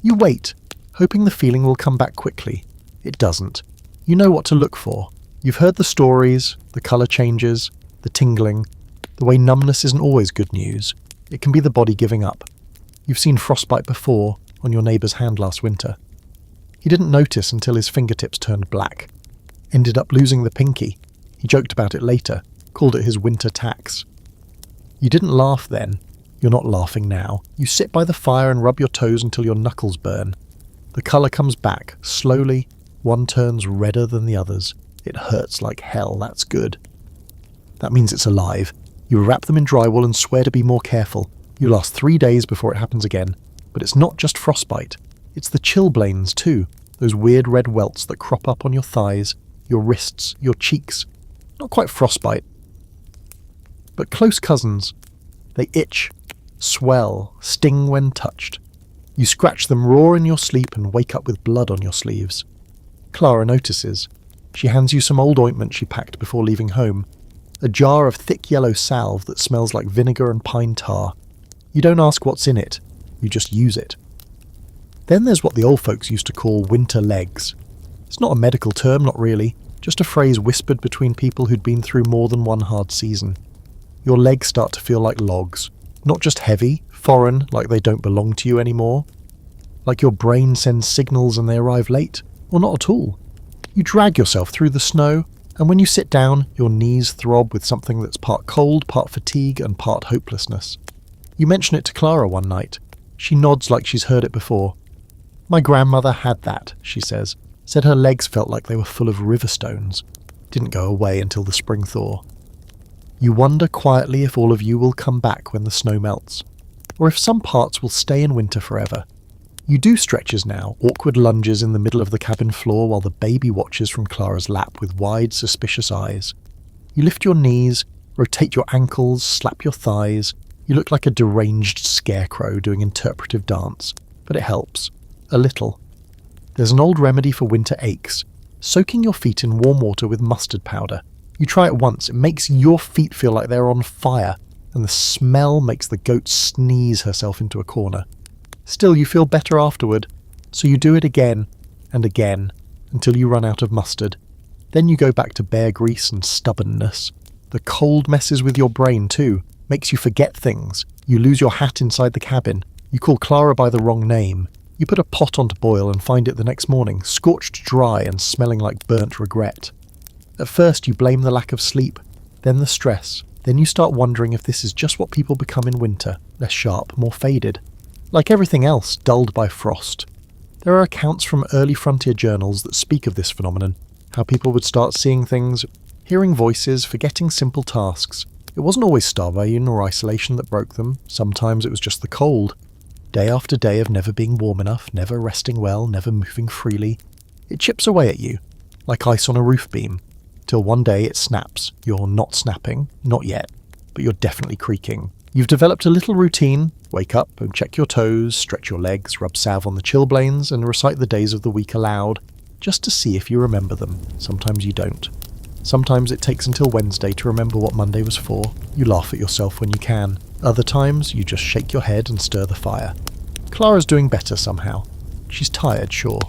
You wait, hoping the feeling will come back quickly. It doesn't. You know what to look for. You've heard the stories, the colour changes, the tingling, the way numbness isn't always good news. It can be the body giving up. You've seen frostbite before, on your neighbour's hand last winter. He didn't notice until his fingertips turned black. Ended up losing the pinky. He joked about it later, called it his winter tax. You didn't laugh then. You're not laughing now. You sit by the fire and rub your toes until your knuckles burn. The colour comes back, slowly. One turns redder than the others. It hurts like hell, that's good. That means it's alive. You wrap them in drywall and swear to be more careful. You last 3 days before it happens again. But it's not just frostbite. It's the chilblains too. Those weird red welts that crop up on your thighs, your wrists, your cheeks. Not quite frostbite, but close cousins. They itch, swell, sting when touched. You scratch them raw in your sleep and wake up with blood on your sleeves. Clara notices. She hands you some old ointment she packed before leaving home. A jar of thick yellow salve that smells like vinegar and pine tar. You don't ask what's in it, you just use it. Then there's what the old folks used to call winter legs. It's not a medical term, not really, just a phrase whispered between people who'd been through more than one hard season. Your legs start to feel like logs. Not just heavy, foreign, like they don't belong to you anymore. Like your brain sends signals and they arrive late, or not at all. You drag yourself through the snow, and when you sit down, your knees throb with something that's part cold, part fatigue, and part hopelessness. You mention it to Clara one night. She nods like she's heard it before. "My grandmother had that," she says. Said her legs felt like they were full of river stones. Didn't go away until the spring thaw. You wonder quietly if all of you will come back when the snow melts, or if some parts will stay in winter forever. You do stretches now, awkward lunges in the middle of the cabin floor while the baby watches from Clara's lap with wide, suspicious eyes. You lift your knees, rotate your ankles, slap your thighs. You look like a deranged scarecrow doing interpretive dance, but it helps. A little. There's an old remedy for winter aches, soaking your feet in warm water with mustard powder. You try it once, it makes your feet feel like they're on fire, and the smell makes the goat sneeze herself into a corner. Still, you feel better afterward, so you do it again and again until you run out of mustard. Then you go back to bear grease and stubbornness. The cold messes with your brain too, makes you forget things. You lose your hat inside the cabin. You call Clara by the wrong name. You put a pot on to boil and find it the next morning, scorched dry and smelling like burnt regret. At first you blame the lack of sleep, then the stress. Then you start wondering if this is just what people become in winter, less sharp, more faded. Like everything else, dulled by frost. There are accounts from early frontier journals that speak of this phenomenon, how people would start seeing things, hearing voices, forgetting simple tasks. It wasn't always starvation or isolation that broke them, sometimes it was just the cold. Day after day of never being warm enough, never resting well, never moving freely. It chips away at you, like ice on a roof beam, till one day it snaps. You're not snapping, not yet, but you're definitely creaking. You've developed a little routine: wake up and check your toes, stretch your legs, rub salve on the chilblains, and recite the days of the week aloud, just to see if you remember them. Sometimes you don't. Sometimes it takes until Wednesday to remember what Monday was for. You laugh at yourself when you can. Other times, you just shake your head and stir the fire. Clara's doing better somehow. She's tired, sure.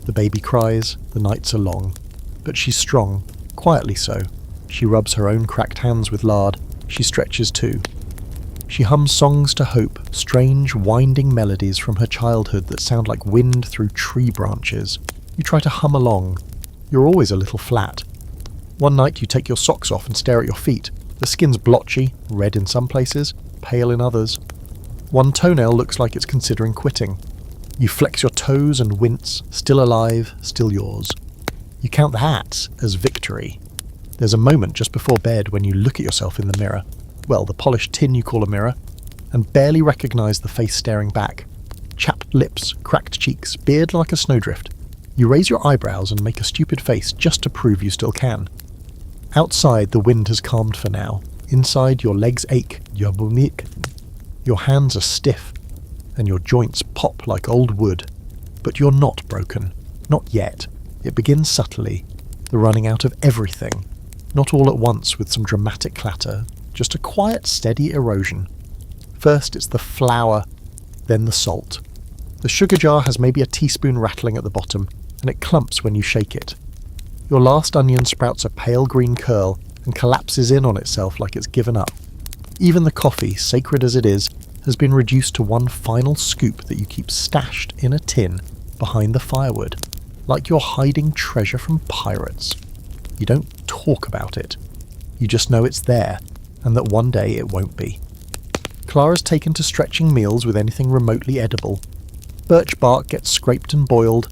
The baby cries, the nights are long. But she's strong, quietly so. She rubs her own cracked hands with lard. She stretches too. She hums songs to hope, strange, winding melodies from her childhood that sound like wind through tree branches. You try to hum along. You're always a little flat. One night you take your socks off and stare at your feet. The skin's blotchy, red in some places, pale in others. One toenail looks like it's considering quitting. You flex your toes and wince, still alive, still yours. You count that as victory. There's a moment just before bed when you look at yourself in the mirror, well, the polished tin you call a mirror, and barely recognise the face staring back. Chapped lips, cracked cheeks, beard like a snowdrift. You raise your eyebrows and make a stupid face just to prove you still can. Outside, the wind has calmed for now. Inside, your legs ache, your hands are stiff, and your joints pop like old wood. But you're not broken. Not yet. It begins subtly, the running out of everything. Not all at once with some dramatic clatter, just a quiet, steady erosion. First it's the flour, then the salt. The sugar jar has maybe a teaspoon rattling at the bottom, and it clumps when you shake it. Your last onion sprouts a pale green curl and collapses in on itself like it's given up. Even the coffee, sacred as it is, has been reduced to one final scoop that you keep stashed in a tin behind the firewood, like you're hiding treasure from pirates. You don't talk about it. You just know it's there, and that one day it won't be. Clara's taken to stretching meals with anything remotely edible. Birch bark gets scraped and boiled.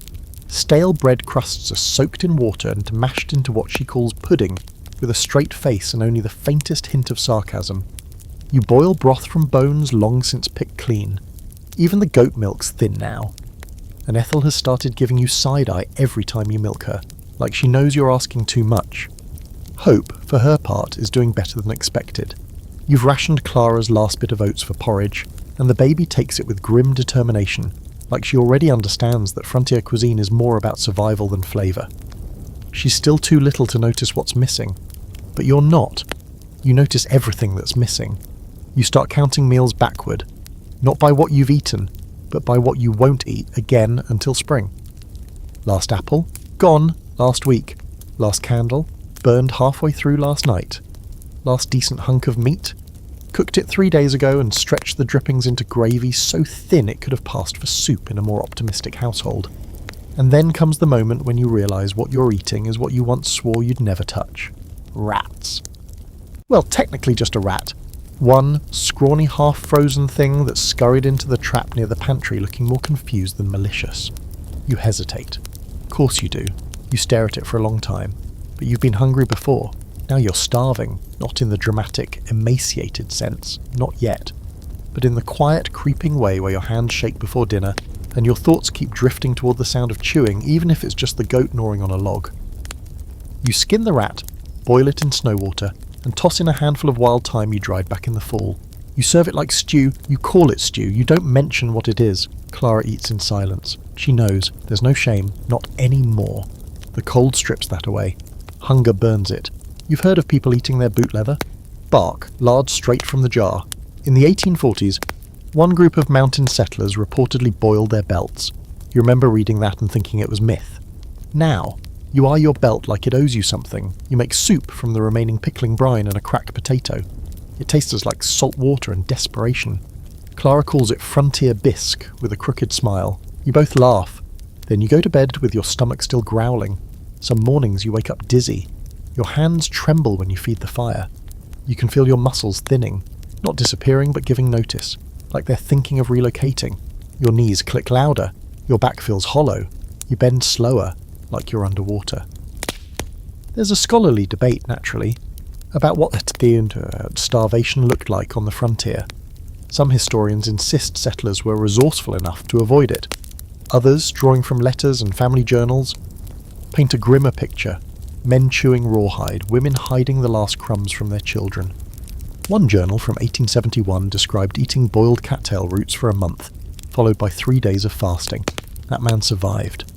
Stale bread crusts are soaked in water and mashed into what she calls pudding, with a straight face and only the faintest hint of sarcasm. You boil broth from bones long since picked clean. Even the goat milk's thin now. And Ethel has started giving you side-eye every time you milk her, like she knows you're asking too much. Hope, for her part, is doing better than expected. You've rationed Clara's last bit of oats for porridge, and the baby takes it with grim determination, like she already understands that frontier cuisine is more about survival than flavour. She's still too little to notice what's missing, but you're not. You notice everything that's missing. You start counting meals backward, not by what you've eaten, but by what you won't eat again until spring. Last apple? Gone last week. Last candle? Burned halfway through last night. Last decent hunk of meat? Cooked it 3 days ago and stretched the drippings into gravy so thin it could have passed for soup in a more optimistic household. And then comes the moment when you realise what you're eating is what you once swore you'd never touch. Rats. Well, technically just a rat. One scrawny half-frozen thing that scurried into the trap near the pantry looking more confused than malicious. You hesitate. Of course you do. You stare at it for a long time. But you've been hungry before. Now you're starving, not in the dramatic, emaciated sense, not yet, but in the quiet, creeping way where your hands shake before dinner, and your thoughts keep drifting toward the sound of chewing, even if it's just the goat gnawing on a log. You skin the rat, boil it in snow water, and toss in a handful of wild thyme you dried back in the fall. You serve it like stew, you call it stew, you don't mention what it is. Clara eats in silence. She knows, there's no shame, not any more. The cold strips that away. Hunger burns it. You've heard of people eating their boot leather? Bark, lard straight from the jar. In the 1840s, one group of mountain settlers reportedly boiled their belts. You remember reading that and thinking it was myth. Now, you eye your belt like it owes you something. You make soup from the remaining pickling brine and a cracked potato. It tastes like salt water and desperation. Clara calls it frontier bisque with a crooked smile. You both laugh. Then you go to bed with your stomach still growling. Some mornings you wake up dizzy. Your hands tremble when you feed the fire. You can feel your muscles thinning, not disappearing but giving notice, like they're thinking of relocating. Your knees click louder. Your back feels hollow. You bend slower, like you're underwater. There's a scholarly debate, naturally, about what starvation looked like on the frontier. Some historians insist settlers were resourceful enough to avoid it. Others, drawing from letters and family journals, paint a grimmer picture: men chewing rawhide, women hiding the last crumbs from their children. One journal from 1871 described eating boiled cattail roots for a month, followed by 3 days of fasting. That man survived.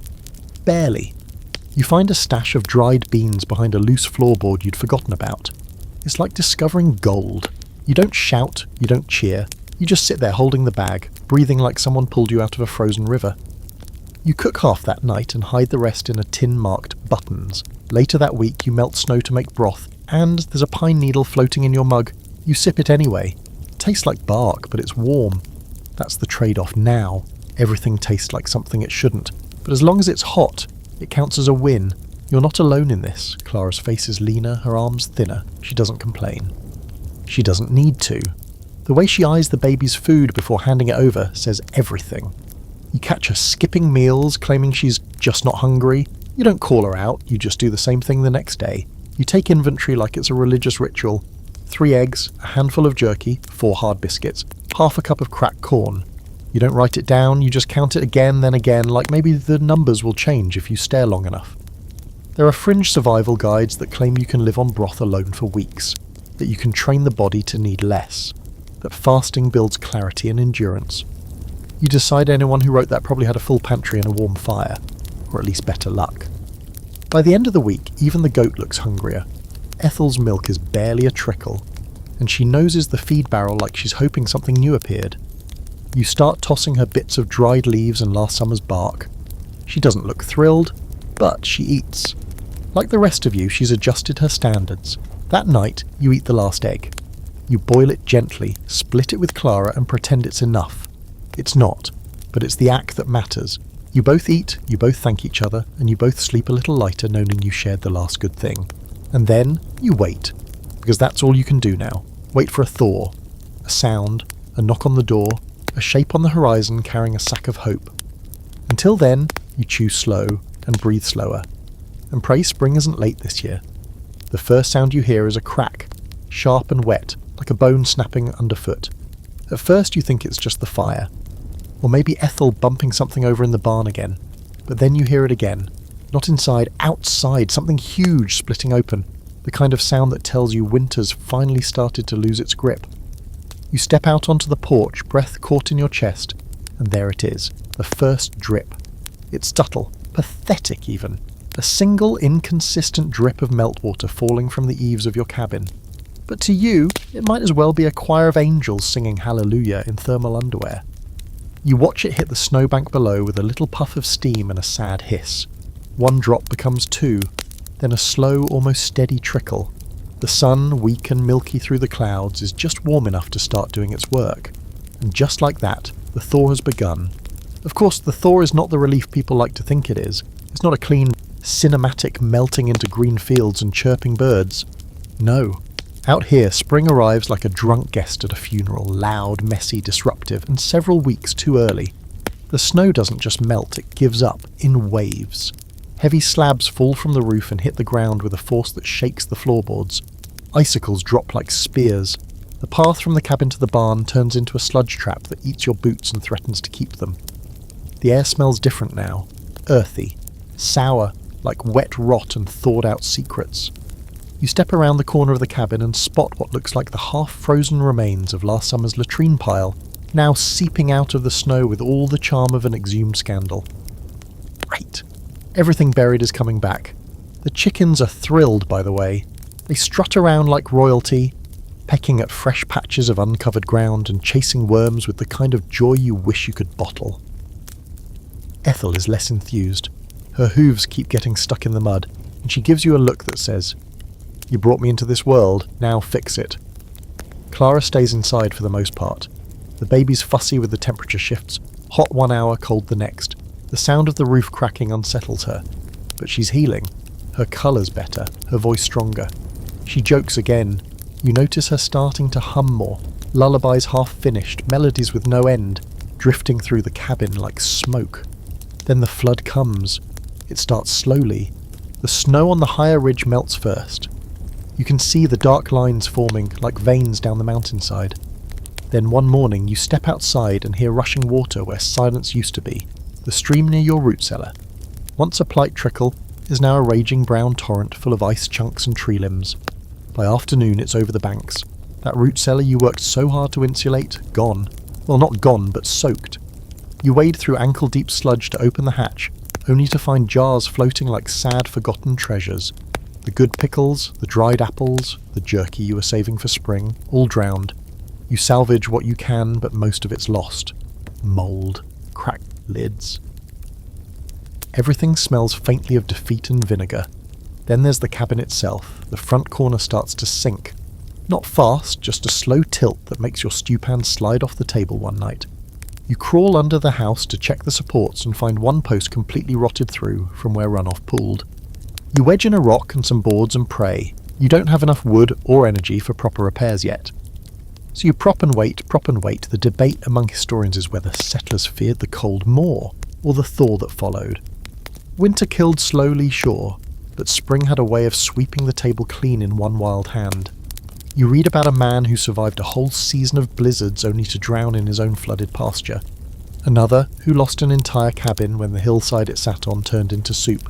Barely. You find a stash of dried beans behind a loose floorboard you'd forgotten about. It's like discovering gold. You don't shout, you don't cheer, you just sit there holding the bag, breathing like someone pulled you out of a frozen river. You cook half that night and hide the rest in a tin marked buttons. Later that week you melt snow to make broth, and there's a pine needle floating in your mug. You sip it anyway. It tastes like bark, but it's warm. That's the trade-off now. Everything tastes like something it shouldn't. But as long as it's hot, it counts as a win. You're not alone in this. Clara's face is leaner, her arms thinner. She doesn't complain. She doesn't need to. The way she eyes the baby's food before handing it over says everything. You catch her skipping meals, claiming she's just not hungry. You don't call her out, you just do the same thing the next day. You take inventory like it's a religious ritual. 3 eggs, a handful of jerky, 4 hard biscuits, half a cup of cracked corn. You don't write it down, you just count it again, then again, like maybe the numbers will change if you stare long enough. There are fringe survival guides that claim you can live on broth alone for weeks, that you can train the body to need less, that fasting builds clarity and endurance. You decide anyone who wrote that probably had a full pantry and a warm fire, or at least better luck. By the end of the week, even the goat looks hungrier. Ethel's milk is barely a trickle, and she noses the feed barrel like she's hoping something new appeared. You start tossing her bits of dried leaves and last summer's bark. She doesn't look thrilled, but she eats. Like the rest of you, she's adjusted her standards. That night, you eat the last egg. You boil it gently, split it with Clara, and pretend it's enough. It's not, but it's the act that matters. You both eat, you both thank each other, and you both sleep a little lighter knowing you shared the last good thing. And then, you wait, because that's all you can do now. Wait for a thaw, a sound, a knock on the door, a shape on the horizon carrying a sack of hope. Until then, you chew slow and breathe slower. And pray spring isn't late this year. The first sound you hear is a crack, sharp and wet, like a bone snapping underfoot. At first you think it's just the fire, or maybe Ethel bumping something over in the barn again. But then you hear it again. Not inside, outside, something huge splitting open, the kind of sound that tells you winter's finally started to lose its grip. You step out onto the porch, breath caught in your chest, and there it is, the first drip. It's subtle, pathetic even. A single inconsistent drip of meltwater falling from the eaves of your cabin. But to you, it might as well be a choir of angels singing hallelujah in thermal underwear. You watch it hit the snowbank below with a little puff of steam and a sad hiss. 1 drop becomes 2, then a slow, almost steady trickle. The sun, weak and milky through the clouds, is just warm enough to start doing its work. And just like that, the thaw has begun. Of course, the thaw is not the relief people like to think it is. It's not a clean, cinematic melting into green fields and chirping birds. No. Out here, spring arrives like a drunk guest at a funeral, loud, messy, disruptive, and several weeks too early. The snow doesn't just melt, it gives up, in waves. Heavy slabs fall from the roof and hit the ground with a force that shakes the floorboards. Icicles drop like spears. The path from the cabin to the barn turns into a sludge trap that eats your boots and threatens to keep them. The air smells different now. Earthy. Sour, like wet rot and thawed-out secrets. You step around the corner of the cabin and spot what looks like the half-frozen remains of last summer's latrine pile, now seeping out of the snow with all the charm of an exhumed scandal. Right. Everything buried is coming back. The chickens are thrilled, by the way. They strut around like royalty, pecking at fresh patches of uncovered ground and chasing worms with the kind of joy you wish you could bottle. Ethel is less enthused. Her hooves keep getting stuck in the mud, and she gives you a look that says, "You brought me into this world, now fix it." Clara stays inside for the most part. The baby's fussy with the temperature shifts, hot 1 hour, cold the next. The sound of the roof cracking unsettles her, but she's healing. Her colour's better, her voice stronger. She jokes again. You notice her starting to hum more, lullabies half finished, melodies with no end, drifting through the cabin like smoke. Then the flood comes. It starts slowly. The snow on the higher ridge melts first. You can see the dark lines forming like veins down the mountainside. Then one morning you step outside and hear rushing water where silence used to be, the stream near your root cellar. Once a polite trickle is now a raging brown torrent full of ice chunks and tree limbs. By afternoon it's over the banks. That root cellar you worked so hard to insulate, gone. Well, not gone, but soaked. You wade through ankle-deep sludge to open the hatch, only to find jars floating like sad, forgotten treasures. The good pickles, the dried apples, the jerky you were saving for spring, all drowned. You salvage what you can, but most of it's lost. Mould, cracked lids. Everything smells faintly of defeat and vinegar. Then there's the cabin itself. The front corner starts to sink. Not fast, just a slow tilt that makes your stew pan slide off the table one night. You crawl under the house to check the supports and find one post completely rotted through from where runoff pooled. You wedge in a rock and some boards and pray. You don't have enough wood or energy for proper repairs yet. So you prop and wait. The debate among historians is whether settlers feared the cold more, or the thaw that followed. Winter killed slowly, sure, but spring had a way of sweeping the table clean in one wild hand. You read about a man who survived a whole season of blizzards only to drown in his own flooded pasture. Another who lost an entire cabin when the hillside it sat on turned into soup.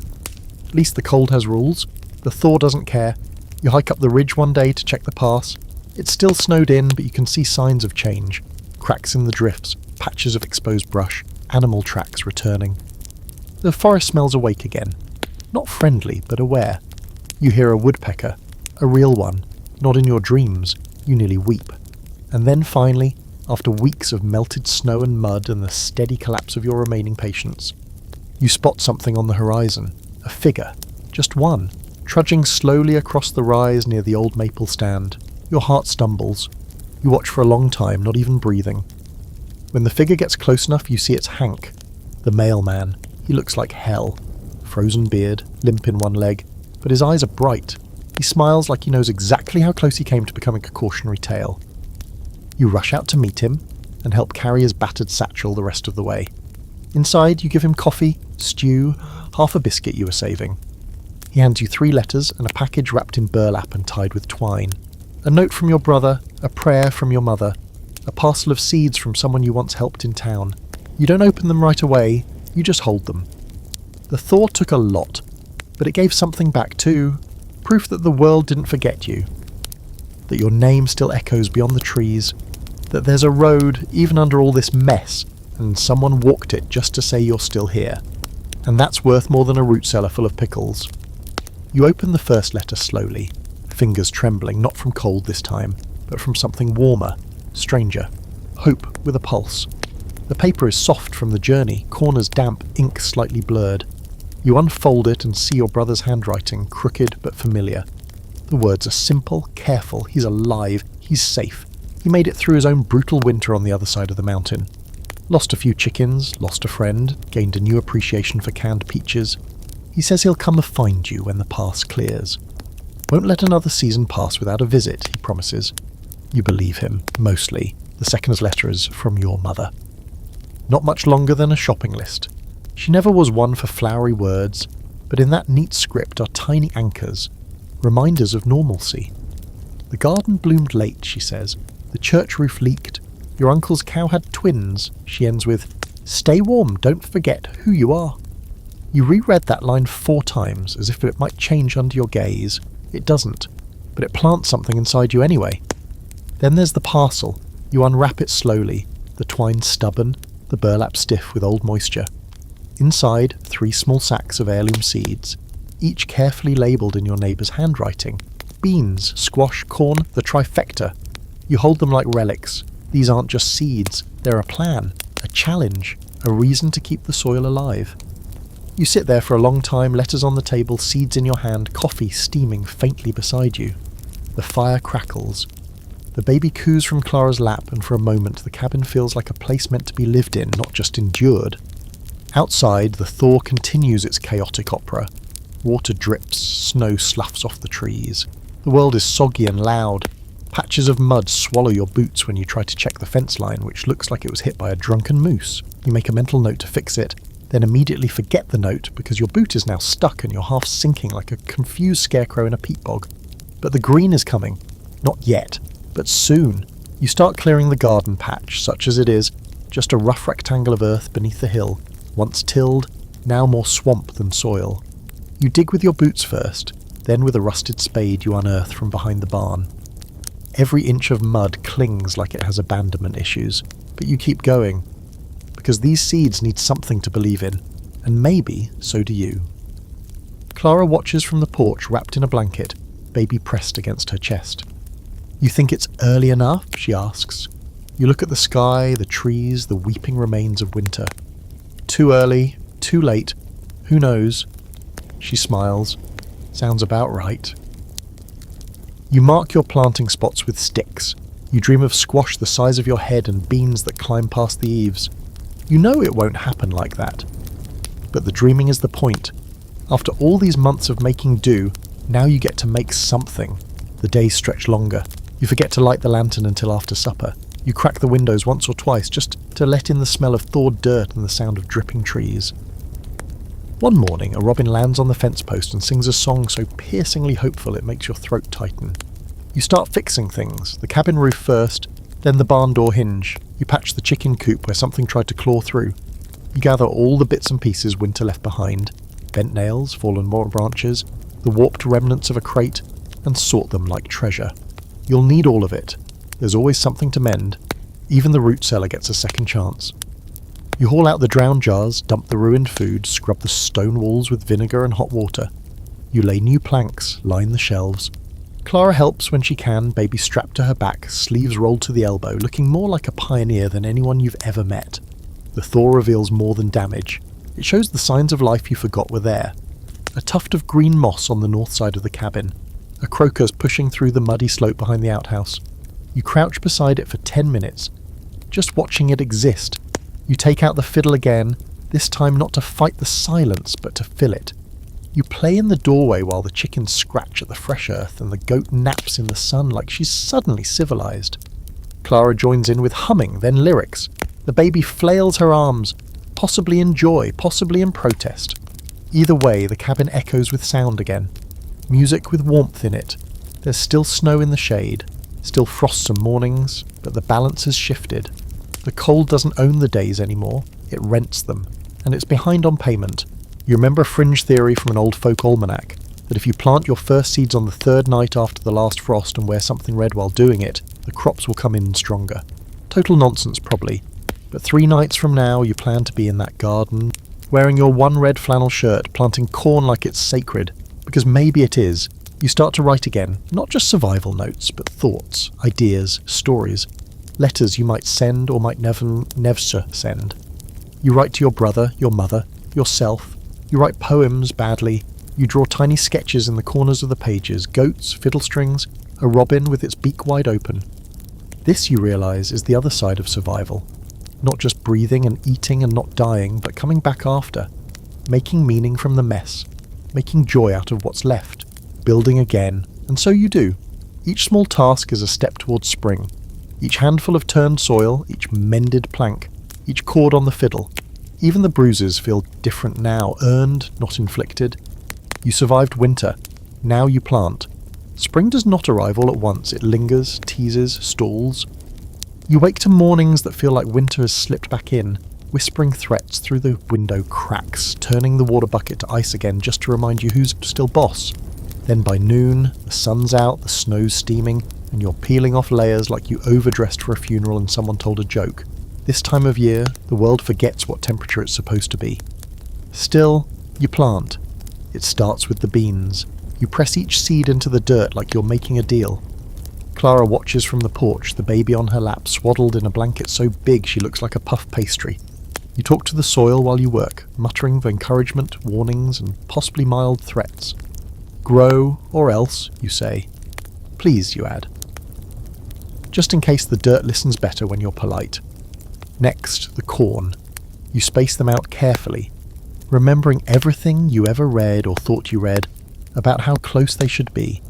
At least the cold has rules. The thaw doesn't care. You hike up the ridge one day to check the pass. It's still snowed in, but you can see signs of change. Cracks in the drifts, patches of exposed brush, animal tracks returning. The forest smells awake again. Not friendly, but aware. You hear a woodpecker, a real one. Not in your dreams. You nearly weep. And then finally, after weeks of melted snow and mud and the steady collapse of your remaining patience, you spot something on the horizon. A figure. Just one. Trudging slowly across the rise near the old maple stand. Your heart stumbles. You watch for a long time, not even breathing. When the figure gets close enough, you see it's Hank, the mailman. He looks like hell. Frozen beard, limp in one leg, but his eyes are bright. He smiles like he knows exactly how close he came to becoming a cautionary tale. You rush out to meet him and help carry his battered satchel the rest of the way. Inside, you give him coffee, stew, half a biscuit you were saving. He hands you 3 letters and a package wrapped in burlap and tied with twine. A note from your brother, a prayer from your mother, a parcel of seeds from someone you once helped in town. You don't open them right away, you just hold them. The thaw took a lot, but it gave something back too. Proof that the world didn't forget you. That your name still echoes beyond the trees. That there's a road even under all this mess, and someone walked it just to say you're still here. And that's worth more than a root cellar full of pickles. You open the first letter slowly, fingers trembling, not from cold this time, but from something warmer, stranger. Hope with a pulse. The paper is soft from the journey, corners damp, ink slightly blurred. You unfold it and see your brother's handwriting, crooked but familiar. The words are simple, careful, he's alive, he's safe. He made it through his own brutal winter on the other side of the mountain. Lost a few chickens, lost a friend, gained a new appreciation for canned peaches. He says he'll come and find you when the pass clears. Won't let another season pass without a visit, he promises. You believe him, mostly. The second letter is from your mother. Not much longer than a shopping list. She never was one for flowery words, but in that neat script are tiny anchors, reminders of normalcy. The garden bloomed late, she says. The church roof leaked. Your uncle's cow had twins. She ends with, stay warm, don't forget who you are. You reread that line 4 times, as if it might change under your gaze. It doesn't, but it plants something inside you anyway. Then there's the parcel. You unwrap it slowly, the twine stubborn, the burlap stiff with old moisture. Inside, 3 small sacks of heirloom seeds, each carefully labelled in your neighbour's handwriting. Beans, squash, corn, the trifecta. You hold them like relics. These aren't just seeds, they're a plan, a challenge, a reason to keep the soil alive. You sit there for a long time, letters on the table, seeds in your hand, coffee steaming faintly beside you. The fire crackles. The baby coos from Clara's lap, and for a moment the cabin feels like a place meant to be lived in, not just endured. Outside, the thaw continues its chaotic opera. Water drips, snow sloughs off the trees. The world is soggy and loud. Patches of mud swallow your boots when you try to check the fence line, which looks like it was hit by a drunken moose. You make a mental note to fix it, then immediately forget the note because your boot is now stuck and you're half sinking like a confused scarecrow in a peat bog. But the green is coming. Not yet, but soon. You start clearing the garden patch, such as it is, just a rough rectangle of earth beneath the hill, once tilled, now more swamp than soil. You dig with your boots first, then with a rusted spade you unearth from behind the barn. Every inch of mud clings like it has abandonment issues, but you keep going, because these seeds need something to believe in, and maybe so do you. Clara watches from the porch wrapped in a blanket, baby pressed against her chest. You think it's early enough? She asks. You look at the sky, the trees, the weeping remains of winter. Too early, too late, who knows? She smiles. Sounds about right. You mark your planting spots with sticks. You dream of squash the size of your head and beans that climb past the eaves. You know it won't happen like that. But the dreaming is the point. After all these months of making do, now you get to make something. The days stretch longer. You forget to light the lantern until after supper. You crack the windows once or twice just to let in the smell of thawed dirt and the sound of dripping trees. One morning, a robin lands on the fence post and sings a song so piercingly hopeful it makes your throat tighten. You start fixing things, the cabin roof first, then the barn door hinge. You patch the chicken coop where something tried to claw through. You gather all the bits and pieces winter left behind, bent nails, fallen branches, the warped remnants of a crate, and sort them like treasure. You'll need all of it. There's always something to mend. Even the root cellar gets a second chance. You haul out the drowned jars, dump the ruined food, scrub the stone walls with vinegar and hot water. You lay new planks, line the shelves. Clara helps when she can, baby strapped to her back, sleeves rolled to the elbow, looking more like a pioneer than anyone you've ever met. The thaw reveals more than damage. It shows the signs of life you forgot were there. A tuft of green moss on the north side of the cabin. A crocus pushing through the muddy slope behind the outhouse. You crouch beside it for 10 minutes, just watching it exist. You take out the fiddle again, this time not to fight the silence, but to fill it. You play in the doorway while the chickens scratch at the fresh earth and the goat naps in the sun like she's suddenly civilized. Clara joins in with humming, then lyrics. The baby flails her arms, possibly in joy, possibly in protest. Either way, the cabin echoes with sound again. Music with warmth in it. There's still snow in the shade, still frost some mornings, but the balance has shifted. The cold doesn't own the days anymore, it rents them, and it's behind on payment. You remember a fringe theory from an old folk almanac, that if you plant your first seeds on the third night after the last frost and wear something red while doing it, the crops will come in stronger. Total nonsense probably, but 3 nights from now you plan to be in that garden, wearing your one red flannel shirt, planting corn like it's sacred, because maybe it is. You start to write again, not just survival notes, but thoughts, ideas, stories, letters you might send or might never send. You write to your brother, your mother, yourself. You write poems badly. You draw tiny sketches in the corners of the pages, goats, fiddle strings, a robin with its beak wide open. This, you realise, is the other side of survival. Not just breathing and eating and not dying, but coming back after. Making meaning from the mess. Making joy out of what's left. Building again. And so you do. Each small task is a step towards spring. Each handful of turned soil, each mended plank, each chord on the fiddle. Even the bruises feel different now, earned, not inflicted. You survived winter. Now you plant. Spring does not arrive all at once. It lingers, teases, stalls. You wake to mornings that feel like winter has slipped back in, whispering threats through the window cracks, turning the water bucket to ice again just to remind you who's still boss. Then by noon, the sun's out, the snow's steaming, and you're peeling off layers like you overdressed for a funeral and someone told a joke. This time of year, the world forgets what temperature it's supposed to be. Still, you plant. It starts with the beans. You press each seed into the dirt like you're making a deal. Clara watches from the porch, the baby on her lap, swaddled in a blanket so big she looks like a puff pastry. You talk to the soil while you work, muttering of encouragement, warnings, and possibly mild threats. Grow, or else, you say. Please, you add. Just in case the dirt listens better when you're polite. Next, the corn. You space them out carefully, remembering everything you ever read or thought you read about how close they should be.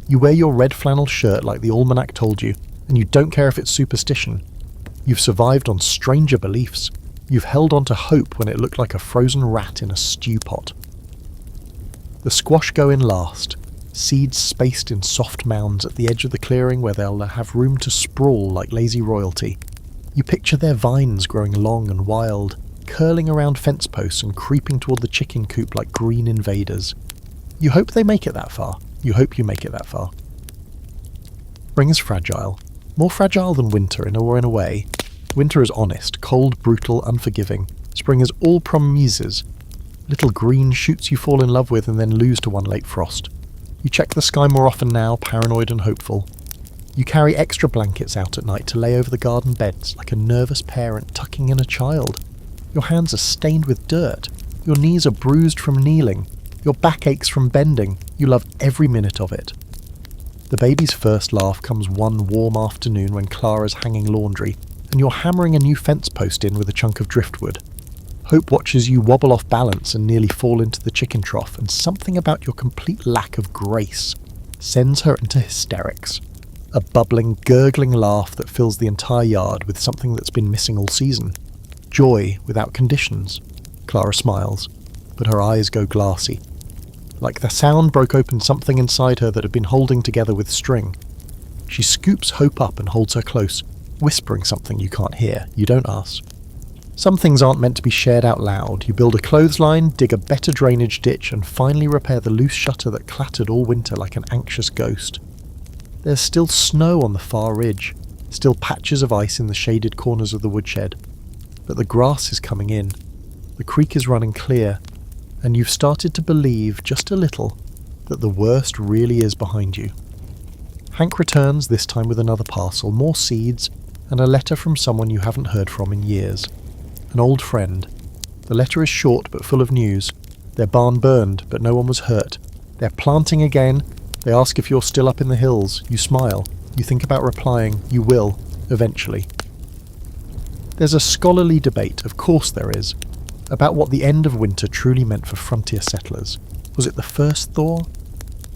You wear your red flannel shirt like the almanac told you, and you don't care if it's superstition. You've survived on stranger beliefs. You've held on to hope when it looked like a frozen rat in a stew pot. The squash go in last. seeds spaced in soft mounds at the edge of the clearing where they'll have room to sprawl like lazy royalty. You picture their vines growing long and wild, curling around fence posts and creeping toward the chicken coop like green invaders. You hope they make it that far. You hope you make it that far. Spring is fragile. More fragile than winter in a way. Winter is honest, cold, brutal, unforgiving. Spring is all promises. Little green shoots you fall in love with and then lose to one late frost. You check the sky more often now, paranoid and hopeful. You carry extra blankets out at night to lay over the garden beds like a nervous parent tucking in a child. Your hands are stained with dirt. Your knees are bruised from kneeling. Your back aches from bending. You love every minute of it. The baby's first laugh comes one warm afternoon when Clara's hanging laundry, and you're hammering a new fence post in with a chunk of driftwood. Hope watches you wobble off balance and nearly fall into the chicken trough, and something about your complete lack of grace sends her into hysterics. A bubbling, gurgling laugh that fills the entire yard with something that's been missing all season. Joy without conditions. Clara smiles, but her eyes go glassy. Like the sound broke open something inside her that had been holding together with string. She scoops Hope up and holds her close, whispering something you can't hear. You don't ask. Some things aren't meant to be shared out loud. You build a clothesline, dig a better drainage ditch, and finally repair the loose shutter that clattered all winter like an anxious ghost. There's still snow on the far ridge, still patches of ice in the shaded corners of the woodshed. But the grass is coming in. The creek is running clear, and you've started to believe, just a little, that the worst really is behind you. Hank returns, this time with another parcel, more seeds, and a letter from someone you haven't heard from in years. An old friend. The letter is short but full of news. Their barn burned, but no one was hurt. They're planting again. They ask if you're still up in the hills. You smile. You think about replying. You will, eventually. There's a scholarly debate, of course there is, about what the end of winter truly meant for frontier settlers. Was it the first thaw?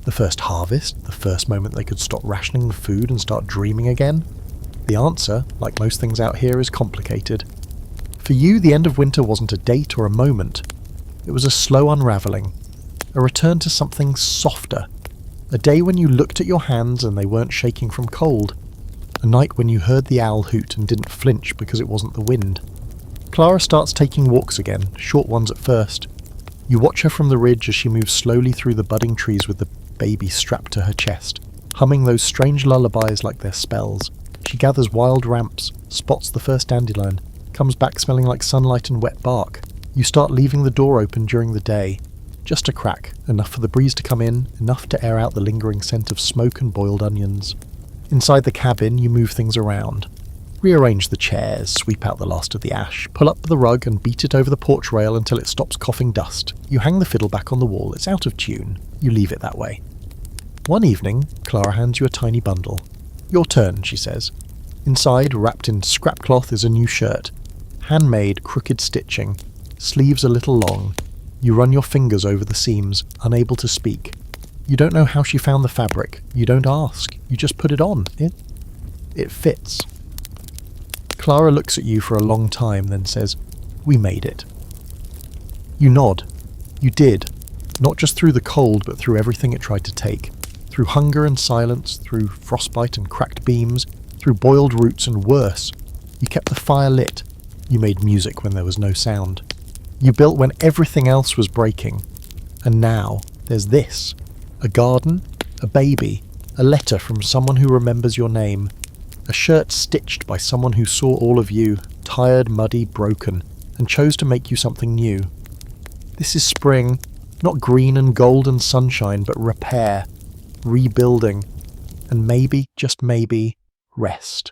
The first harvest? The first moment they could stop rationing the food and start dreaming again? The answer, like most things out here, is complicated. For you, the end of winter wasn't a date or a moment. It was a slow unraveling, a return to something softer, a day when you looked at your hands and they weren't shaking from cold, a night when you heard the owl hoot and didn't flinch because it wasn't the wind. Clara starts taking walks again, short ones at first. You watch her from the ridge as she moves slowly through the budding trees with the baby strapped to her chest, humming those strange lullabies like they're spells. She gathers wild ramps, spots the first dandelion, comes back smelling like sunlight and wet bark. You start leaving the door open during the day. Just a crack, enough for the breeze to come in, enough to air out the lingering scent of smoke and boiled onions. Inside the cabin, you move things around. Rearrange the chairs, sweep out the last of the ash, pull up the rug and beat it over the porch rail until it stops coughing dust. You hang the fiddle back on the wall. It's out of tune. You leave it that way. One evening, Clara hands you a tiny bundle. Your turn, she says. Inside, wrapped in scrap cloth, is a new shirt. Handmade, crooked stitching, sleeves a little long. You run your fingers over the seams, unable to speak. You don't know how she found the fabric. You don't ask. You just put it on. It fits. Clara looks at you for a long time, then says, "We made it." You nod. You did. Not just through the cold, but through everything it tried to take. Through hunger and silence, through frostbite and cracked beams, through boiled roots and worse. You kept the fire lit. You made music when there was no sound. You built when everything else was breaking. And now, there's this. A garden, a baby, a letter from someone who remembers your name, a shirt stitched by someone who saw all of you, tired, muddy, broken, and chose to make you something new. This is spring, not green and gold and sunshine, but repair, rebuilding, and maybe, just maybe, rest.